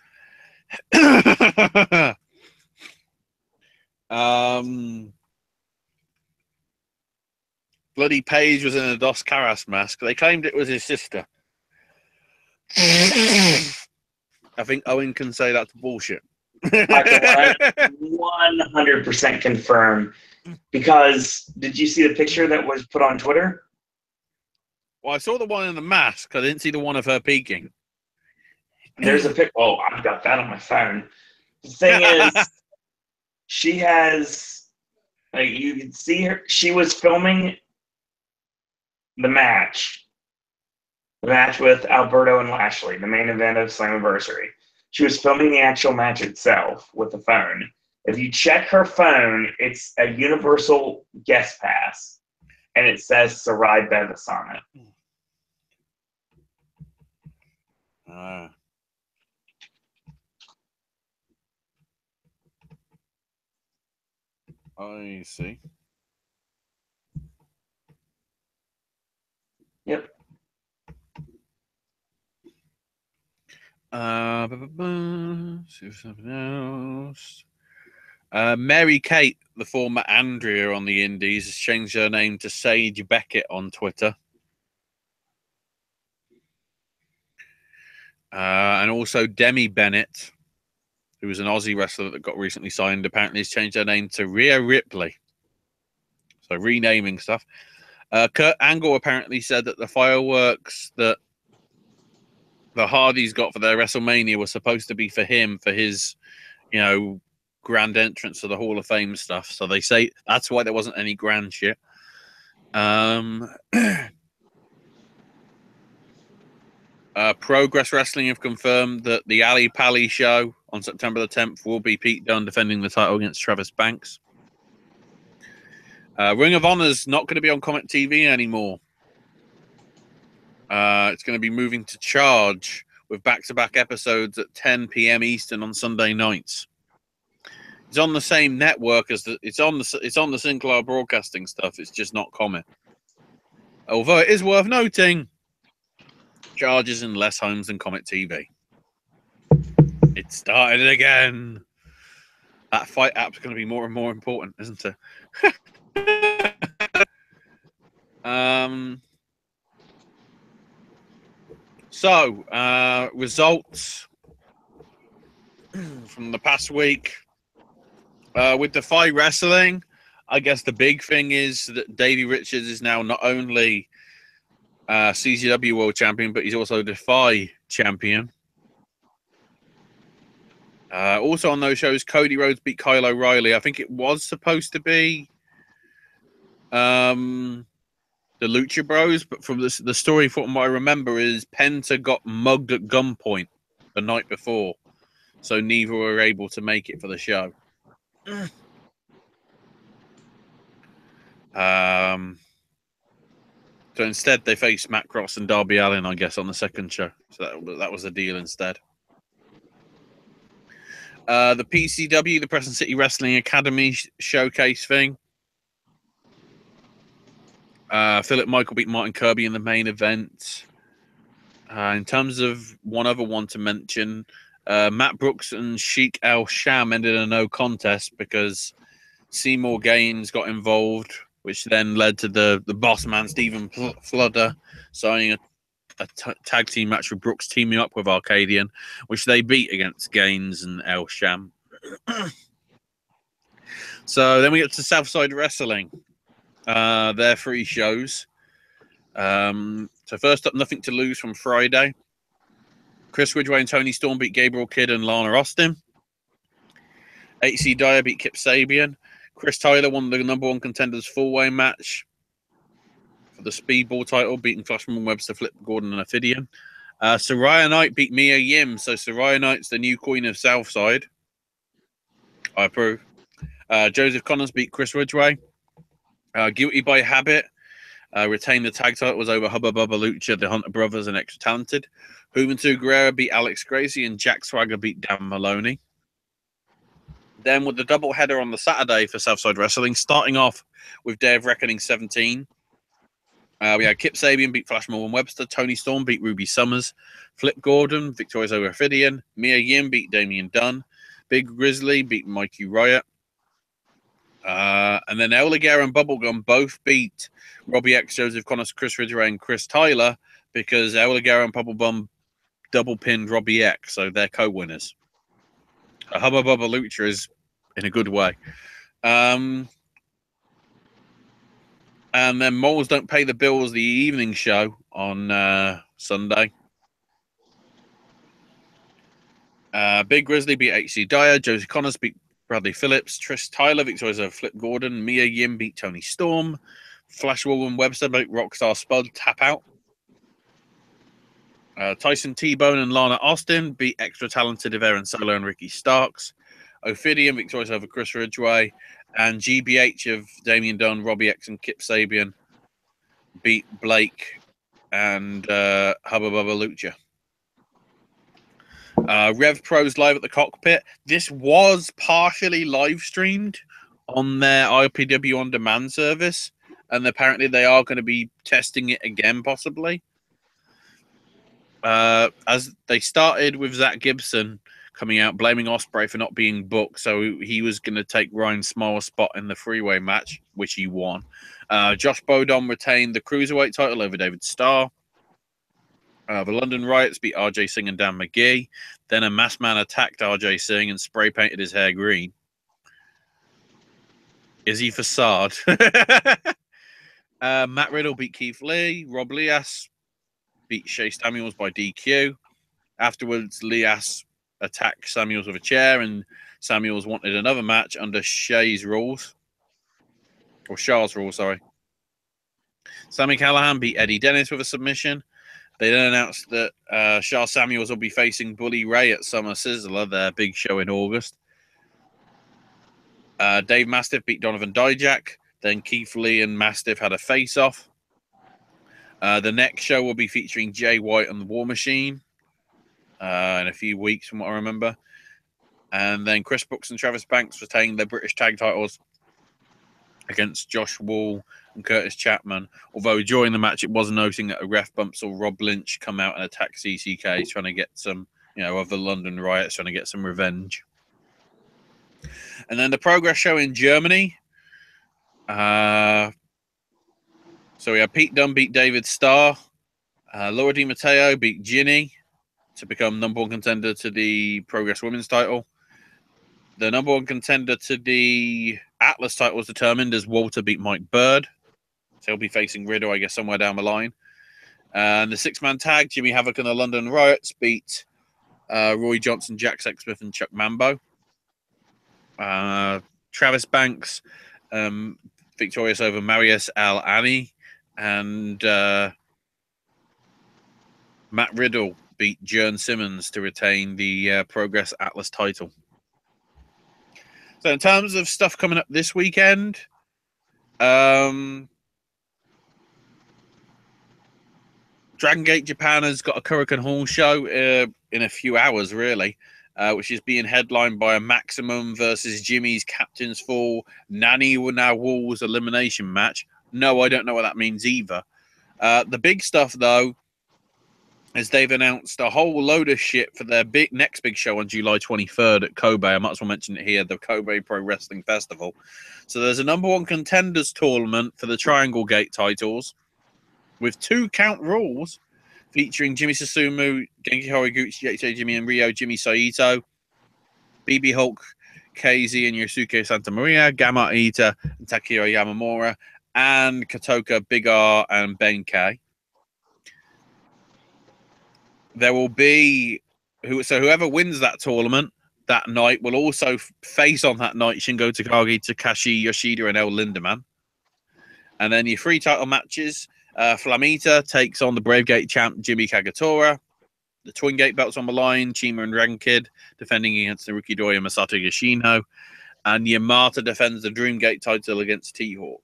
Bloody Paige was in a Dos Caras mask. They claimed it was his sister. I think Owen can say that's bullshit. I can 100% confirm, because did you see the picture that was put on Twitter? Well, I saw the one in the mask. I didn't see the one of her peeking. There's a pic. Oh, I've got that on my phone. The thing is, she has, like, you can see her. She was filming the match with Alberto and Lashley, the main event of Slammiversary. She was filming the actual match itself with the phone. If you check her phone, it's a Universal guest pass, and it says Sarai Bevis on it. I see. Yep. See if something else. Mary Kate, the former Andrea on the Indies, has changed her name to Sage Beckett on Twitter. And also Demi Bennett, who was an Aussie wrestler that got recently signed, apparently has changed her name to Rhea Ripley. So renaming stuff. Kurt Angle apparently said that the fireworks that the Hardys got for their WrestleMania were supposed to be for him, for his, grand entrance to the Hall of Fame stuff. So they say that's why there wasn't any grand shit. Progress Wrestling have confirmed that the Ali Pali show on September the 10th will be Pete Dunne defending the title against Travis Banks. Ring of Honor's not going to be on Comet TV anymore. It's going to be moving to Charge with back-to-back episodes at 10 p.m. Eastern on Sunday nights. It's on the same network as it's on the Sinclair Broadcasting stuff. It's just not Comet. Although it is worth noting, Charge is in less homes than Comet TV. It started again. That fight app's going to be more and more important, isn't it? So, results from the past week. With Defy Wrestling, I guess the big thing is that Davey Richards is now not only CZW World Champion, but he's also Defy Champion. Also on those shows, Cody Rhodes beat Kyle O'Reilly. I think it was supposed to be the Lucha Bros, but from the story from what I remember is Penta got mugged at gunpoint the night before, so neither were able to make it for the show. So instead they faced Matt Cross and Darby Allin, I guess, on the second show. So that was the deal instead. The PCW, the Preston City Wrestling Academy showcase thing. Philip Michael beat Martin Kirby in the main event. In terms of one other one to mention, Matt Brooks and Sheik El Sham ended a no contest because Seymour Gaines got involved, which then led to the boss man, Stephen Fludder, signing a tag team match with Brooks teaming up with Arcadian, which they beat against Gaines and El Sham. So then we get to Southside Wrestling. Their 3 shows. So first up, Nothing to Lose from Friday. Chris Ridgway and Tony Storm beat Gabriel Kidd and Lana Austin. HC Dyer beat Kip Sabian. Chris Tyler won the number 1 contenders 4-way match for the Speedball title, beating Flashman Webster, Flip Gordon, and Ophidian. Saraya Knight beat Mia Yim, so Saraya Knight's the new queen of Southside. I approve. Joseph Connors beat Chris Ridgway. Guilty by Habit retained the tag titles over Hubba Bubba Lucha, the Hunter Brothers, and Extra Talented. Juventud Guerrera beat Alex Gracie, and Jack Swagger beat Dan Maloney. Then with the doubleheader on the Saturday for Southside Wrestling, starting off with Day of Reckoning 17. We had Kip Sabian beat Flash Morgan Webster. Tony Storm beat Ruby Summers. Flip Gordon victorious over Ophidian. Mia Yim beat Damian Dunn. Big Grizzly beat Mikey Riot. And then El Ligero and Bubblegum both beat Robbie X, Joseph Connors, Chris Ridgway, and Chris Tyler because El Ligero and Bubblegum double pinned Robbie X, so they're co-winners. Hubba Bubba Lucha is in a good way. And then Moles Don't Pay the Bills, the evening show on Sunday. Big Grizzly beat HC Dyer. Josie Connors beat Bradley Phillips. Trish Tyler victorious over Flip Gordon. Mia Yim beat Tony Storm. Flash Woman Webster beat Rockstar Spud tap out. Tyson T-Bone and Lana Austin beat Extra Talented of Aaron Solo and Ricky Starks. Ophidian victorious over Chris Ridgway. And GBH of Damian Dunn, Robbie X, and Kip Sabian beat Blake and Hubba Bubba Lucha. Rev Pro's live at the cockpit. This was partially live streamed on their IPW On Demand service, and apparently they are going to be testing it again, possibly. As they started with Zach Gibson coming out blaming Ospreay for not being booked, so he was going to take Ryan Small's spot in the freeway match, which he won. Josh Bodom retained the Cruiserweight title over David Starr. The London Riots beat RJ Singh and Dan McGee. Then a masked man attacked RJ Singh and spray painted his hair green. Is he facade? Matt Riddle beat Keith Lee. Rob Lias beat Shea Samuels by DQ. Afterwards, Lias attacked Samuels with a chair, and Samuels wanted another match under Shea's rules. Or Shah's rules, sorry. Sami Callihan beat Eddie Dennis with a submission. They then announced that Shah Samuels will be facing Bully Ray at Summer Sizzler, their big show in August. Dave Mastiff beat Donovan Dijak. Then Keith Lee and Mastiff had a face-off. The next show will be featuring Jay White and the War Machine in a few weeks, from what I remember. And then Chris Brooks and Travis Banks retained their British tag titles against Josh Wall and Curtis Chapman. Although during the match, it was noting that a ref bump saw Rob Lynch come out and attack CCK, trying to get some, of the London Riots, trying to get some revenge. And then the Progress show in Germany. So we had Pete Dunne beat David Starr. Laura Di Matteo beat Ginny to become number one contender to the Progress Women's title. The number one contender to the Atlas title was determined as Walter beat Mike Bird. So he'll be facing Riddle, I guess, somewhere down the line. And the six-man tag, Jimmy Havoc and the London Riots beat Roy Johnson, Jack Sexsmith, and Chuck Mambo. Travis Banks victorious over Marius Al-Ani, and Matt Riddle beat Jern Simmons to retain the Progress Atlas title. So in terms of stuff coming up this weekend, Dragon Gate Japan has got a Kurikan Hall show in a few hours, really, which is being headlined by a Maximum versus Jimmy's Captain's Fall Nanny Now Walls elimination match. No, I don't know what that means either. The big stuff, though, is they've announced a whole load of shit for their next big show on July 23rd at Kobe. I might as well mention it here, the Kobe Pro Wrestling Festival. So there's a number one contenders tournament for the Triangle Gate titles with 2 count rules featuring Jimmy Susumu, Genki Horiguchi, JJ Jimmy and Ryo Jimmy Saito, BB Hulk, KZ and Yosuke Santa Maria, Gamma Ita and Takira Yamamura, and Katoka, Big R, and Ben K. There will be whoever wins that tournament that night will also face on that night Shingo Takagi, Takashi Yoshida, and El Lindemann. And then your 3 title matches: Flamita takes on the Brave Gate champ Jimmy Kagetora. The Twin Gate belts on the line: Chima and Dragon Kid defending against Naruki Doi and Masato Yoshino, and Yamata defends the Dream Gate title against T-Hawk.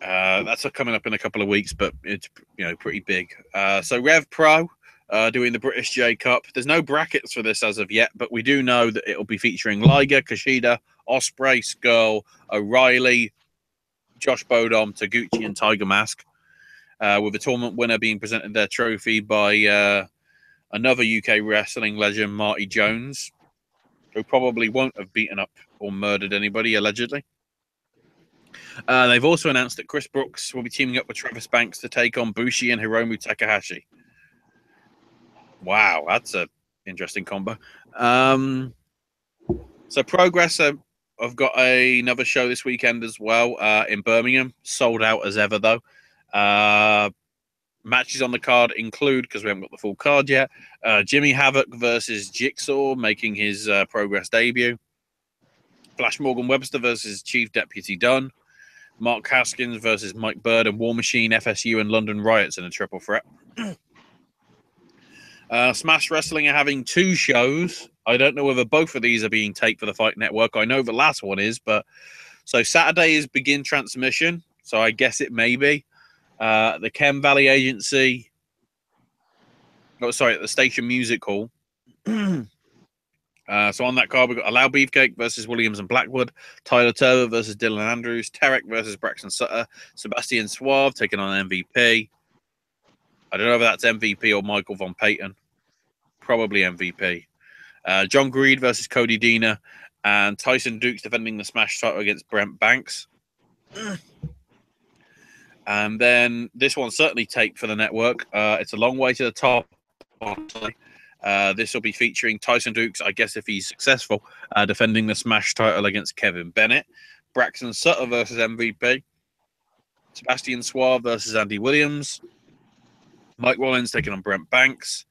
That's coming up in a couple of weeks, but it's pretty big. So Rev Pro doing the British J Cup. There's no brackets for this as of yet, but we do know that it'll be featuring Liger, Kushida, Ospreay, Skrull, O'Reilly, Josh Bodom, Taguchi, and Tiger Mask. With the tournament winner being presented their trophy by another UK wrestling legend, Marty Jones, who probably won't have beaten up or murdered anybody, allegedly. They've also announced that Chris Brooks will be teaming up with Travis Banks to take on Bushi and Hiromu Takahashi. Wow, that's an interesting combo. So Progress have got another show this weekend as well in Birmingham. Sold out as ever, though. Matches on the card include, because we haven't got the full card yet, Jimmy Havoc versus Jigsaw, making his Progress debut. Flash Morgan Webster versus Chief Deputy Dunn. Mark Haskins versus Mike Bird and War Machine, FSU, and London Riots in a triple threat. Smash Wrestling are having 2 shows. I don't know whether both of these are being taped for the Fight Network. I know the last one is, but so Saturday is Begin Transmission, so I guess it may be. The Chem Valley Agency. Oh, sorry, at the Station Music Hall. So on that card, we've got Allow Beefcake versus Williams and Blackwood, Tyler Turner versus Dylan Andrews, Tarek versus Braxton Sutter, Sebastian Suave taking on MVP. I don't know if that's MVP or Michael Von Payton. Probably MVP. John Greed versus Cody Deaner, and Tyson Dukes defending the Smash title against Brent Banks. And then this one's certainly taped for the network. It's a long way to the top, honestly. This will be featuring Tyson Dukes, I guess if he's successful, defending the Smash title against Kevin Bennett. Braxton Sutter versus MVP. Sebastian Suave versus Andy Williams. Mike Rollins taking on Brent Banks.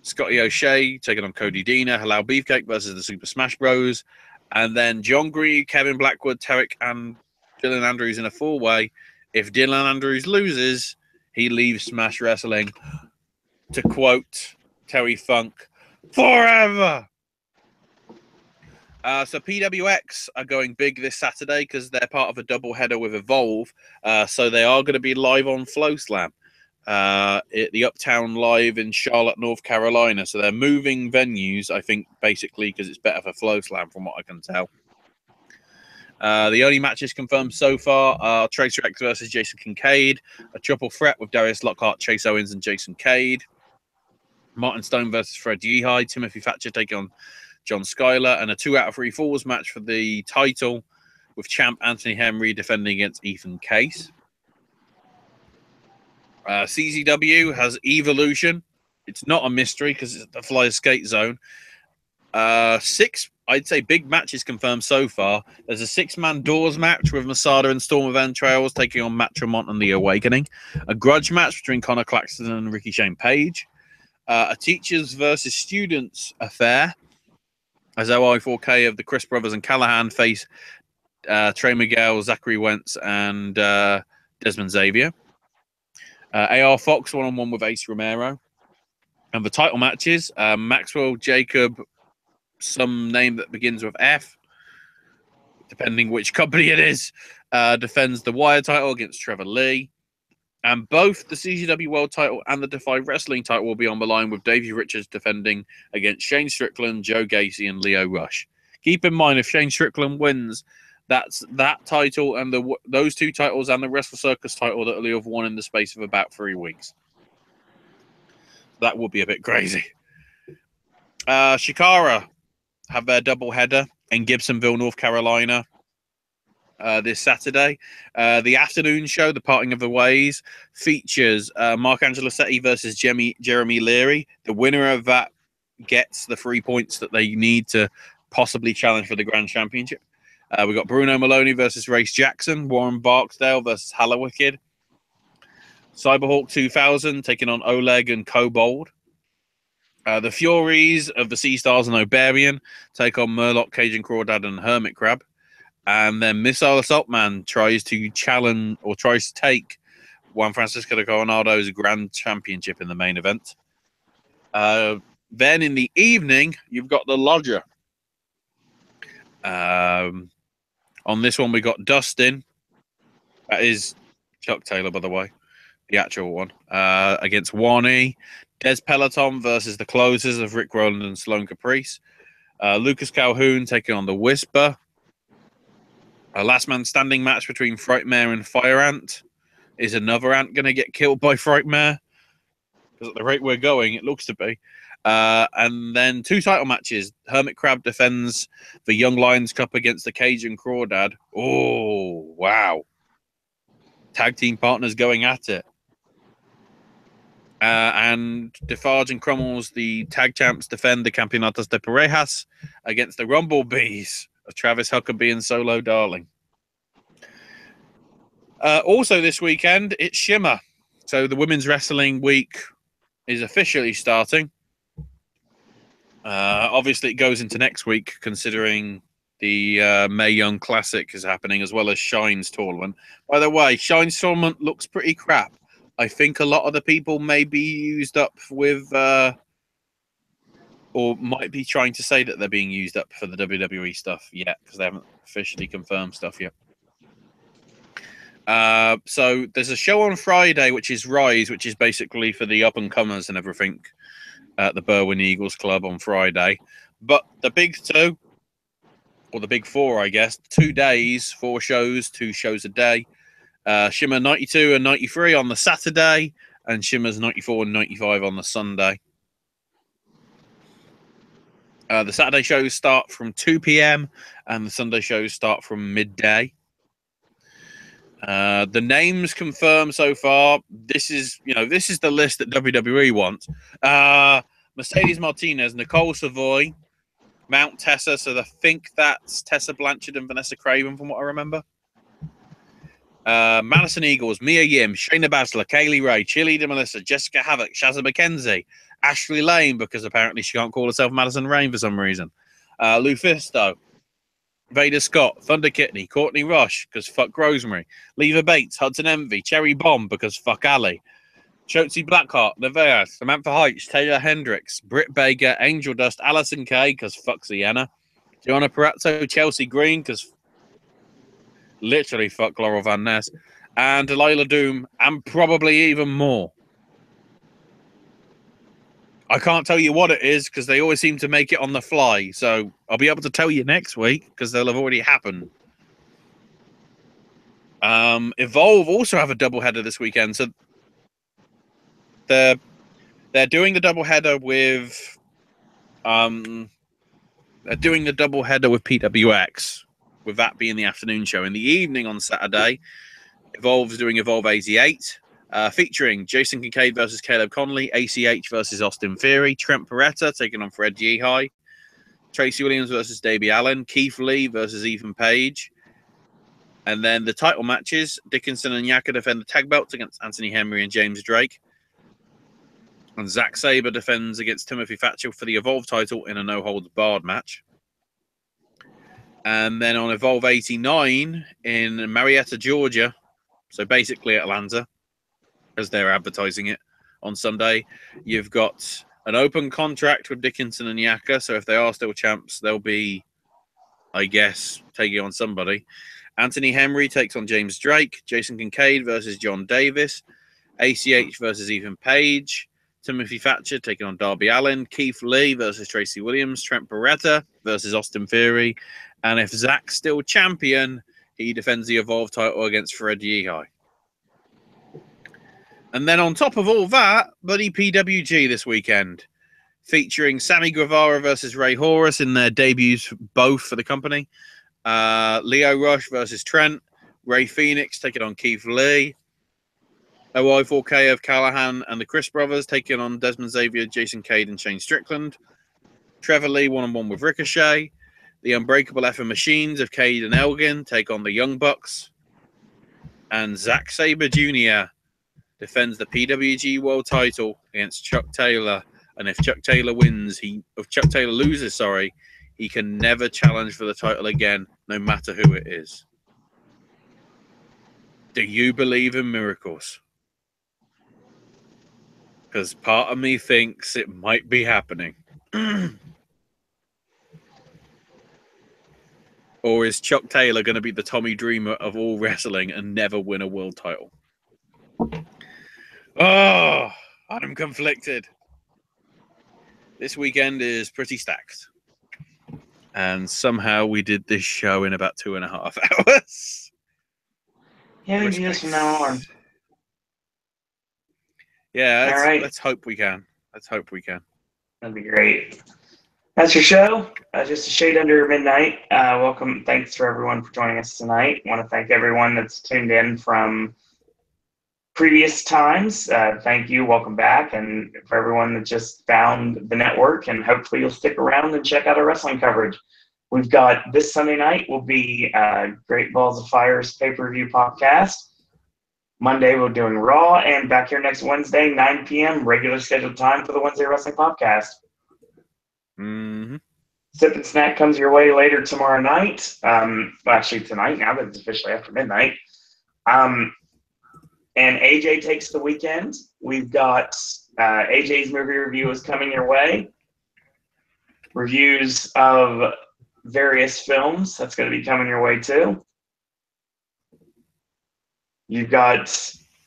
Scotty O'Shea taking on Cody Deaner. Halal Beefcake versus the Super Smash Bros. And then John Green, Kevin Blackwood, Tarek, and Dylan Andrews in a four-way. If Dylan Andrews loses, he leaves Smash Wrestling. To quote Terry Funk, forever. So PWX are going big this Saturday because they're part of a double header with Evolve. So they are going to be live on FlowSlam at the Uptown Live in Charlotte, North Carolina. So they're moving venues, I think, basically because it's better for FlowSlam from what I can tell. The only matches confirmed so far are Tracer X versus Jason Kincaid, a triple threat with Darius Lockhart, Chase Owens, and Jason Cade. Martin Stone versus Fred Yehide, Timothy Thatcher taking on John Schuyler, and a 2 out of 3 falls match for the title with champ Anthony Henry defending against Ethan Case. CZW has Evolution. It's not a mystery because it's the Flyer Skate Zone. 6, I'd say, big matches confirmed so far. There's a 6-man doors match with Masada and Storm of Entrails taking on Matt Tremont and The Awakening. A grudge match between Connor Claxton and Ricky Shane Page. A teachers versus students affair as OI4K of the Chris Brothers and Callahan face Trey Miguel, Zachary Wentz, and Desmond Xavier. AR Fox one-on-one with Ace Romero. And the title matches, Maxwell Jacob, some name that begins with F, depending which company it is, defends the Wire title against Trevor Lee. And both the CZW World title and the Defy Wrestling title will be on the line with Davey Richards defending against Shane Strickland, Joe Gacy, and Leo Rush. Keep in mind, if Shane Strickland wins, that's that title and those 2 titles and the Wrestle Circus title that Leo have won in the space of about 3 weeks. That would be a bit crazy. Shikara have their double header in Gibsonville, North Carolina. This Saturday. The afternoon show, The Parting of the Ways, features Mark Angelo Setti versus Jeremy Leary. The winner of that gets the 3 points that they need to possibly challenge for the Grand Championship. We've got Bruno Maloney versus Race Jackson, Warren Barksdale versus Hallowicked, Cyberhawk 2000 taking on Oleg and Kobold. The Furies of the Sea Stars and Oberian take on Murloc, Cajun Crawdad, and Hermit Crab. And then Missile Assault Man tries to challenge or tries to take Juan Francisco de Coronado's Grand Championship in the main event. Then in the evening, you've got the Lodger. On this one, we got Dustin. That is Chuck Taylor, by the way, the actual one. Against Wani. Des Peloton versus the Closers of Rick Rowland and Sloan Caprice. Lucas Calhoun taking on the Whisper. A last man standing match between Frightmare and Fire Ant. Is another ant going to get killed by Frightmare? Because at the rate we're going, it looks to be. And then 2 title matches. Hermit Crab defends the Young Lions Cup against the Cajun Crawdad. Oh, wow. Tag team partners going at it. And Defarge and Crummels, the tag champs, defend the Campeonatos de Parejas against the Rumble Bees of Travis Huckabee and Solo Darling. Also this weekend, it's Shimmer. So the Women's Wrestling Week is officially starting. Obviously, it goes into next week, considering the Mae Young Classic is happening, as well as Shine's tournament. By the way, Shine's tournament looks pretty crap. I think a lot of the people may be used up with... or might be trying to say that they're being used up for the WWE stuff yet, because they haven't officially confirmed stuff yet. So there's a show on Friday, which is Rise, which is basically for the up-and-comers and everything at the Berwyn Eagles Club on Friday. But the big 2, or the big 4, I guess, 2 days, 4 shows, 2 shows a day. Shimmer 92 and 93 on the Saturday, and Shimmer's 94 and 95 on the Sunday. The Saturday shows start from 2 p.m. and the Sunday shows start from midday. The names confirmed so far. This is the list that WWE wants. Mercedes Martinez, Nicole Savoy, Mount Tessa. So I think that's Tessa Blanchard and Vanessa Craven, from what I remember. Madison Eagles, Mia Yim, Shayna Baszler, Kaylee Ray, Cheerleader Melissa, Jessica Havoc, Shazza McKenzie, Ashley Lane, because apparently she can't call herself Madison Rain for some reason. Lufisto, Vader Scott, Thunder Kidney, Courtney Rush, because fuck Rosemary, Leva Bates, Hudson Envy, Cherry Bomb, because fuck Ali, Shotzi Blackheart, Nevaeh, Samantha Heights, Taylor Hendricks, Britt Baker, Angel Dust, Allison Kay, because fuck Sienna, Gianna Parazzo, Chelsea Green, because literally fuck Laurel Van Ness, and Delilah Doom, and probably even more. I can't tell you what it is because they always seem to make it on the fly. So I'll be able to tell you next week because they'll have already happened. Evolve also have a doubleheader this weekend. So they're doing the doubleheader with PWX, with that being the afternoon show. In the evening on Saturday, Evolve's doing Evolve 88. Featuring Jason Kincaid versus Caleb Conley, ACH versus Austin Theory, Trent Beretta taking on Fred Yehai, Tracy Williams versus Davey Allen, Keith Lee versus Ethan Page. And then the title matches, Dickinson and Yaka defend the tag belts against Anthony Henry and James Drake. And Zack Sabre defends against Timothy Thatcher for the Evolve title in a no-holds-barred match. And then on Evolve 89 in Marietta, Georgia, so basically Atlanta, as they're advertising it on Sunday, you've got an open contract with Dickinson and Yaka. So if they are still champs, they'll be, I guess, taking on somebody. Anthony Henry takes on James Drake. Jason Kincaid versus John Davis. ACH versus Ethan Page. Timothy Thatcher taking on Darby Allin. Keith Lee versus Tracy Williams. Trent Beretta versus Austin Theory. And if Zack's still champion, he defends the Evolve title against Fred Yehai. And then on top of all that, bloody PWG this weekend, featuring Sammy Guevara versus Ray Horus in their debuts, both for the company. Leo Rush versus Trent. Ray Phoenix taking on Keith Lee. OI4K of Callahan and the Chris Brothers taking on Desmond Xavier, Jason Cade, and Shane Strickland. Trevor Lee one-on-one with Ricochet. The Unbreakable Effing Machines of Cade and Elgin take on the Young Bucks. And Zack Sabre Jr. defends the PWG World Title against Chuck Taylor, and if Chuck Taylor loses, he can never challenge for the title again, no matter who it is. Do you believe in miracles? Because part of me thinks it might be happening. Or is Chuck Taylor going to be the Tommy Dreamer of all wrestling and never win a world title? Oh, I'm conflicted. This weekend is pretty stacked. And somehow we did this show in about 2.5 hours. Yeah, we do this from now on. Yeah, all right. Let's hope we can. That'd be great. That's your show. Just a shade under midnight. Welcome. Thanks for everyone for joining us tonight. I want to thank everyone that's tuned in from previous times. Thank you. Welcome back. And for everyone that just found the network, and hopefully you'll stick around and check out our wrestling coverage. We've got this Sunday night will be Great Balls of Fire's pay-per-view podcast. Monday we're doing Raw, and back here next Wednesday, 9 p.m., regular scheduled time for the Wednesday Wrestling Popcast. Mm-hmm. Sip and Snack comes your way later tomorrow night. Actually tonight, now that it's officially after midnight. And AJ takes the weekend. We've got AJ's movie review is coming your way. Reviews of various films, that's going to be coming your way too. You've got,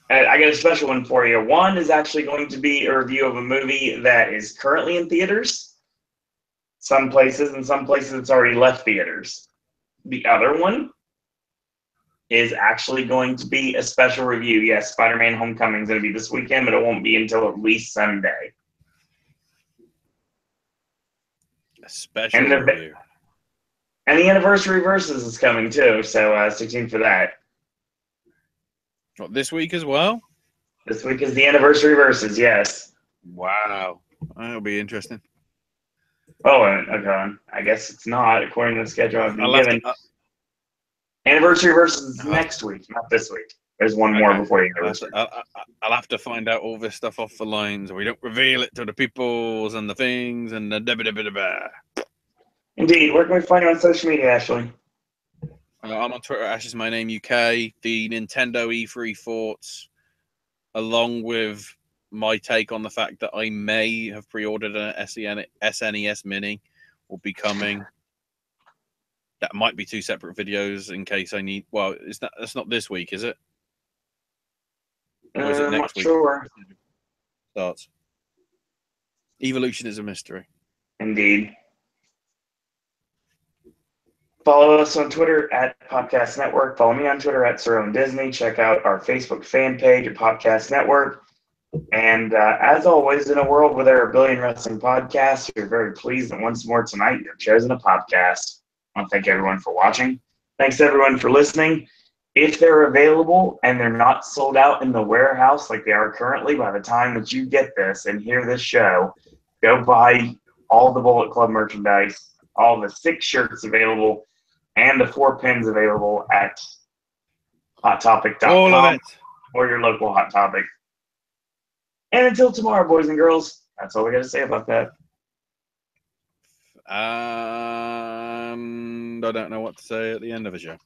I got a special one for you. One is actually going to be a review of a movie that is currently in theaters. Some places, and some places it's already left theaters. The other one is actually going to be a special review. Yes, Spider-Man Homecoming is going to be this weekend, but it won't be until at least Sunday. A special review. And the Anniversary Versus is coming too, so stay tuned for that. What, this week as well? This week is the anniversary versus, yes. Wow. That'll be interesting. Oh, okay. I guess it's not, according to the schedule I've been I'll have given. to, Anniversary versus next week, not this week. There's one more before the anniversary. I'll have to find out all this stuff off the lines. We don't reveal it to the peoples and the things and the da-ba-da-ba-da-ba. Indeed. Where can we find you on social media, Ashley? I'm on Twitter, Ash is my name UK. The Nintendo E3 thoughts, along with my take on the fact that I may have pre-ordered an SNES Mini, will be coming. That might be two separate videos in case I need. Well, that's not this week, is it? Or is it next week? Sure. Starts. Evolution is a mystery. Indeed. Follow us on Twitter at Podcast Network. Follow me on Twitter at Sir Owen Disney. Check out our Facebook fan page at Podcast Network. And as always, in a world where there are a billion wrestling podcasts, we're very pleased that once more tonight you've chosen a podcast. I want to thank everyone for watching. Thanks everyone for listening. If they're available and they're not sold out in the warehouse like they are currently, by the time that you get this and hear this show, go buy all the Bullet Club merchandise, all the 6 shirts available, and the 4 pins available at HotTopic.com or your local Hot Topic. And until tomorrow, boys and girls, that's all we got to say about that. And I don't know what to say at the end of a show.